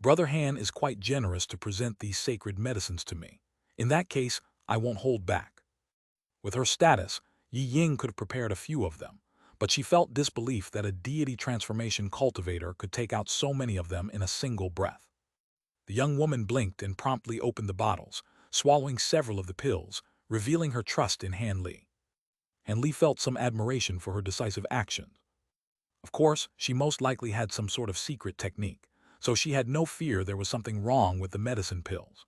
Brother Han is quite generous to present these sacred medicines to me. In that case, I won't hold back. With her status, Yi Ying could have prepared a few of them, but she felt disbelief that a deity transformation cultivator could take out so many of them in a single breath. The young woman blinked and promptly opened the bottles, swallowing several of the pills, revealing her trust in Han Li. Han Li felt some admiration for her decisive actions. Of course, she most likely had some sort of secret technique, so she had no fear there was something wrong with the medicine pills.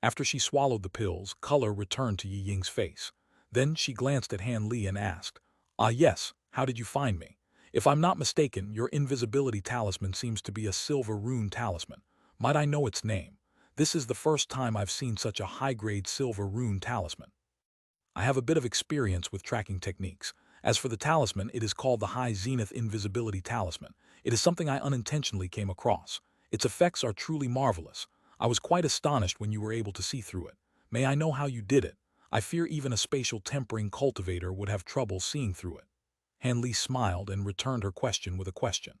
After she swallowed the pills, color returned to Yi Ying's face. Then she glanced at Han Li and asked, "Ah yes, how did you find me? If I'm not mistaken, your invisibility talisman seems to be a silver rune talisman. Might I know its name? This is the first time I've seen such a high-grade silver rune talisman. I have a bit of experience with tracking techniques. As for the talisman, it is called the High Zenith Invisibility Talisman. It is something I unintentionally came across. Its effects are truly marvelous. I was quite astonished when you were able to see through it. May I know how you did it? I fear even a spatial tempering cultivator would have trouble seeing through it." Han Li smiled and returned her question with a question.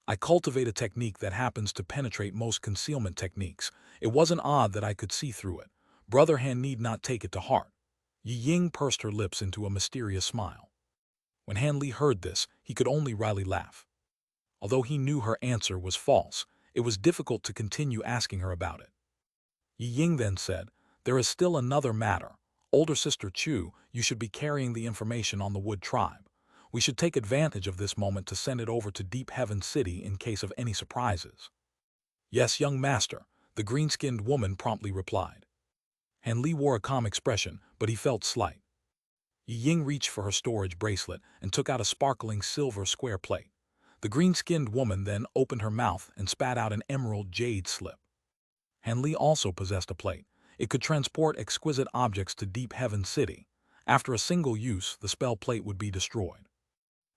I cultivate a technique that happens to penetrate most concealment techniques. It wasn't odd that I could see through it. Brother Han need not take it to heart. Yi Ying pursed her lips into a mysterious smile. When Han Li heard this, he could only wryly laugh. Although he knew her answer was false, it was difficult to continue asking her about it. Yi Ying then said, "There is still another matter. Older sister Chu, you should be carrying the information on the Wood Tribe. We should take advantage of this moment to send it over to Deep Heaven City in case of any surprises." "Yes, young master," the green-skinned woman promptly replied. Han Li wore a calm expression, but he felt slight. Yi Ying reached for her storage bracelet and took out a sparkling silver square plate. The green-skinned woman then opened her mouth and spat out an emerald jade slip. Han Li also possessed a plate. It could transport exquisite objects to Deep Heaven City. After a single use, the spell plate would be destroyed.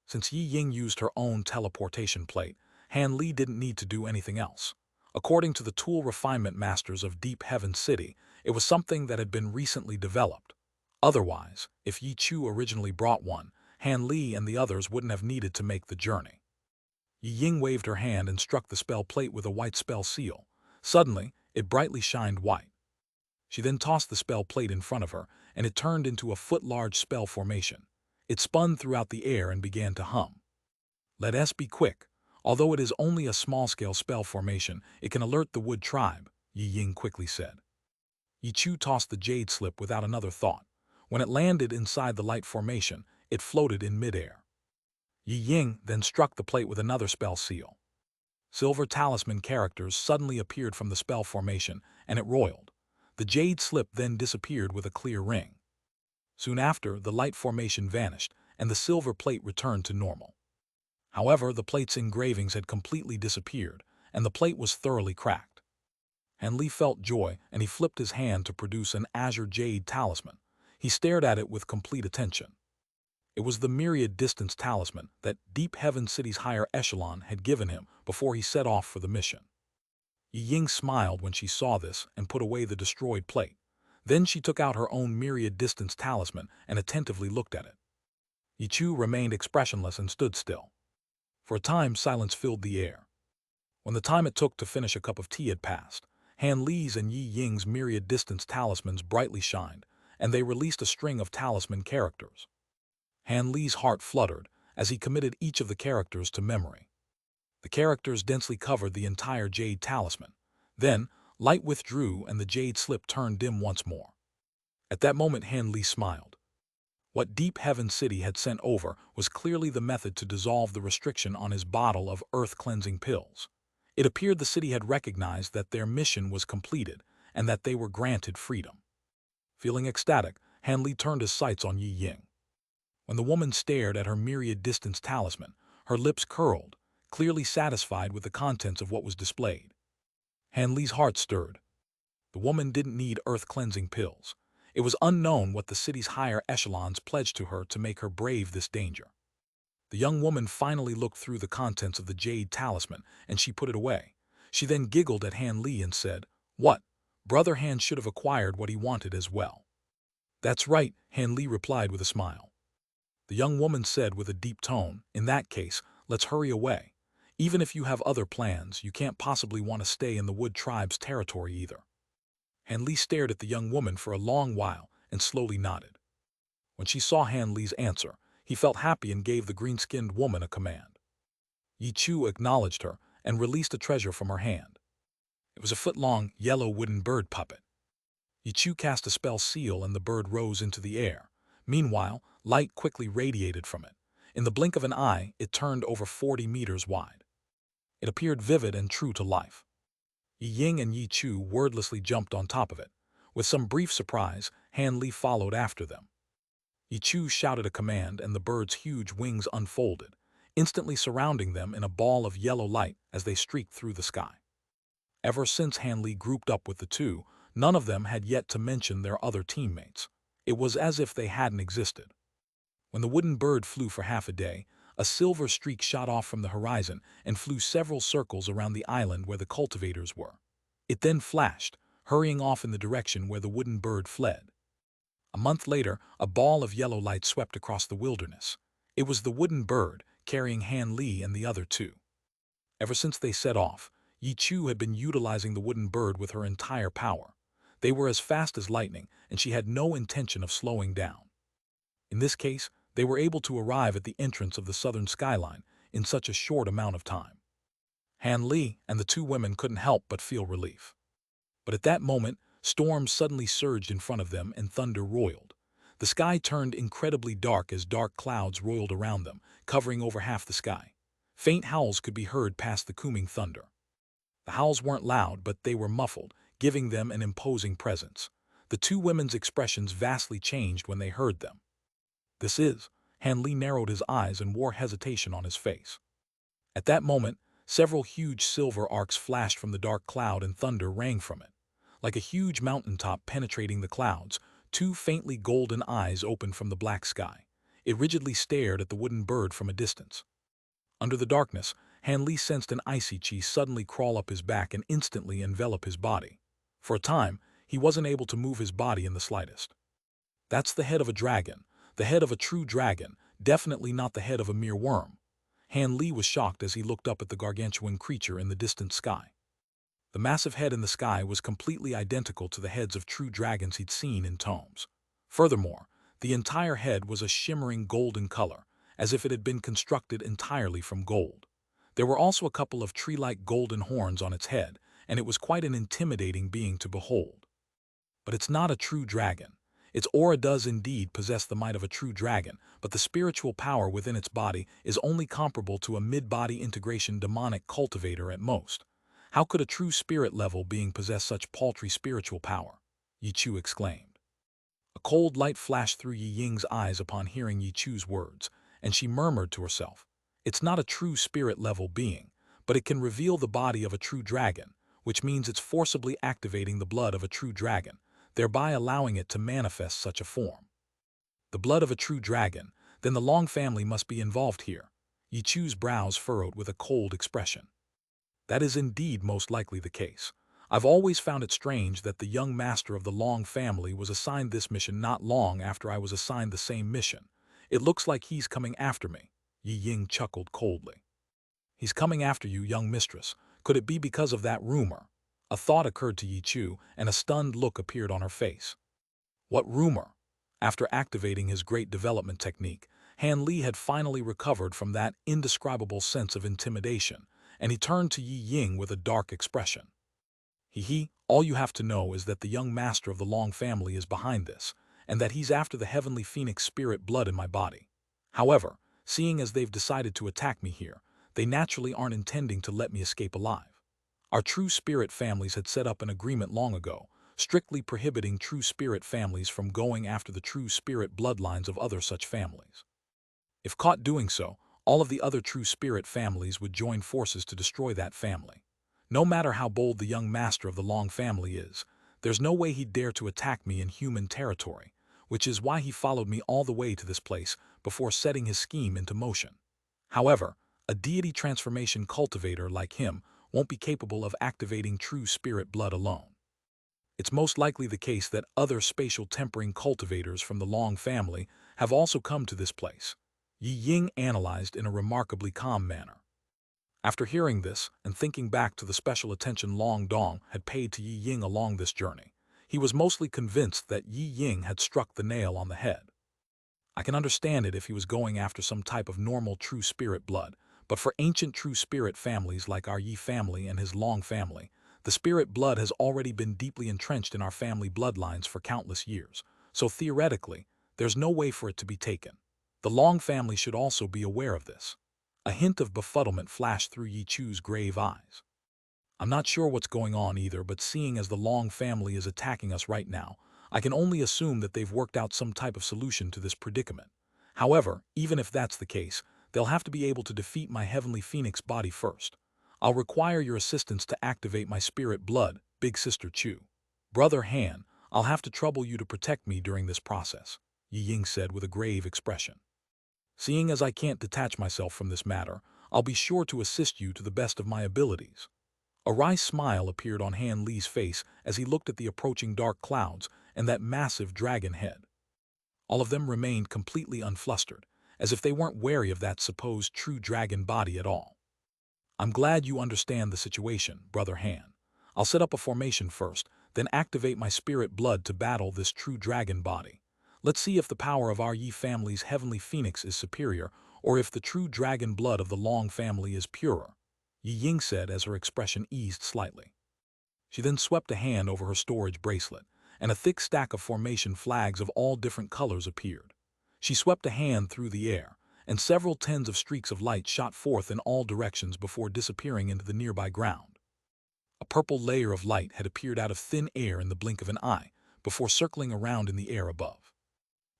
Since Yi Ying used her own teleportation plate, Han Li didn't need to do anything else. According to the tool refinement masters of Deep Heaven City, it was something that had been recently developed. Otherwise, if Yi Chu originally brought one, Han Li and the others wouldn't have needed to make the journey. Yi Ying waved her hand and struck the spell plate with a white spell seal. Suddenly, it brightly shined white. She then tossed the spell plate in front of her, and it turned into a foot-large spell formation. It spun throughout the air and began to hum. "Let us be quick. Although it is only a small-scale spell formation, it can alert the Wood Tribe," Yi Ying quickly said. Yi Chu tossed the jade slip without another thought. When it landed inside the light formation, it floated in midair. Yi Ying then struck the plate with another spell seal. Silver talisman characters suddenly appeared from the spell formation, and it roiled. The jade slip then disappeared with a clear ring. Soon after, the light formation vanished, and the silver plate returned to normal. However, the plate's engravings had completely disappeared, and the plate was thoroughly cracked. Han Li felt joy, and he flipped his hand to produce an azure jade talisman. He stared at it with complete attention. It was the myriad distance talisman that Deep Heaven City's higher echelon had given him before he set off for the mission. Yi Ying smiled when she saw this and put away the destroyed plate. Then she took out her own myriad distance talisman and attentively looked at it. Yi Chu remained expressionless and stood still. For a time, silence filled the air. When the time it took to finish a cup of tea had passed, Han Li's and Yi Ying's myriad distance talismans brightly shined, and they released a string of talisman characters. Han Li's heart fluttered as he committed each of the characters to memory. The characters densely covered the entire Jade talisman. Then, light withdrew and the Jade slip turned dim once more. At that moment, Han Li smiled. What Deep Heaven City had sent over was clearly the method to dissolve the restriction on his bottle of earth-cleansing pills. It appeared the city had recognized that their mission was completed and that they were granted freedom. Feeling ecstatic, Han Li turned his sights on Yi Ying. When the woman stared at her myriad distance talisman, her lips curled, clearly satisfied with the contents of what was displayed. Han Li's heart stirred. The woman didn't need earth-cleansing pills. It was unknown what the city's higher echelons pledged to her to make her brave this danger. The young woman finally looked through the contents of the Jade talisman, and she put it away. She then giggled at Han Li and said, "What? Brother Han should have acquired what he wanted as well." "That's right," Han Li replied with a smile. The young woman said with a deep tone, "In that case, let's hurry away. Even if you have other plans, you can't possibly want to stay in the Wood Tribe's territory either." Han Li stared at the young woman for a long while and slowly nodded. When she saw Han Li's answer, he felt happy and gave the green-skinned woman a command. Yi Chu acknowledged her and released a treasure from her hand. It was a foot-long, yellow wooden bird puppet. Yi Chu cast a spell seal and the bird rose into the air. Meanwhile, light quickly radiated from it. In the blink of an eye, it turned over 40 meters wide. It appeared vivid and true to life. Yi Ying and Yi Chu wordlessly jumped on top of it. With some brief surprise, Han Li followed after them. Yi Chu shouted a command and the bird's huge wings unfolded, instantly surrounding them in a ball of yellow light as they streaked through the sky. Ever since Han Li grouped up with the two, none of them had yet to mention their other teammates. It was as if they hadn't existed. When the wooden bird flew for half a day, a silver streak shot off from the horizon and flew several circles around the island where the cultivators were. It then flashed, hurrying off in the direction where the wooden bird fled. A month later, a ball of yellow light swept across the wilderness. It was the wooden bird, carrying Han Li and the other two. Ever since they set off, Yi Chu had been utilizing the wooden bird with her entire power. They were as fast as lightning, and she had no intention of slowing down. In this case, they were able to arrive at the entrance of the southern skyline in such a short amount of time. Han Li and the two women couldn't help but feel relief. But at that moment, storms suddenly surged in front of them and thunder roiled. The sky turned incredibly dark as dark clouds roiled around them, covering over half the sky. Faint howls could be heard past the booming thunder. The howls weren't loud, but they were muffled, giving them an imposing presence. The two women's expressions vastly changed when they heard them. "This is..." Han Li narrowed his eyes and wore hesitation on his face. At that moment, several huge silver arcs flashed from the dark cloud and thunder rang from it. Like a huge mountaintop penetrating the clouds, two faintly golden eyes opened from the black sky. It rigidly stared at the wooden bird from a distance. Under the darkness, Han Li sensed an icy chi suddenly crawl up his back and instantly envelop his body. For a time, he wasn't able to move his body in the slightest. "That's the head of a dragon, the head of a true dragon, definitely not the head of a mere worm." Han Li was shocked as he looked up at the gargantuan creature in the distant sky. The massive head in the sky was completely identical to the heads of true dragons he'd seen in tomes. Furthermore, the entire head was a shimmering golden color, as if it had been constructed entirely from gold. There were also a couple of tree-like golden horns on its head, and it was quite an intimidating being to behold. But it's not a true dragon. Its aura does indeed possess the might of a true dragon, but the spiritual power within its body is only comparable to a mid-body integration demonic cultivator at most. How could a true spirit-level being possess such paltry spiritual power? Yi Chu exclaimed. A cold light flashed through Yi Ying's eyes upon hearing Yi Chu's words, and she murmured to herself, "It's not a true spirit-level being, but it can reveal the body of a true dragon, which means it's forcibly activating the blood of a true dragon, thereby allowing it to manifest such a form." The blood of a true dragon, then the Long family must be involved here. Yi Chu's brows furrowed with a cold expression. That is indeed most likely the case. I've always found it strange that the young master of the Long family was assigned this mission not long after I was assigned the same mission. It looks like he's coming after me. Yi Ying chuckled coldly. He's coming after you, young mistress. Could it be because of that rumor? A thought occurred to Yi Chu, and a stunned look appeared on her face. What rumor? After activating his great development technique, Han Li had finally recovered from that indescribable sense of intimidation, and he turned to Yi Ying with a dark expression. All you have to know is that the young master of the Long family is behind this, and that he's after the heavenly phoenix spirit blood in my body. However, seeing as they've decided to attack me here, they naturally aren't intending to let me escape alive. Our true spirit families had set up an agreement long ago, strictly prohibiting true spirit families from going after the true spirit bloodlines of other such families. If caught doing so, all of the other true spirit families would join forces to destroy that family. No matter how bold the young master of the Long family is, there's no way he'd dare to attack me in human territory, which is why he followed me all the way to this place before setting his scheme into motion. However, a deity transformation cultivator like him won't be capable of activating true spirit blood alone. It's most likely the case that other spatial tempering cultivators from the Long family have also come to this place. Yi Ying analyzed in a remarkably calm manner. After hearing this and thinking back to the special attention Long Dong had paid to Yi Ying along this journey, he was mostly convinced that Yi Ying had struck the nail on the head. I can understand it if he was going after some type of normal true spirit blood, but for ancient true spirit families like our Yi family and his Long family, the spirit blood has already been deeply entrenched in our family bloodlines for countless years, so theoretically, there's no way for it to be taken. The Long family should also be aware of this. A hint of befuddlement flashed through Yi Chu's grave eyes. I'm not sure what's going on either, but seeing as the Long family is attacking us right now, I can only assume that they've worked out some type of solution to this predicament. However, even if that's the case, they'll have to be able to defeat my heavenly phoenix body first. I'll require your assistance to activate my spirit blood, Big Sister Chu. Brother Han, I'll have to trouble you to protect me during this process, Yi Ying said with a grave expression. Seeing as I can't detach myself from this matter, I'll be sure to assist you to the best of my abilities. A wry smile appeared on Han Li's face as he looked at the approaching dark clouds and that massive dragon head. All of them remained completely unflustered, as if they weren't wary of that supposed true dragon body at all. I'm glad you understand the situation, Brother Han. I'll set up a formation first, then activate my spirit blood to battle this true dragon body. Let's see if the power of our Yi family's heavenly phoenix is superior, or if the true dragon blood of the Long family is purer, Yi Ying said as her expression eased slightly. She then swept a hand over her storage bracelet, and a thick stack of formation flags of all different colors appeared. She swept a hand through the air, and several tens of streaks of light shot forth in all directions before disappearing into the nearby ground. A purple layer of light had appeared out of thin air in the blink of an eye, before circling around in the air above.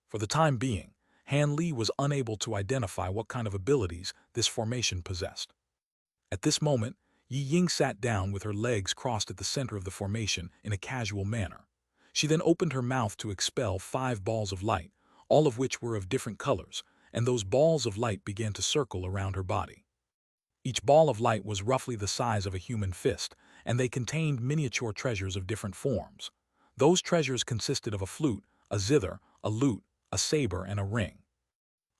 For the time being, Han Li was unable to identify what kind of abilities this formation possessed. At this moment, Yi Ying sat down with her legs crossed at the center of the formation in a casual manner. She then opened her mouth to expel 5 balls of light, all of which were of different colors, and those balls of light began to circle around her body. Each ball of light was roughly the size of a human fist, and they contained miniature treasures of different forms. Those treasures consisted of a flute, a zither, a lute, a saber, and a ring.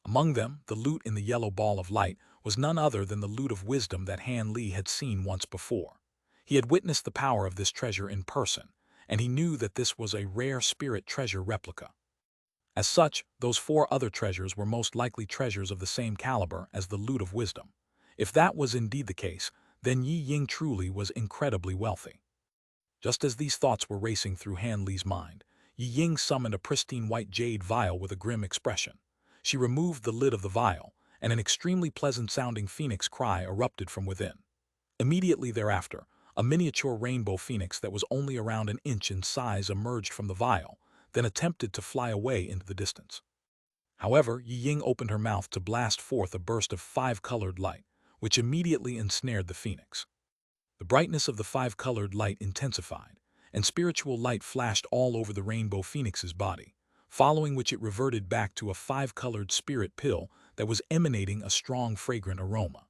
Among them, the lute in the yellow ball of light was none other than the lute of wisdom that Han Li had seen once before. He had witnessed the power of this treasure in person, and he knew that this was a rare spirit treasure replica. As such, those 4 other treasures were most likely treasures of the same caliber as the lute of wisdom. If that was indeed the case, then Yi Ying truly was incredibly wealthy. Just as these thoughts were racing through Han Li's mind, Yi Ying summoned a pristine white jade vial with a grim expression. She removed the lid of the vial, and an extremely pleasant-sounding phoenix cry erupted from within. Immediately thereafter, a miniature rainbow phoenix that was only around an inch in size emerged from the vial, then attempted to fly away into the distance. However, Yi Ying opened her mouth to blast forth a burst of 5-colored light, which immediately ensnared the phoenix. The brightness of the 5-colored light intensified, and spiritual light flashed all over the rainbow phoenix's body, following which it reverted back to a 5-colored spirit pill that was emanating a strong fragrant aroma.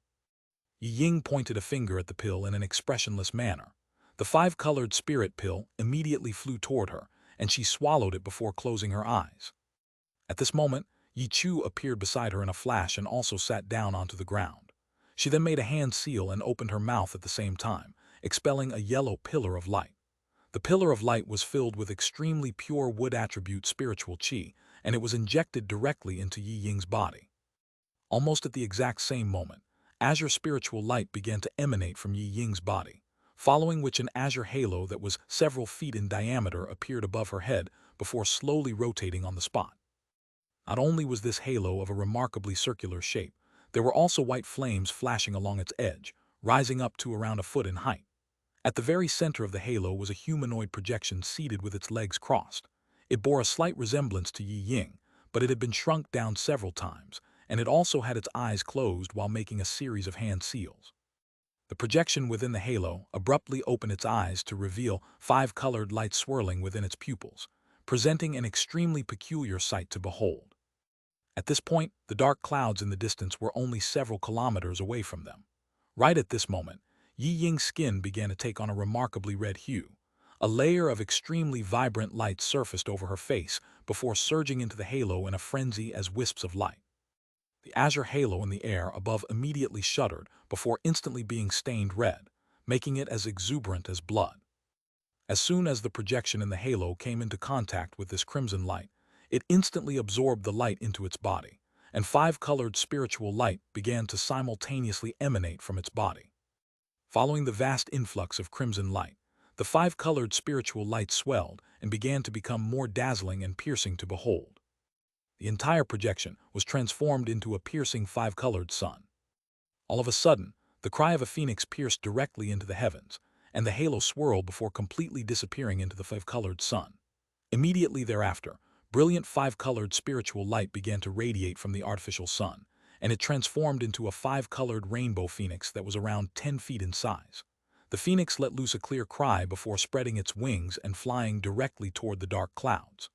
Yi Ying pointed a finger at the pill in an expressionless manner. The five-colored spirit pill immediately flew toward her, and she swallowed it before closing her eyes. At this moment, Yi Chu appeared beside her in a flash and also sat down onto the ground. She then made a hand seal and opened her mouth at the same time, expelling a yellow pillar of light. The pillar of light was filled with extremely pure wood attribute spiritual qi, and it was injected directly into Yi Ying's body. Almost at the exact same moment, azure spiritual light began to emanate from Yi Ying's body, following which an azure halo that was several feet in diameter appeared above her head before slowly rotating on the spot. Not only was this halo of a remarkably circular shape, there were also white flames flashing along its edge, rising up to around a foot in height. At the very center of the halo was a humanoid projection seated with its legs crossed. It bore a slight resemblance to Yi Ying, but it had been shrunk down several times, and it also had its eyes closed while making a series of hand seals. The projection within the halo abruptly opened its eyes to reveal five-colored light swirling within its pupils, presenting an extremely peculiar sight to behold. At this point, the dark clouds in the distance were only several kilometers away from them. Right at this moment, Yi Ying's skin began to take on a remarkably red hue. A layer of extremely vibrant light surfaced over her face before surging into the halo in a frenzy as wisps of light. The azure halo in the air above immediately shuddered before instantly being stained red, making it as exuberant as blood. As soon as the projection in the halo came into contact with this crimson light, it instantly absorbed the light into its body, and five-colored spiritual light began to simultaneously emanate from its body. Following the vast influx of crimson light, the five-colored spiritual light swelled and began to become more dazzling and piercing to behold. The entire projection was transformed into a piercing five-colored sun. All of a sudden, the cry of a phoenix pierced directly into the heavens, and the halo swirled before completely disappearing into the five-colored sun. Immediately thereafter, brilliant five-colored spiritual light began to radiate from the artificial sun, and it transformed into a five-colored rainbow phoenix that was around 10 feet in size. The phoenix let loose a clear cry before spreading its wings and flying directly toward the dark clouds.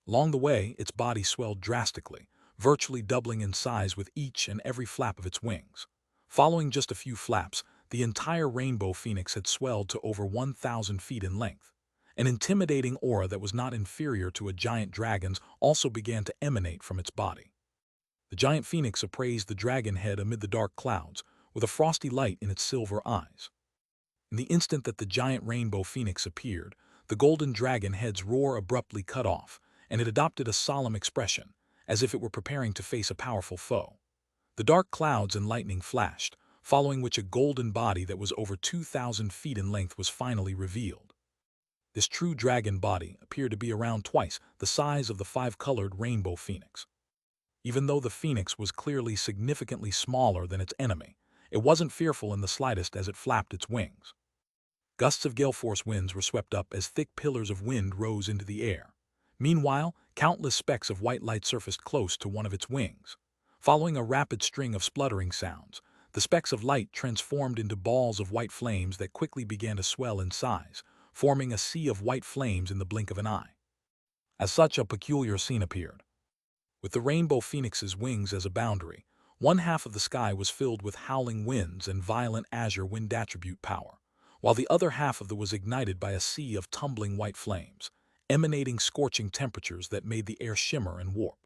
Along the way, its body swelled drastically, virtually doubling in size with each and every flap of its wings. Following just a few flaps, the entire rainbow phoenix had swelled to over 1,000 feet in length. An intimidating aura that was not inferior to a giant dragon's also began to emanate from its body. The giant phoenix appraised the dragon head amid the dark clouds, with a frosty light in its silver eyes. In the instant that the giant rainbow phoenix appeared, the golden dragon head's roar abruptly cut off, and it adopted a solemn expression, as if it were preparing to face a powerful foe. The dark clouds and lightning flashed, following which a golden body that was over 2,000 feet in length was finally revealed. This true dragon body appeared to be around twice the size of the five-colored rainbow phoenix. Even though the phoenix was clearly significantly smaller than its enemy, it wasn't fearful in the slightest as it flapped its wings. Gusts of gale-force winds were swept up as thick pillars of wind rose into the air. Meanwhile, countless specks of white light surfaced close to one of its wings. Following a rapid string of spluttering sounds, the specks of light transformed into balls of white flames that quickly began to swell in size, forming a sea of white flames in the blink of an eye. As such, a peculiar scene appeared. With the rainbow phoenix's wings as a boundary, one half of the sky was filled with howling winds and violent azure wind attribute power, while the other half of it was ignited by a sea of tumbling white flames, emanating scorching temperatures that made the air shimmer and warp.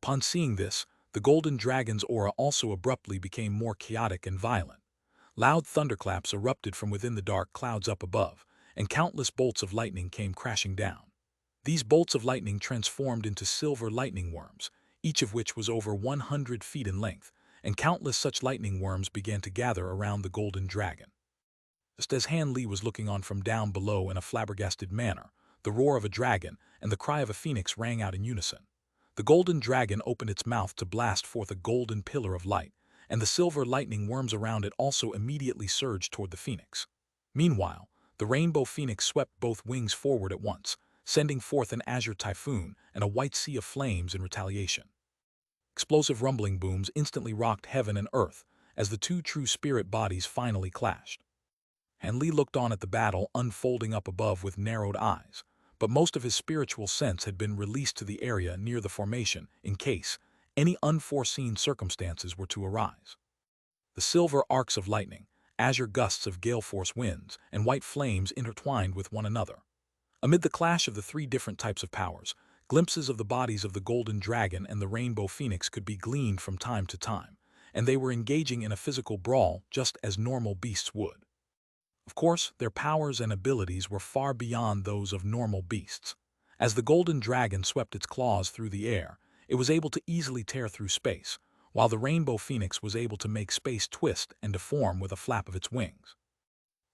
Upon seeing this, the golden dragon's aura also abruptly became more chaotic and violent. Loud thunderclaps erupted from within the dark clouds up above, and countless bolts of lightning came crashing down. These bolts of lightning transformed into silver lightning worms, each of which was over 100 feet in length, and countless such lightning worms began to gather around the golden dragon. Just as Han Li was looking on from down below in a flabbergasted manner, the roar of a dragon and the cry of a phoenix rang out in unison. The golden dragon opened its mouth to blast forth a golden pillar of light, and the silver lightning worms around it also immediately surged toward the phoenix. Meanwhile, the rainbow phoenix swept both wings forward at once, sending forth an azure typhoon and a white sea of flames in retaliation. Explosive rumbling booms instantly rocked heaven and earth as the two true spirit bodies finally clashed. Han Li looked on at the battle unfolding up above with narrowed eyes, but most of his spiritual sense had been released to the area near the formation in case any unforeseen circumstances were to arise. The silver arcs of lightning, azure gusts of gale-force winds, and white flames intertwined with one another. Amid the clash of the three different types of powers, glimpses of the bodies of the golden dragon and the rainbow phoenix could be gleaned from time to time, and they were engaging in a physical brawl just as normal beasts would. Of course, their powers and abilities were far beyond those of normal beasts. As the golden dragon swept its claws through the air, it was able to easily tear through space, while the rainbow phoenix was able to make space twist and deform with a flap of its wings.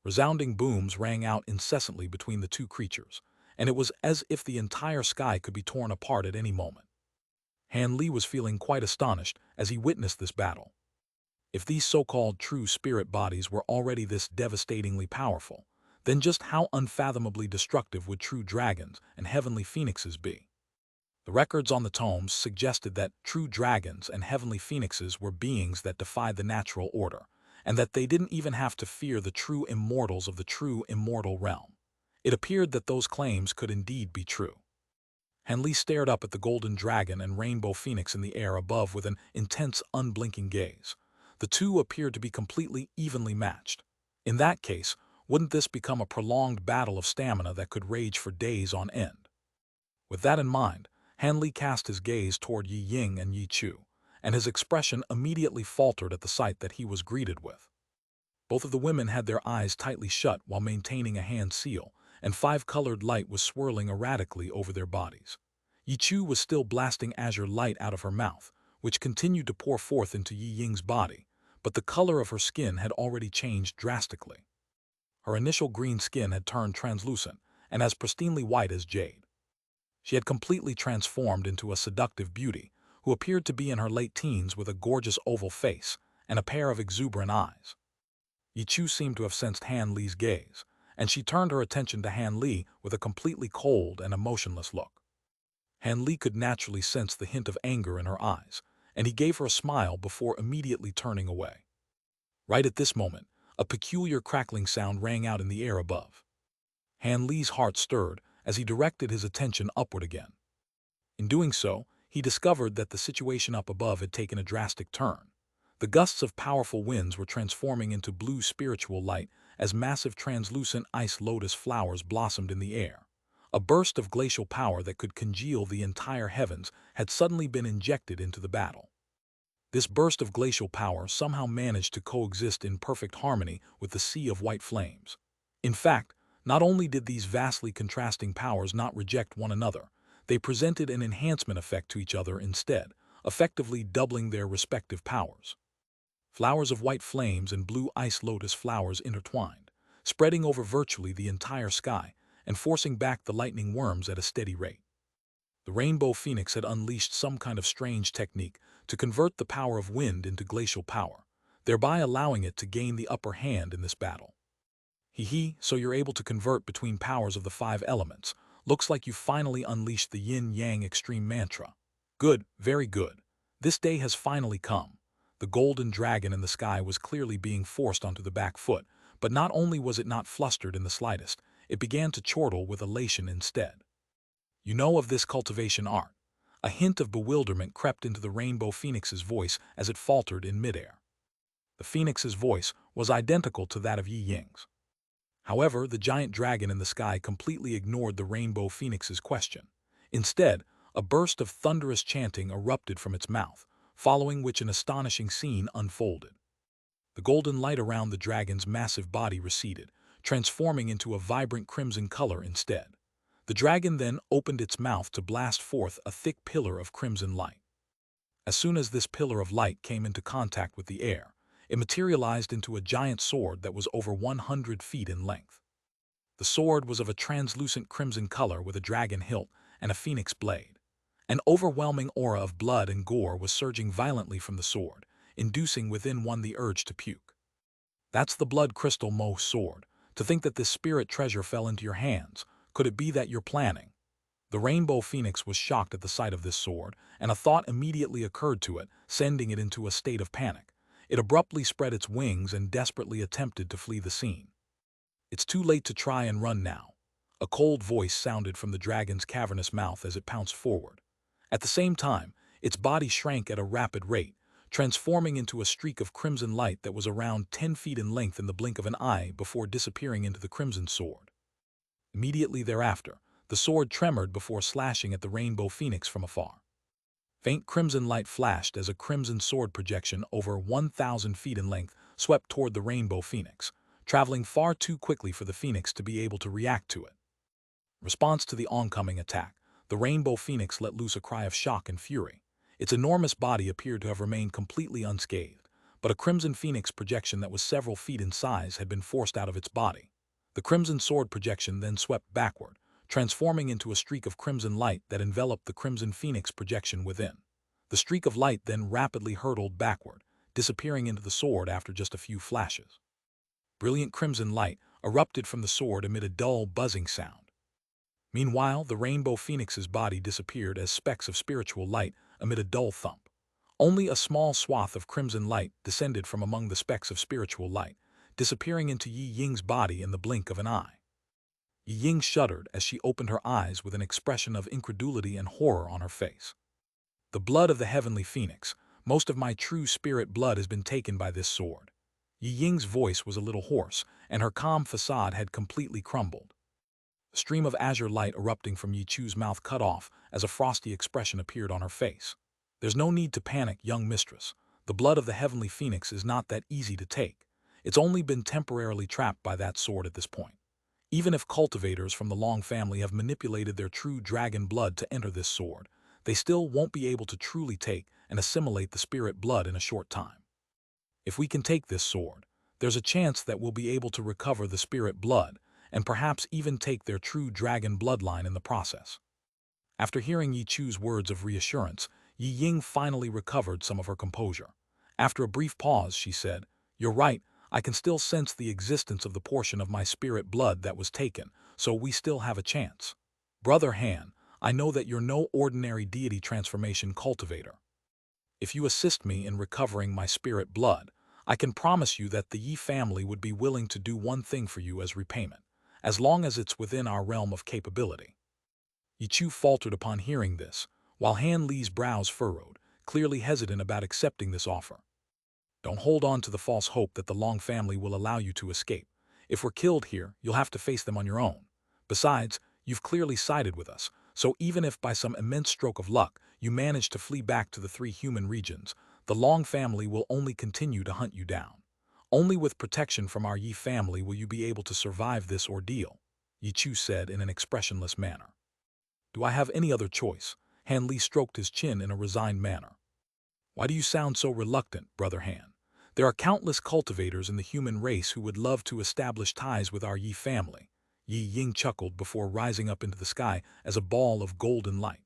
Resounding booms rang out incessantly between the two creatures, and it was as if the entire sky could be torn apart at any moment. Han Li was feeling quite astonished as he witnessed this battle. If these so-called true spirit bodies were already this devastatingly powerful, then just how unfathomably destructive would true dragons and heavenly phoenixes be? The records on the tomes suggested that true dragons and heavenly phoenixes were beings that defied the natural order, and that they didn't even have to fear the true immortals of the true immortal realm. It appeared that those claims could indeed be true. Han Li stared up at the golden dragon and rainbow phoenix in the air above with an intense, unblinking gaze. The two appeared to be completely evenly matched. In that case, wouldn't this become a prolonged battle of stamina that could rage for days on end? With that in mind, Han Li cast his gaze toward Yi Ying and Yi Chu, and his expression immediately faltered at the sight that he was greeted with. Both of the women had their eyes tightly shut while maintaining a hand seal, and five-colored light was swirling erratically over their bodies. Yi Chu was still blasting azure light out of her mouth, which continued to pour forth into Yi Ying's body, but the color of her skin had already changed drastically. Her initial green skin had turned translucent and as pristinely white as jade. She had completely transformed into a seductive beauty, who appeared to be in her late teens with a gorgeous oval face and a pair of exuberant eyes. Yi Chu seemed to have sensed Han Li's gaze, and she turned her attention to Han Li with a completely cold and emotionless look. Han Li could naturally sense the hint of anger in her eyes, and he gave her a smile before immediately turning away. Right at this moment, a peculiar crackling sound rang out in the air above. Han Li's heart stirred as he directed his attention upward again. In doing so, he discovered that the situation up above had taken a drastic turn. The gusts of powerful winds were transforming into blue spiritual light as massive translucent ice lotus flowers blossomed in the air. A burst of glacial power that could congeal the entire heavens had suddenly been injected into the battle. This burst of glacial power somehow managed to coexist in perfect harmony with the sea of white flames. In fact, not only did these vastly contrasting powers not reject one another, they presented an enhancement effect to each other instead, effectively doubling their respective powers. Flowers of white flames and blue ice lotus flowers intertwined, spreading over virtually the entire sky and forcing back the lightning worms at a steady rate. The rainbow phoenix had unleashed some kind of strange technique to convert the power of wind into glacial power, thereby allowing it to gain the upper hand in this battle. So you're able to convert between powers of the five elements. Looks like you finally unleashed the yin-yang extreme mantra. Good, very good. This day has finally come. The golden dragon in the sky was clearly being forced onto the back foot, but not only was it not flustered in the slightest, it began to chortle with elation instead. You know of this cultivation art. A hint of bewilderment crept into the rainbow phoenix's voice as it faltered in midair. The phoenix's voice was identical to that of Yi Ying's. However, the giant dragon in the sky completely ignored the rainbow phoenix's question. Instead, a burst of thunderous chanting erupted from its mouth, following which an astonishing scene unfolded. The golden light around the dragon's massive body receded, transforming into a vibrant crimson color instead. The dragon then opened its mouth to blast forth a thick pillar of crimson light. As soon as this pillar of light came into contact with the air, it materialized into a giant sword that was over 100 feet in length. The sword was of a translucent crimson color with a dragon hilt and a phoenix blade. An overwhelming aura of blood and gore was surging violently from the sword, inducing within one the urge to puke. That's the blood crystal Mo sword. To think that this spirit treasure fell into your hands, could it be that you're planning? The rainbow phoenix was shocked at the sight of this sword, and a thought immediately occurred to it, sending it into a state of panic. It abruptly spread its wings and desperately attempted to flee the scene. It's too late to try and run now. A cold voice sounded from the dragon's cavernous mouth as it pounced forward. At the same time, its body shrank at a rapid rate, transforming into a streak of crimson light that was around 10 feet in length in the blink of an eye before disappearing into the crimson sword. Immediately thereafter, the sword tremored before slashing at the rainbow phoenix from afar. Faint crimson light flashed as a crimson sword projection over 1,000 feet in length swept toward the rainbow phoenix, traveling far too quickly for the phoenix to be able to react to it. In response to the oncoming attack, the rainbow phoenix let loose a cry of shock and fury. Its enormous body appeared to have remained completely unscathed, but a crimson phoenix projection that was several feet in size had been forced out of its body. The crimson sword projection then swept backward, transforming into a streak of crimson light that enveloped the crimson phoenix projection within. The streak of light then rapidly hurtled backward, disappearing into the sword after just a few flashes. Brilliant crimson light erupted from the sword amid a dull, buzzing sound. Meanwhile, the rainbow phoenix's body disappeared as specks of spiritual light amid a dull thump. Only a small swath of crimson light descended from among the specks of spiritual light, disappearing into Yi Ying's body in the blink of an eye. Yi Ying shuddered as she opened her eyes with an expression of incredulity and horror on her face. The blood of the heavenly phoenix, most of my true spirit blood has been taken by this sword. Yi Ying's voice was a little hoarse, and her calm facade had completely crumbled. A stream of azure light erupting from Yi Chu's mouth cut off as a frosty expression appeared on her face. There's no need to panic, young mistress. The blood of the heavenly phoenix is not that easy to take. It's only been temporarily trapped by that sword at this point. Even if cultivators from the Long family have manipulated their true dragon blood to enter this sword, they still won't be able to truly take and assimilate the spirit blood in a short time. If we can take this sword, there's a chance that we'll be able to recover the spirit blood and perhaps even take their true dragon bloodline in the process. After hearing Yi Chu's words of reassurance, Yi Ying finally recovered some of her composure. After a brief pause, she said, "You're right, I can still sense the existence of the portion of my spirit blood that was taken, so we still have a chance. Brother Han, I know that you're no ordinary deity transformation cultivator. If you assist me in recovering my spirit blood, I can promise you that the Yi family would be willing to do one thing for you as repayment, as long as it's within our realm of capability." Yi Chu faltered upon hearing this, while Han Li's brows furrowed, clearly hesitant about accepting this offer. "Don't hold on to the false hope that the Long family will allow you to escape. If we're killed here, you'll have to face them on your own. Besides, you've clearly sided with us, so even if by some immense stroke of luck you manage to flee back to the 3 human regions, the Long family will only continue to hunt you down. Only with protection from our Yi family will you be able to survive this ordeal," Yi Chu said in an expressionless manner. "Do I have any other choice?" Han Li stroked his chin in a resigned manner. "Why do you sound so reluctant, Brother Han? There are countless cultivators in the human race who would love to establish ties with our Yi family." Yi Ying chuckled before rising up into the sky as a ball of golden light.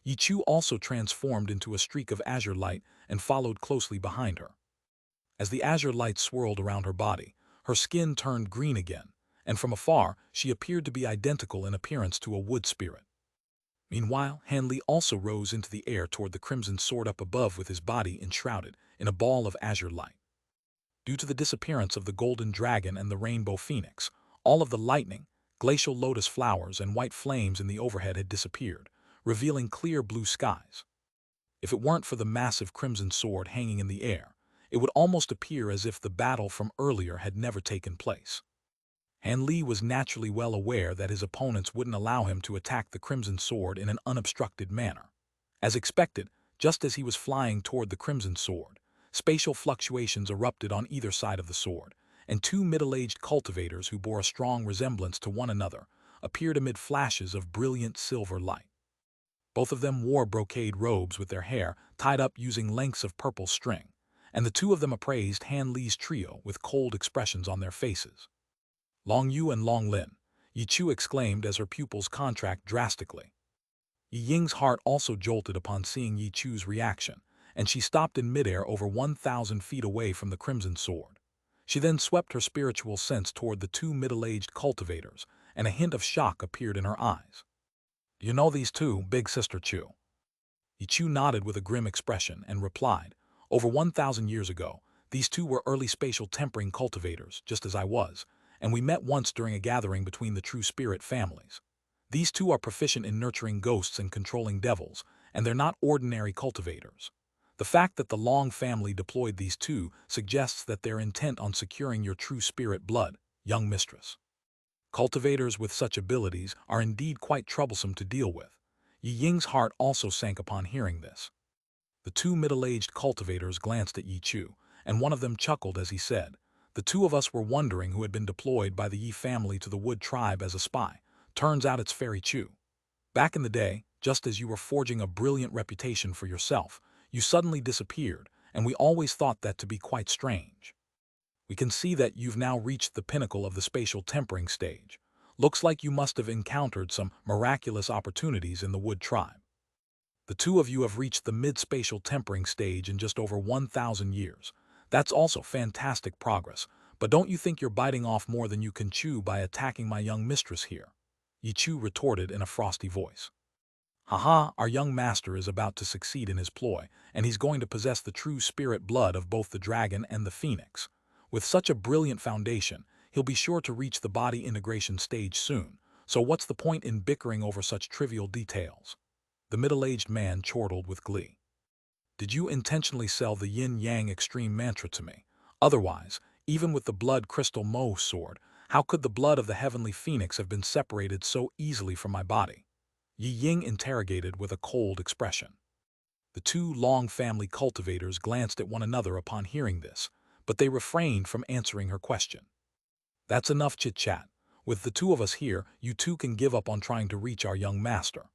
Yi Chu also transformed into a streak of azure light and followed closely behind her. As the azure light swirled around her body, her skin turned green again, and from afar she appeared to be identical in appearance to a wood spirit. Meanwhile, Han Li also rose into the air toward the crimson sword up above with his body enshrouded in a ball of azure light. Due to the disappearance of the golden dragon and the rainbow phoenix, all of the lightning, glacial lotus flowers, and white flames in the overhead had disappeared, revealing clear blue skies. If it weren't for the massive crimson sword hanging in the air, it would almost appear as if the battle from earlier had never taken place. Han Li was naturally well aware that his opponents wouldn't allow him to attack the crimson sword in an unobstructed manner. As expected, just as he was flying toward the crimson sword, spatial fluctuations erupted on either side of the sword, and 2 middle-aged cultivators who bore a strong resemblance to one another appeared amid flashes of brilliant silver light. Both of them wore brocade robes with their hair tied up using lengths of purple string, and the 2 of them appraised Han Li's trio with cold expressions on their faces. "Long Yu and Long Lin," Yi Chu exclaimed as her pupils contracted drastically. Yi Ying's heart also jolted upon seeing Yi Chu's reaction, and she stopped in midair over 1,000 feet away from the crimson sword. She then swept her spiritual sense toward the 2 middle-aged cultivators, and a hint of shock appeared in her eyes. "Do you know these 2, Big Sister Chu?" Yi Chu nodded with a grim expression and replied, "Over 1,000 years ago, these 2 were early spatial tempering cultivators, just as I was, and we met once during a gathering between the true spirit families. These 2 are proficient in nurturing ghosts and controlling devils, and they're not ordinary cultivators. The fact that the Long family deployed these two suggests that they're intent on securing your true spirit blood, young mistress. Cultivators with such abilities are indeed quite troublesome to deal with. Yi Ying's heart also sank upon hearing this. The two middle-aged cultivators glanced at Yi Chu, and one of them chuckled as he said, "The two of us were wondering who had been deployed by the Yi family to the Wood tribe as a spy. Turns out it's Fairy Chu. Back in the day, just as you were forging a brilliant reputation for yourself, you suddenly disappeared, and we always thought that to be quite strange. We can see that you've now reached the pinnacle of the spatial tempering stage. Looks like you must have encountered some miraculous opportunities in the Wood tribe. The two of you have reached the mid-spatial tempering stage in just over 1,000 years. That's also fantastic progress, but don't you think you're biting off more than you can chew by attacking my young mistress here?" Yi Chu retorted in a frosty voice. "Haha, our young master is about to succeed in his ploy, and he's going to possess the true spirit blood of both the dragon and the phoenix. With such a brilliant foundation, he'll be sure to reach the body integration stage soon, so what's the point in bickering over such trivial details?" The middle-aged man chortled with glee. "Did you intentionally sell the yin-yang extreme mantra to me? Otherwise, even with the blood crystal Mo sword, how could the blood of the heavenly phoenix have been separated so easily from my body?" Yi Ying interrogated with a cold expression. The two Long family cultivators glanced at one another upon hearing this, but they refrained from answering her question. "That's enough chit-chat. With the two of us here, you two can give up on trying to reach our young master.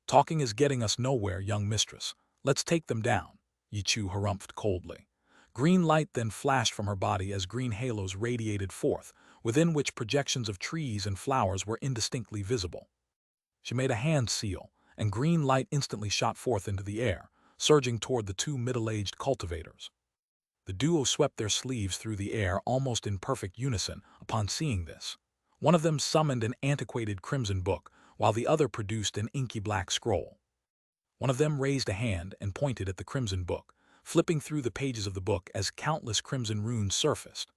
Talking is getting us nowhere, young mistress. Let's take them down," Yi Chu harumphed coldly. Green light then flashed from her body as green halos radiated forth, within which projections of trees and flowers were indistinctly visible. She made a hand seal, and green light instantly shot forth into the air, surging toward the two middle-aged cultivators. The duo swept their sleeves through the air almost in perfect unison upon seeing this. One of them summoned an antiquated crimson book, while the other produced an inky black scroll. One of them raised a hand and pointed at the crimson book, flipping through the pages of the book as countless crimson runes surfaced.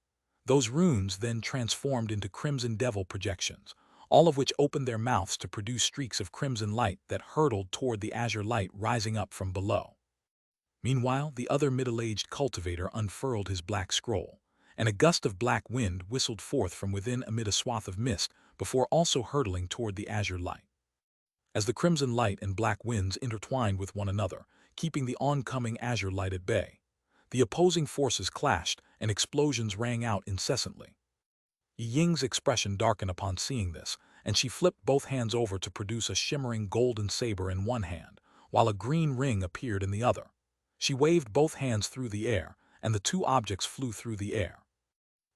Those runes then transformed into crimson devil projections, all of which opened their mouths to produce streaks of crimson light that hurtled toward the azure light rising up from below. Meanwhile, the other middle-aged cultivator unfurled his black scroll, and a gust of black wind whistled forth from within amid a swath of mist before also hurtling toward the azure light. As the crimson light and black winds intertwined with one another, keeping the oncoming azure light at bay, the opposing forces clashed and explosions rang out incessantly. Yi Ying's expression darkened upon seeing this, and she flipped both hands over to produce a shimmering golden saber in one hand, while a green ring appeared in the other. She waved both hands through the air, and the two objects flew through the air.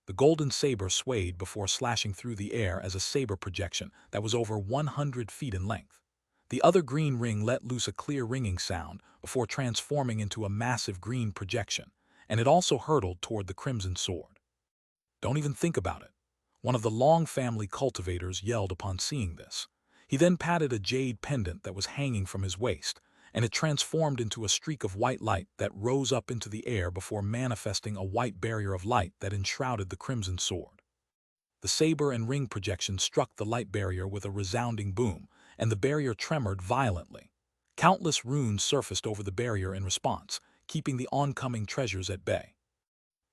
The golden saber swayed before slashing through the air as a saber projection that was over 100 feet in length. The other green ring let loose a clear ringing sound before transforming into a massive green projection, and it also hurtled toward the crimson sword. "Don't even think about it," one of the Long family cultivators yelled upon seeing this. He then patted a jade pendant that was hanging from his waist, and it transformed into a streak of white light that rose up into the air before manifesting a white barrier of light that enshrouded the crimson sword. The saber and ring projection struck the light barrier with a resounding boom, and the barrier tremored violently. Countless runes surfaced over the barrier in response, keeping the oncoming treasures at bay.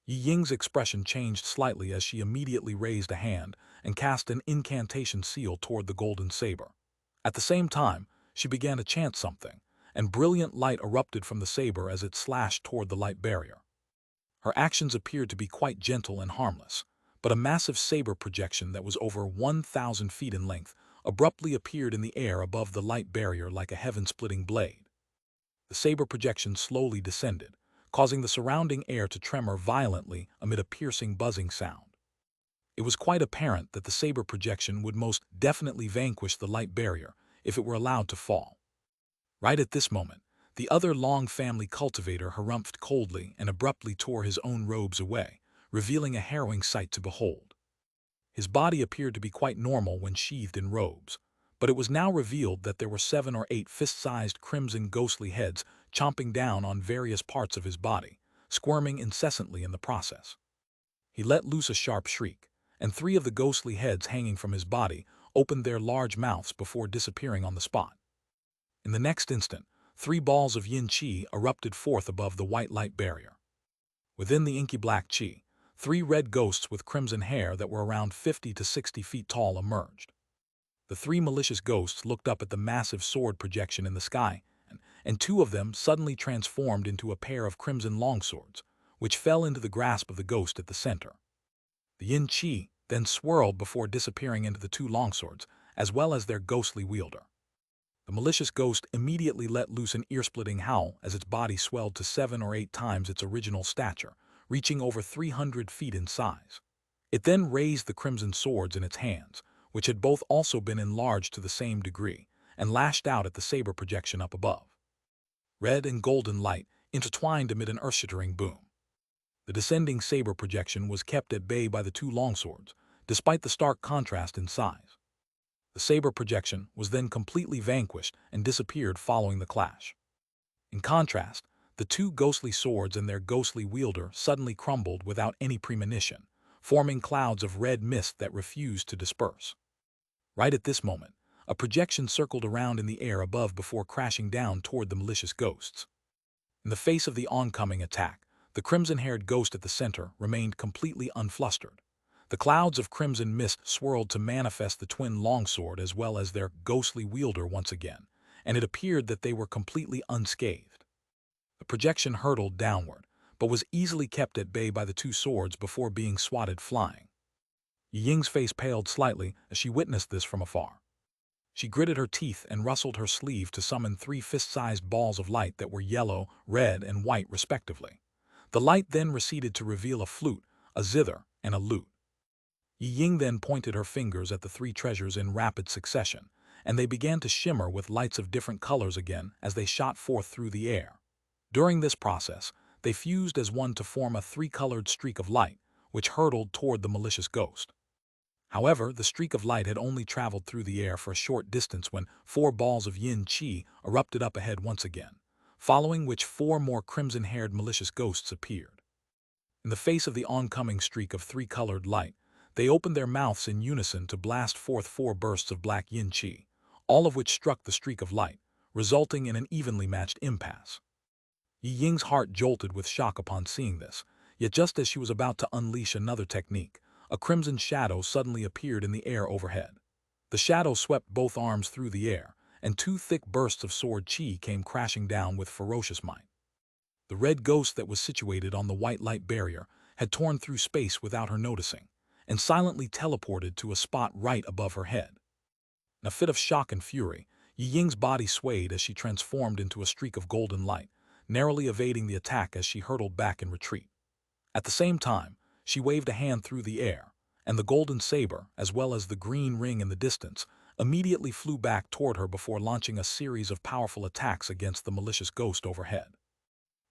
Yi Ying's expression changed slightly as she immediately raised a hand and cast an incantation seal toward the golden saber. At the same time, she began to chant something, and brilliant light erupted from the saber as it slashed toward the light barrier. Her actions appeared to be quite gentle and harmless, but a massive saber projection that was over 1,000 feet in length abruptly appeared in the air above the light barrier like a heaven-splitting blade. The saber projection slowly descended, causing the surrounding air to tremor violently amid a piercing buzzing sound. It was quite apparent that the saber projection would most definitely vanquish the light barrier if it were allowed to fall. Right at this moment, the other Long family cultivator harumphed coldly and abruptly tore his own robes away, revealing a harrowing sight to behold. His body appeared to be quite normal when sheathed in robes, but it was now revealed that there were 7 or 8 fist-sized crimson ghostly heads chomping down on various parts of his body, squirming incessantly in the process. He let loose a sharp shriek, and 3 of the ghostly heads hanging from his body opened their large mouths before disappearing on the spot. In the next instant, 3 balls of yin qi erupted forth above the white light barrier. Within the inky black qi, 3 red ghosts with crimson hair that were around 50 to 60 feet tall emerged. The 3 malicious ghosts looked up at the massive sword projection in the sky, and 2 of them suddenly transformed into a pair of crimson longswords, which fell into the grasp of the ghost at the center. The yin qi then swirled before disappearing into the 2 longswords, as well as their ghostly wielder. The malicious ghost immediately let loose an ear-splitting howl as its body swelled to 7 or 8 times its original stature, reaching over 300 feet in size. It then raised the crimson swords in its hands, which had both also been enlarged to the same degree, and lashed out at the saber projection up above. Red and golden light intertwined amid an earth-shattering boom. The descending saber projection was kept at bay by the 2 longswords, despite the stark contrast in size. The saber projection was then completely vanquished and disappeared following the clash. In contrast, the 2 ghostly swords and their ghostly wielder suddenly crumbled without any premonition, forming clouds of red mist that refused to disperse. Right at this moment, a projection circled around in the air above before crashing down toward the malicious ghosts. In the face of the oncoming attack, the crimson-haired ghost at the center remained completely unflustered. The clouds of crimson mist swirled to manifest the twin longsword as well as their ghostly wielder once again, and it appeared that they were completely unscathed. The projection hurtled downward, but was easily kept at bay by the 2 swords before being swatted flying. Yi Ying's face paled slightly as she witnessed this from afar. She gritted her teeth and rustled her sleeve to summon 3 fist-sized balls of light that were yellow, red, and white respectively. The light then receded to reveal a flute, a zither, and a lute. Yi Ying then pointed her fingers at the 3 treasures in rapid succession, and they began to shimmer with lights of different colors again as they shot forth through the air. During this process, they fused as one to form a 3-colored streak of light, which hurtled toward the malicious ghost. However, the streak of light had only traveled through the air for a short distance when 4 balls of yin qi erupted up ahead once again, following which 4 more crimson-haired malicious ghosts appeared. In the face of the oncoming streak of 3-colored light, they opened their mouths in unison to blast forth 4 bursts of black yin qi, all of which struck the streak of light, resulting in an evenly matched impasse. Yi Ying's heart jolted with shock upon seeing this, yet just as she was about to unleash another technique, a crimson shadow suddenly appeared in the air overhead. The shadow swept both arms through the air, and 2 thick bursts of sword qi came crashing down with ferocious might. The red ghost that was situated on the white light barrier had torn through space without her noticing, and silently teleported to a spot right above her head. In a fit of shock and fury, Yi Ying's body swayed as she transformed into a streak of golden light, narrowly evading the attack as she hurtled back in retreat. At the same time, she waved a hand through the air, and the golden saber, as well as the green ring in the distance, immediately flew back toward her before launching a series of powerful attacks against the malicious ghost overhead.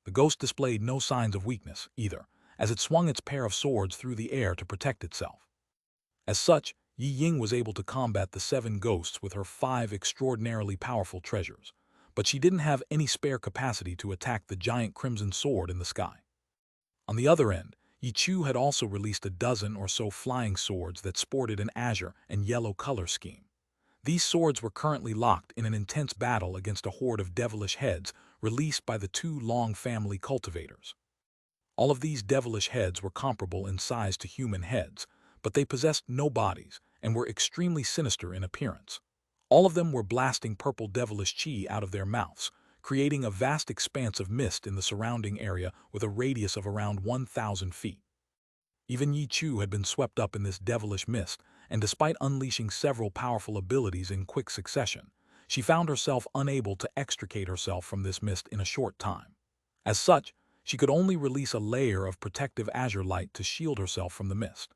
The ghost displayed no signs of weakness, either, as it swung its pair of swords through the air to protect itself. As such, Yi Ying was able to combat the 7 ghosts with her 5 extraordinarily powerful treasures, but she didn't have any spare capacity to attack the giant crimson sword in the sky. On the other end, Yi Chu had also released a dozen or so flying swords that sported an azure and yellow color scheme. These swords were currently locked in an intense battle against a horde of devilish heads released by the 2 Long family cultivators. All of these devilish heads were comparable in size to human heads, but they possessed no bodies and were extremely sinister in appearance. All of them were blasting purple devilish qi out of their mouths, creating a vast expanse of mist in the surrounding area with a radius of around 1,000 feet. Even Yi Chu had been swept up in this devilish mist, and despite unleashing several powerful abilities in quick succession, she found herself unable to extricate herself from this mist in a short time. As such, she could only release a layer of protective azure light to shield herself from the mist.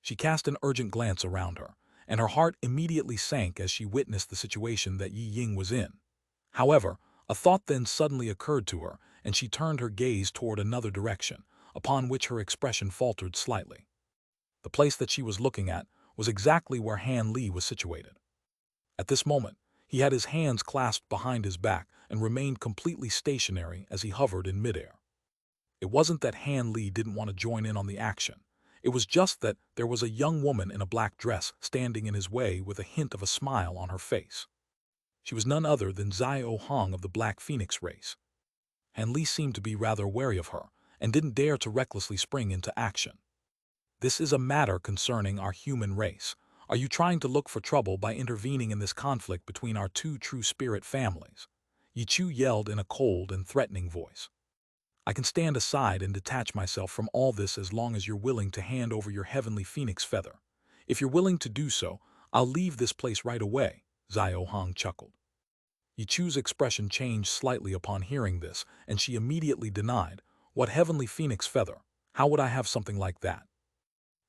She cast an urgent glance around her, and her heart immediately sank as she witnessed the situation that Yi Ying was in. However, a thought then suddenly occurred to her, and she turned her gaze toward another direction, upon which her expression faltered slightly. The place that she was looking at was exactly where Han Li was situated. At this moment, he had his hands clasped behind his back and remained completely stationary as he hovered in midair. It wasn't that Han Li didn't want to join in on the action. It was just that there was a young woman in a black dress standing in his way with a hint of a smile on her face. She was none other than Xiao Hong of the Black Phoenix race. Han Li seemed to be rather wary of her, and didn't dare to recklessly spring into action. This is a matter concerning our human race. Are you trying to look for trouble by intervening in this conflict between our two true spirit families? Yi Chu yelled in a cold and threatening voice. I can stand aside and detach myself from all this as long as you're willing to hand over your heavenly phoenix feather. If you're willing to do so, I'll leave this place right away, Xiao Hong chuckled. Yi Chu's expression changed slightly upon hearing this, and she immediately denied. What heavenly phoenix feather? How would I have something like that?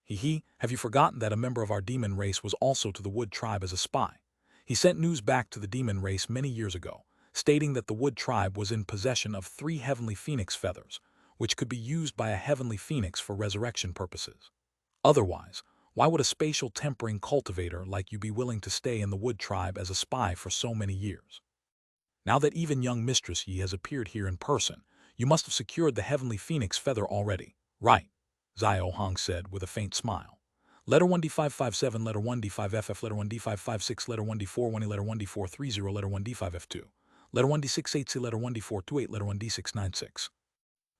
He, have you forgotten that a member of our demon race was also to the Wood tribe as a spy? He sent news back to the demon race many years ago, stating that the Wood tribe was in possession of 3 heavenly phoenix feathers, which could be used by a heavenly phoenix for resurrection purposes. Otherwise, why would a spatial tempering cultivator like you be willing to stay in the Wood tribe as a spy for so many years? Now that even young Mistress Yi has appeared here in person, you must have secured the heavenly phoenix feather already, right? Xiao Hong said with a faint smile. Letter 1D557, letter 1D5FF, letter 1D556, letter 1D41, letter 1D430, letter 1D5F2, letter 1D680, letter 1D428, letter 1D696.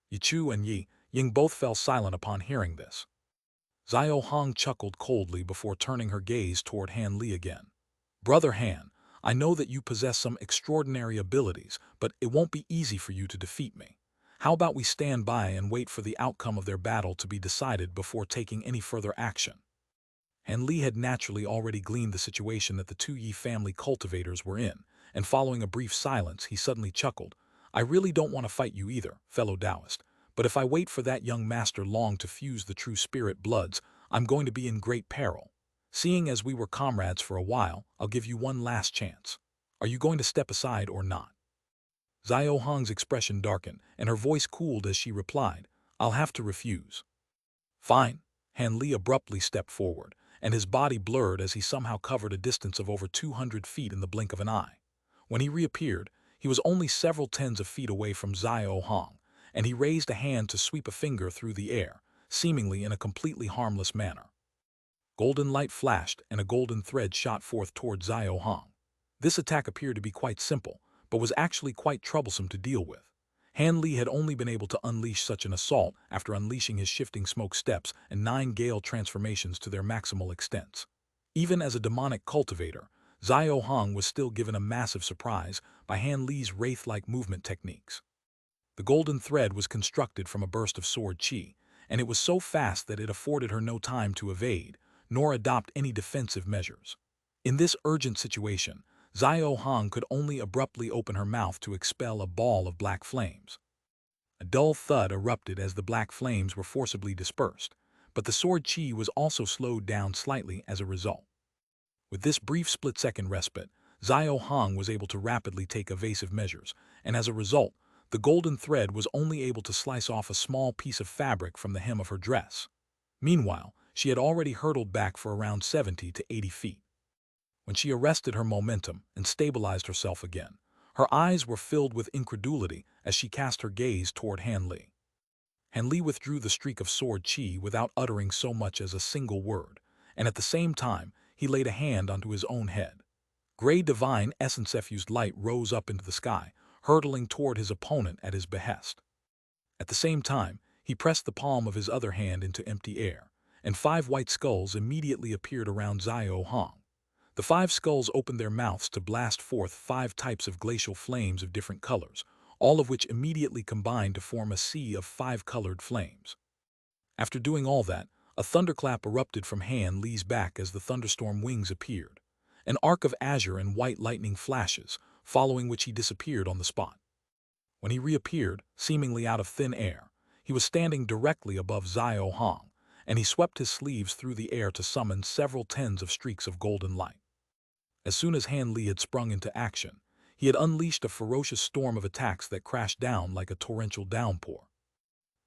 Yi Chu and Yi Ying both fell silent upon hearing this. Xiao Hong chuckled coldly before turning her gaze toward Han Li again. Brother Han, I know that you possess some extraordinary abilities, but it won't be easy for you to defeat me. How about we stand by and wait for the outcome of their battle to be decided before taking any further action? Han Li had naturally already gleaned the situation that the two Yi family cultivators were in, and following a brief silence, he suddenly chuckled. I really don't want to fight you either, fellow Taoist, but if I wait for that young master long to fuse the true spirit bloods, I'm going to be in great peril. Seeing as we were comrades for a while, I'll give you one last chance. Are you going to step aside or not? Xiao Hong's expression darkened, and her voice cooled as she replied, I'll have to refuse. Fine. Han Li abruptly stepped forward, and his body blurred as he somehow covered a distance of over 200 feet in the blink of an eye. When he reappeared, he was only several tens of feet away from Xiao Hong, and he raised a hand to sweep a finger through the air, seemingly in a completely harmless manner. Golden light flashed, and a golden thread shot forth toward Xiao Hong. This attack appeared to be quite simple, but was actually quite troublesome to deal with. Han Li had only been able to unleash such an assault after unleashing his shifting smoke steps and 9 gale transformations to their maximal extents. Even as a demonic cultivator, Xiao Hong was still given a massive surprise by Han Li's wraith-like movement techniques. The golden thread was constructed from a burst of sword chi, and it was so fast that it afforded her no time to evade, nor adopt any defensive measures. In this urgent situation, Xiao Hong could only abruptly open her mouth to expel a ball of black flames. A dull thud erupted as the black flames were forcibly dispersed, but the sword chi was also slowed down slightly as a result. With this brief split-second respite, Xiao Hong was able to rapidly take evasive measures, and as a result, the golden thread was only able to slice off a small piece of fabric from the hem of her dress. Meanwhile, she had already hurtled back for around 70 to 80 feet. When she arrested her momentum and stabilized herself again, her eyes were filled with incredulity as she cast her gaze toward Han Li. Han Li withdrew the streak of sword chi without uttering so much as a single word, and at the same time, he laid a hand onto his own head. Gray divine essence-effused light rose up into the sky, hurtling toward his opponent at his behest. At the same time, he pressed the palm of his other hand into empty air, and 5 white skulls immediately appeared around Xiao Hong. The 5 skulls opened their mouths to blast forth 5 types of glacial flames of different colors, all of which immediately combined to form a sea of 5 colored flames. After doing all that, a thunderclap erupted from Han Li's back as the thunderstorm wings appeared. An arc of azure and white lightning flashes, following which he disappeared on the spot. When he reappeared, seemingly out of thin air, he was standing directly above Xiao Hong, and he swept his sleeves through the air to summon several tens of streaks of golden light. As soon as Han Li had sprung into action, he had unleashed a ferocious storm of attacks that crashed down like a torrential downpour.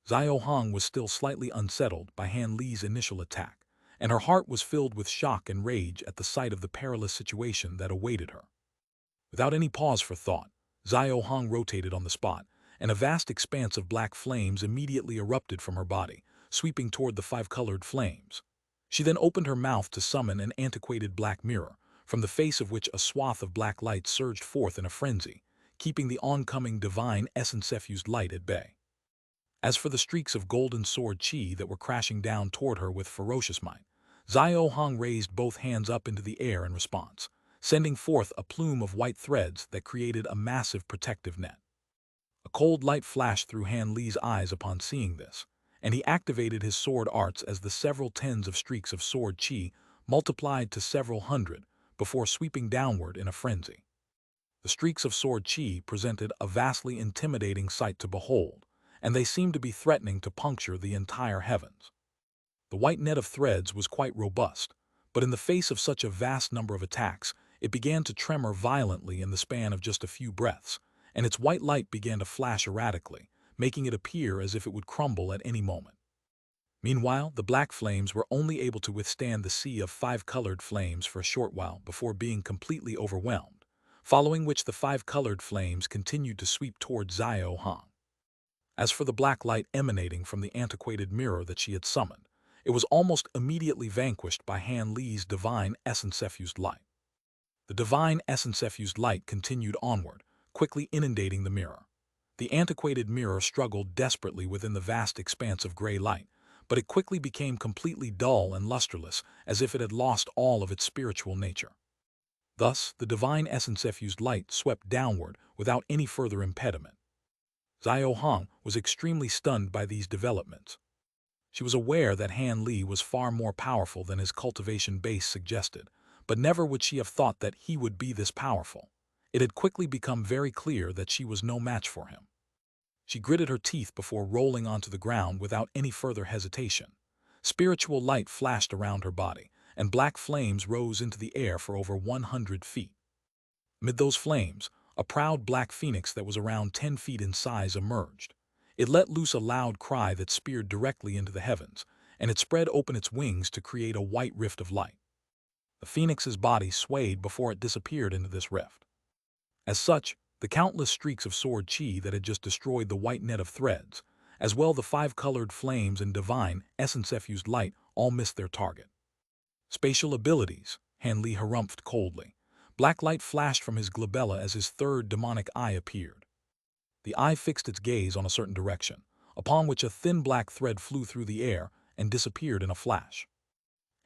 Xiao Hong was still slightly unsettled by Han Li's initial attack, and her heart was filled with shock and rage at the sight of the perilous situation that awaited her. Without any pause for thought, Xiao Hong rotated on the spot, and a vast expanse of black flames immediately erupted from her body, sweeping toward the 5 colored flames. She then opened her mouth to summon an antiquated black mirror, from the face of which a swath of black light surged forth in a frenzy, keeping the oncoming divine essence-effused light at bay. As for the streaks of golden sword chi that were crashing down toward her with ferocious might, Xiao Hong raised both hands up into the air in response, sending forth a plume of white threads that created a massive protective net. A cold light flashed through Han Li's eyes upon seeing this, and he activated his sword arts as the several tens of streaks of sword chi multiplied to several hundred before sweeping downward in a frenzy. The streaks of sword chi presented a vastly intimidating sight to behold, and they seemed to be threatening to puncture the entire heavens. The white net of threads was quite robust, but in the face of such a vast number of attacks, it began to tremor violently in the span of just a few breaths, and its white light began to flash erratically, making it appear as if it would crumble at any moment. Meanwhile, the black flames were only able to withstand the sea of five-colored flames for a short while before being completely overwhelmed, following which the five-colored flames continued to sweep toward Xiao Hong. As for the black light emanating from the antiquated mirror that she had summoned, it was almost immediately vanquished by Han Li's divine essence-effused light. The divine essence-effused light continued onward, quickly inundating the mirror. The antiquated mirror struggled desperately within the vast expanse of gray light, but it quickly became completely dull and lusterless, as if it had lost all of its spiritual nature. Thus, the divine essence-effused light swept downward without any further impediment. Xiao Hong was extremely stunned by these developments. She was aware that Han Li was far more powerful than his cultivation base suggested, but never would she have thought that he would be this powerful. It had quickly become very clear that she was no match for him. She gritted her teeth before rolling onto the ground without any further hesitation. Spiritual light flashed around her body, and black flames rose into the air for over 100 feet. Amid those flames, a proud black phoenix that was around 10 feet in size emerged. It let loose a loud cry that speared directly into the heavens, and it spread open its wings to create a white rift of light. The phoenix's body swayed before it disappeared into this rift. As such, the countless streaks of sword chi that had just destroyed the white net of threads, as well the five-colored flames and divine essence-effused light, all missed their target. Spatial abilities, Han Li harumphed coldly. Black light flashed from his glabella as his third demonic eye appeared. The eye fixed its gaze on a certain direction, upon which a thin black thread flew through the air and disappeared in a flash.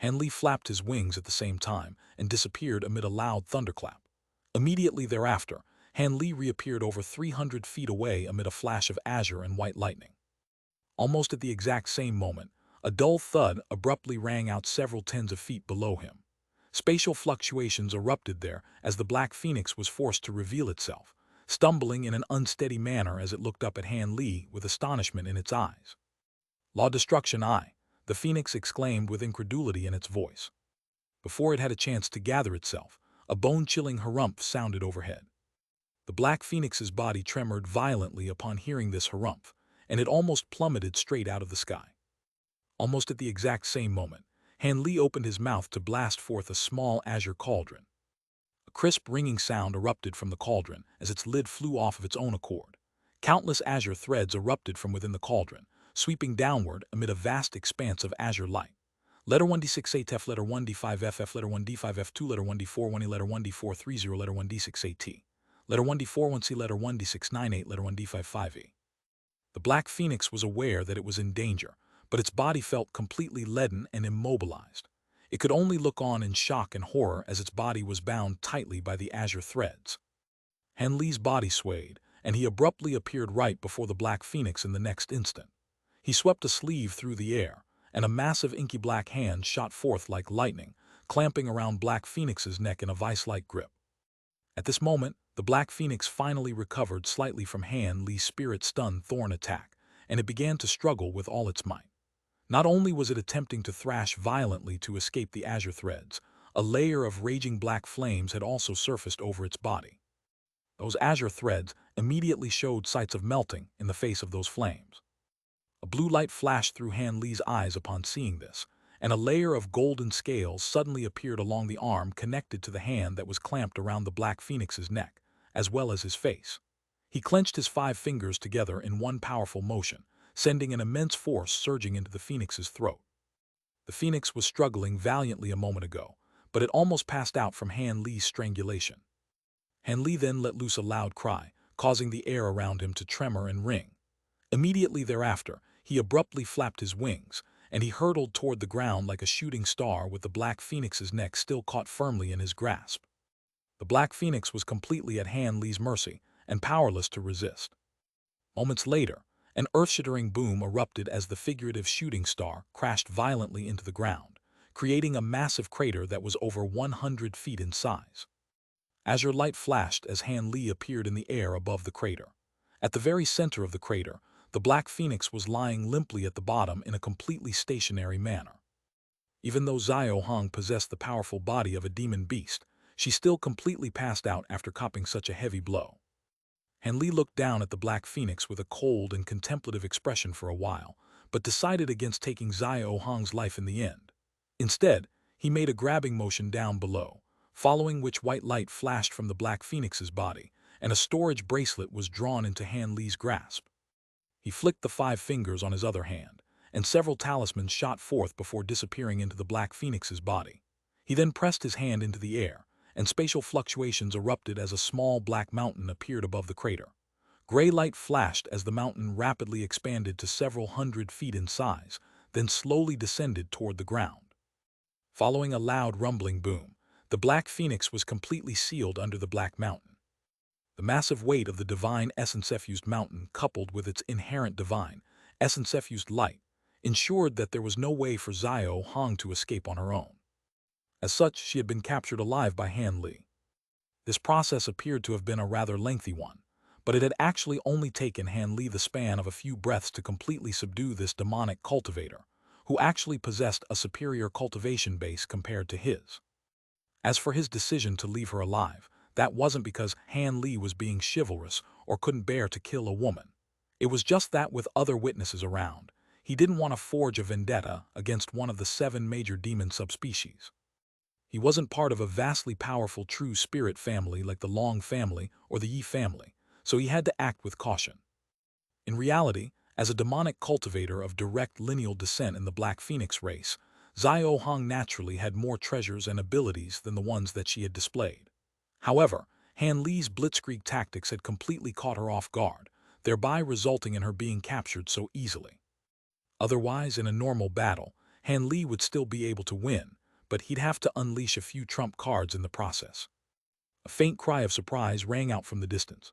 Han Li flapped his wings at the same time and disappeared amid a loud thunderclap. Immediately thereafter, Han Li reappeared over 300 feet away amid a flash of azure and white lightning. Almost at the exact same moment, a dull thud abruptly rang out several tens of feet below him. Spatial fluctuations erupted there as the black phoenix was forced to reveal itself, stumbling in an unsteady manner as it looked up at Han Li with astonishment in its eyes. "Law Destruction Eye," the phoenix exclaimed with incredulity in its voice. Before it had a chance to gather itself, a bone-chilling harumph sounded overhead. The black phoenix's body tremored violently upon hearing this harumph, and it almost plummeted straight out of the sky. Almost at the exact same moment, Han Li opened his mouth to blast forth a small azure cauldron. A crisp ringing sound erupted from the cauldron as its lid flew off of its own accord. Countless azure threads erupted from within the cauldron, sweeping downward amid a vast expanse of azure light. Letter 1D6ATF, letter 1D5FF, letter 1D5F2, letter 1D4 1E, letter 1D430, letter 1D6AT, letter 1D41C, letter 1D698, letter 1D55E. The black phoenix was aware that it was in danger, but its body felt completely leaden and immobilized. It could only look on in shock and horror as its body was bound tightly by the azure threads. Han Li's body swayed, and he abruptly appeared right before the black phoenix in the next instant. He swept a sleeve through the air, and a massive inky black hand shot forth like lightning, clamping around Black Phoenix's neck in a vice-like grip. At this moment, the Black Phoenix finally recovered slightly from Han Li's spirit-stunned thorn attack, and it began to struggle with all its might. Not only was it attempting to thrash violently to escape the azure threads, a layer of raging black flames had also surfaced over its body. Those azure threads immediately showed sights of melting in the face of those flames. A blue light flashed through Han Li's eyes upon seeing this, and a layer of golden scales suddenly appeared along the arm connected to the hand that was clamped around the Black Phoenix's neck, as well as his face. He clenched his 5 fingers together in one powerful motion, sending an immense force surging into the Phoenix's throat. The Phoenix was struggling valiantly a moment ago, but it almost passed out from Han Li's strangulation. Han Li then let loose a loud cry, causing the air around him to tremor and ring. Immediately thereafter, he abruptly flapped his wings, and he hurtled toward the ground like a shooting star with the Black Phoenix's neck still caught firmly in his grasp. The Black Phoenix was completely at Han Li's mercy and powerless to resist. Moments later, an earth-shattering boom erupted as the figurative shooting star crashed violently into the ground, creating a massive crater that was over 100 feet in size. Azure light flashed as Han Li appeared in the air above the crater. At the very center of the crater, the Black Phoenix was lying limply at the bottom in a completely stationary manner. Even though Xiao Hong possessed the powerful body of a demon beast, she still completely passed out after copping such a heavy blow. Han Li looked down at the Black Phoenix with a cold and contemplative expression for a while, but decided against taking Xiao Hong's life in the end. Instead, he made a grabbing motion down below, following which white light flashed from the Black Phoenix's body, and a storage bracelet was drawn into Han Li's grasp. He flicked the 5 fingers on his other hand, and several talismans shot forth before disappearing into the Black Phoenix's body. He then pressed his hand into the air, and spatial fluctuations erupted as a small black mountain appeared above the crater. Gray light flashed as the mountain rapidly expanded to several hundred feet in size, then slowly descended toward the ground. Following a loud rumbling boom, the Black Phoenix was completely sealed under the Black Mountain. The massive weight of the divine essence-effused mountain, coupled with its inherent divine, essence-effused light, ensured that there was no way for Xiao Hong to escape on her own. As such, she had been captured alive by Han Li. This process appeared to have been a rather lengthy one, but it had actually only taken Han Li the span of a few breaths to completely subdue this demonic cultivator, who actually possessed a superior cultivation base compared to his. As for his decision to leave her alive, that wasn't because Han Li was being chivalrous or couldn't bear to kill a woman. It was just that with other witnesses around, he didn't want to forge a vendetta against one of the 7 major demon subspecies. He wasn't part of a vastly powerful true spirit family like the Long family or the Yi family, so he had to act with caution. In reality, as a demonic cultivator of direct lineal descent in the Black Phoenix race, Xiao Hong naturally had more treasures and abilities than the ones that she had displayed. However, Han Li's blitzkrieg tactics had completely caught her off guard, thereby resulting in her being captured so easily. Otherwise, in a normal battle, Han Li would still be able to win, but he'd have to unleash a few trump cards in the process. A faint cry of surprise rang out from the distance.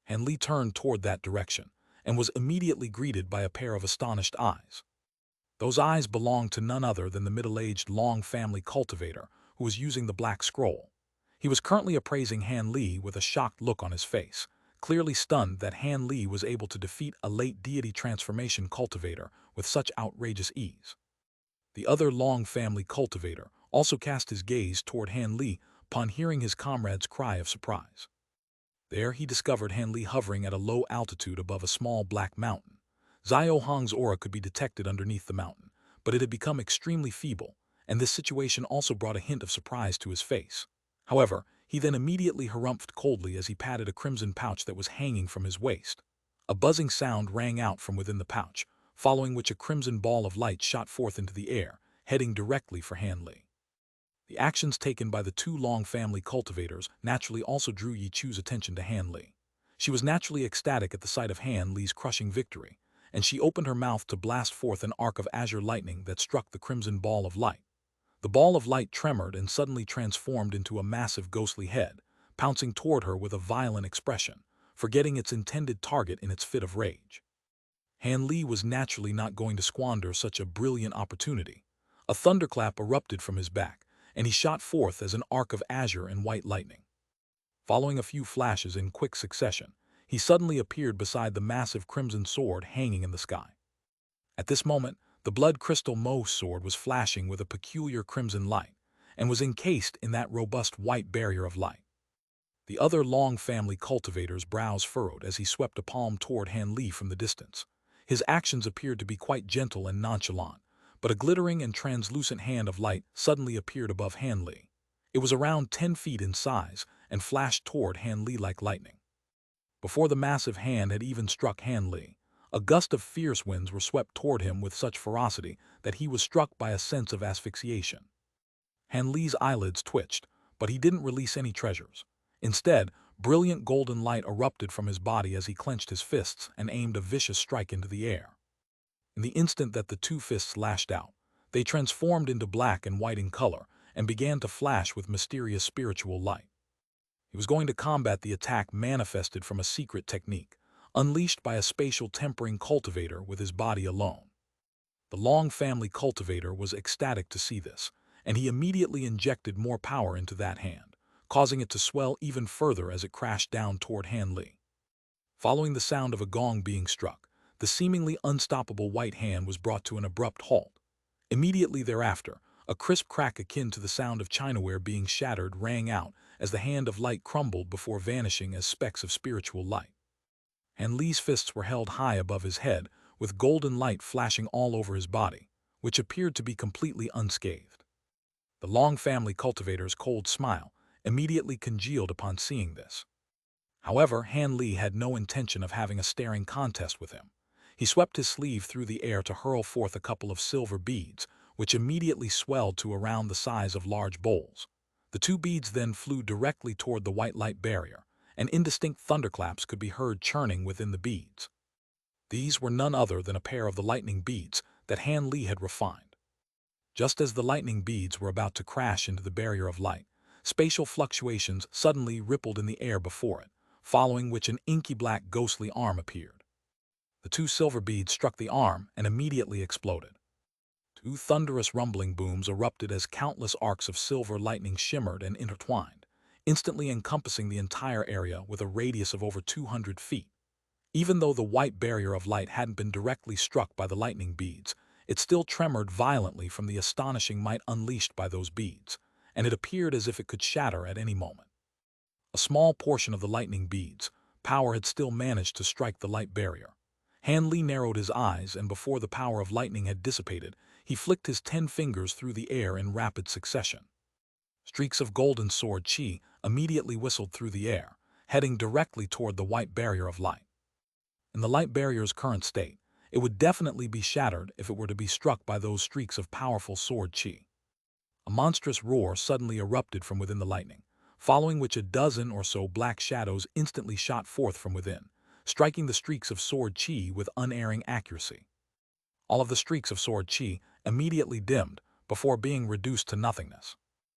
Han Li turned toward that direction, and was immediately greeted by a pair of astonished eyes. Those eyes belonged to none other than the middle-aged Long family cultivator who was using the black scroll. He was currently appraising Han Li with a shocked look on his face, clearly stunned that Han Li was able to defeat a late deity transformation cultivator with such outrageous ease. The other Long family cultivator also cast his gaze toward Han Li upon hearing his comrade's cry of surprise. There he discovered Han Li hovering at a low altitude above a small black mountain. Xiao Hong's aura could be detected underneath the mountain, but it had become extremely feeble, and this situation also brought a hint of surprise to his face. However, he then immediately harumphed coldly as he patted a crimson pouch that was hanging from his waist. A buzzing sound rang out from within the pouch, following which a crimson ball of light shot forth into the air, heading directly for Han Li. The actions taken by the 2 Long family cultivators naturally also drew Yi Chu's attention to Han Li. She was naturally ecstatic at the sight of Han Li's crushing victory, and she opened her mouth to blast forth an arc of azure lightning that struck the crimson ball of light. The ball of light tremored and suddenly transformed into a massive ghostly head, pouncing toward her with a violent expression, forgetting its intended target in its fit of rage. Han Li was naturally not going to squander such a brilliant opportunity. A thunderclap erupted from his back, and he shot forth as an arc of azure and white lightning. Following a few flashes in quick succession, he suddenly appeared beside the massive crimson sword hanging in the sky. At this moment, the blood crystal Mo sword was flashing with a peculiar crimson light, and was encased in that robust white barrier of light. The other Long family cultivator's brows furrowed as he swept a palm toward Han Li from the distance. His actions appeared to be quite gentle and nonchalant, but a glittering and translucent hand of light suddenly appeared above Han Li. It was around 10 feet in size and flashed toward Han Li like lightning. Before the massive hand had even struck Han Li, a gust of fierce winds were swept toward him with such ferocity that he was struck by a sense of asphyxiation. Han Li's eyelids twitched, but he didn't release any treasures. Instead, brilliant golden light erupted from his body as he clenched his fists and aimed a vicious strike into the air. In the instant that the two fists lashed out, they transformed into black and white in color and began to flash with mysterious spiritual light. He was going to combat the attack manifested from a secret technique, unleashed by a spatial tempering cultivator with his body alone. The Long family cultivator was ecstatic to see this, and he immediately injected more power into that hand, causing it to swell even further as it crashed down toward Han Li. Following the sound of a gong being struck, the seemingly unstoppable white hand was brought to an abrupt halt. Immediately thereafter, a crisp crack akin to the sound of chinaware being shattered rang out as the hand of light crumbled before vanishing as specks of spiritual light. Han Li's fists were held high above his head, with golden light flashing all over his body, which appeared to be completely unscathed. The Long family cultivator's cold smile immediately congealed upon seeing this. However, Han Li had no intention of having a staring contest with him. He swept his sleeve through the air to hurl forth a couple of silver beads, which immediately swelled to around the size of large bowls. The two beads then flew directly toward the white light barrier, and indistinct thunderclaps could be heard churning within the beads. These were none other than a pair of the lightning beads that Han Li had refined. Just as the lightning beads were about to crash into the barrier of light, spatial fluctuations suddenly rippled in the air before it, following which an inky black ghostly arm appeared. The two silver beads struck the arm and immediately exploded. Two thunderous rumbling booms erupted as countless arcs of silver lightning shimmered and intertwined, instantly encompassing the entire area with a radius of over 200 feet. Even though the white barrier of light hadn't been directly struck by the lightning beads, it still tremored violently from the astonishing might unleashed by those beads, and it appeared as if it could shatter at any moment. A small portion of the lightning beads' power had still managed to strike the light barrier. Han Li narrowed his eyes, and before the power of lightning had dissipated, he flicked his 10 fingers through the air in rapid succession. Streaks of golden sword chi immediately whistled through the air, heading directly toward the white barrier of light. In the light barrier's current state, it would definitely be shattered if it were to be struck by those streaks of powerful sword chi. A monstrous roar suddenly erupted from within the lightning, following which a dozen or so black shadows instantly shot forth from within, striking the streaks of sword chi with unerring accuracy. All of the streaks of sword chi immediately dimmed before being reduced to nothingness.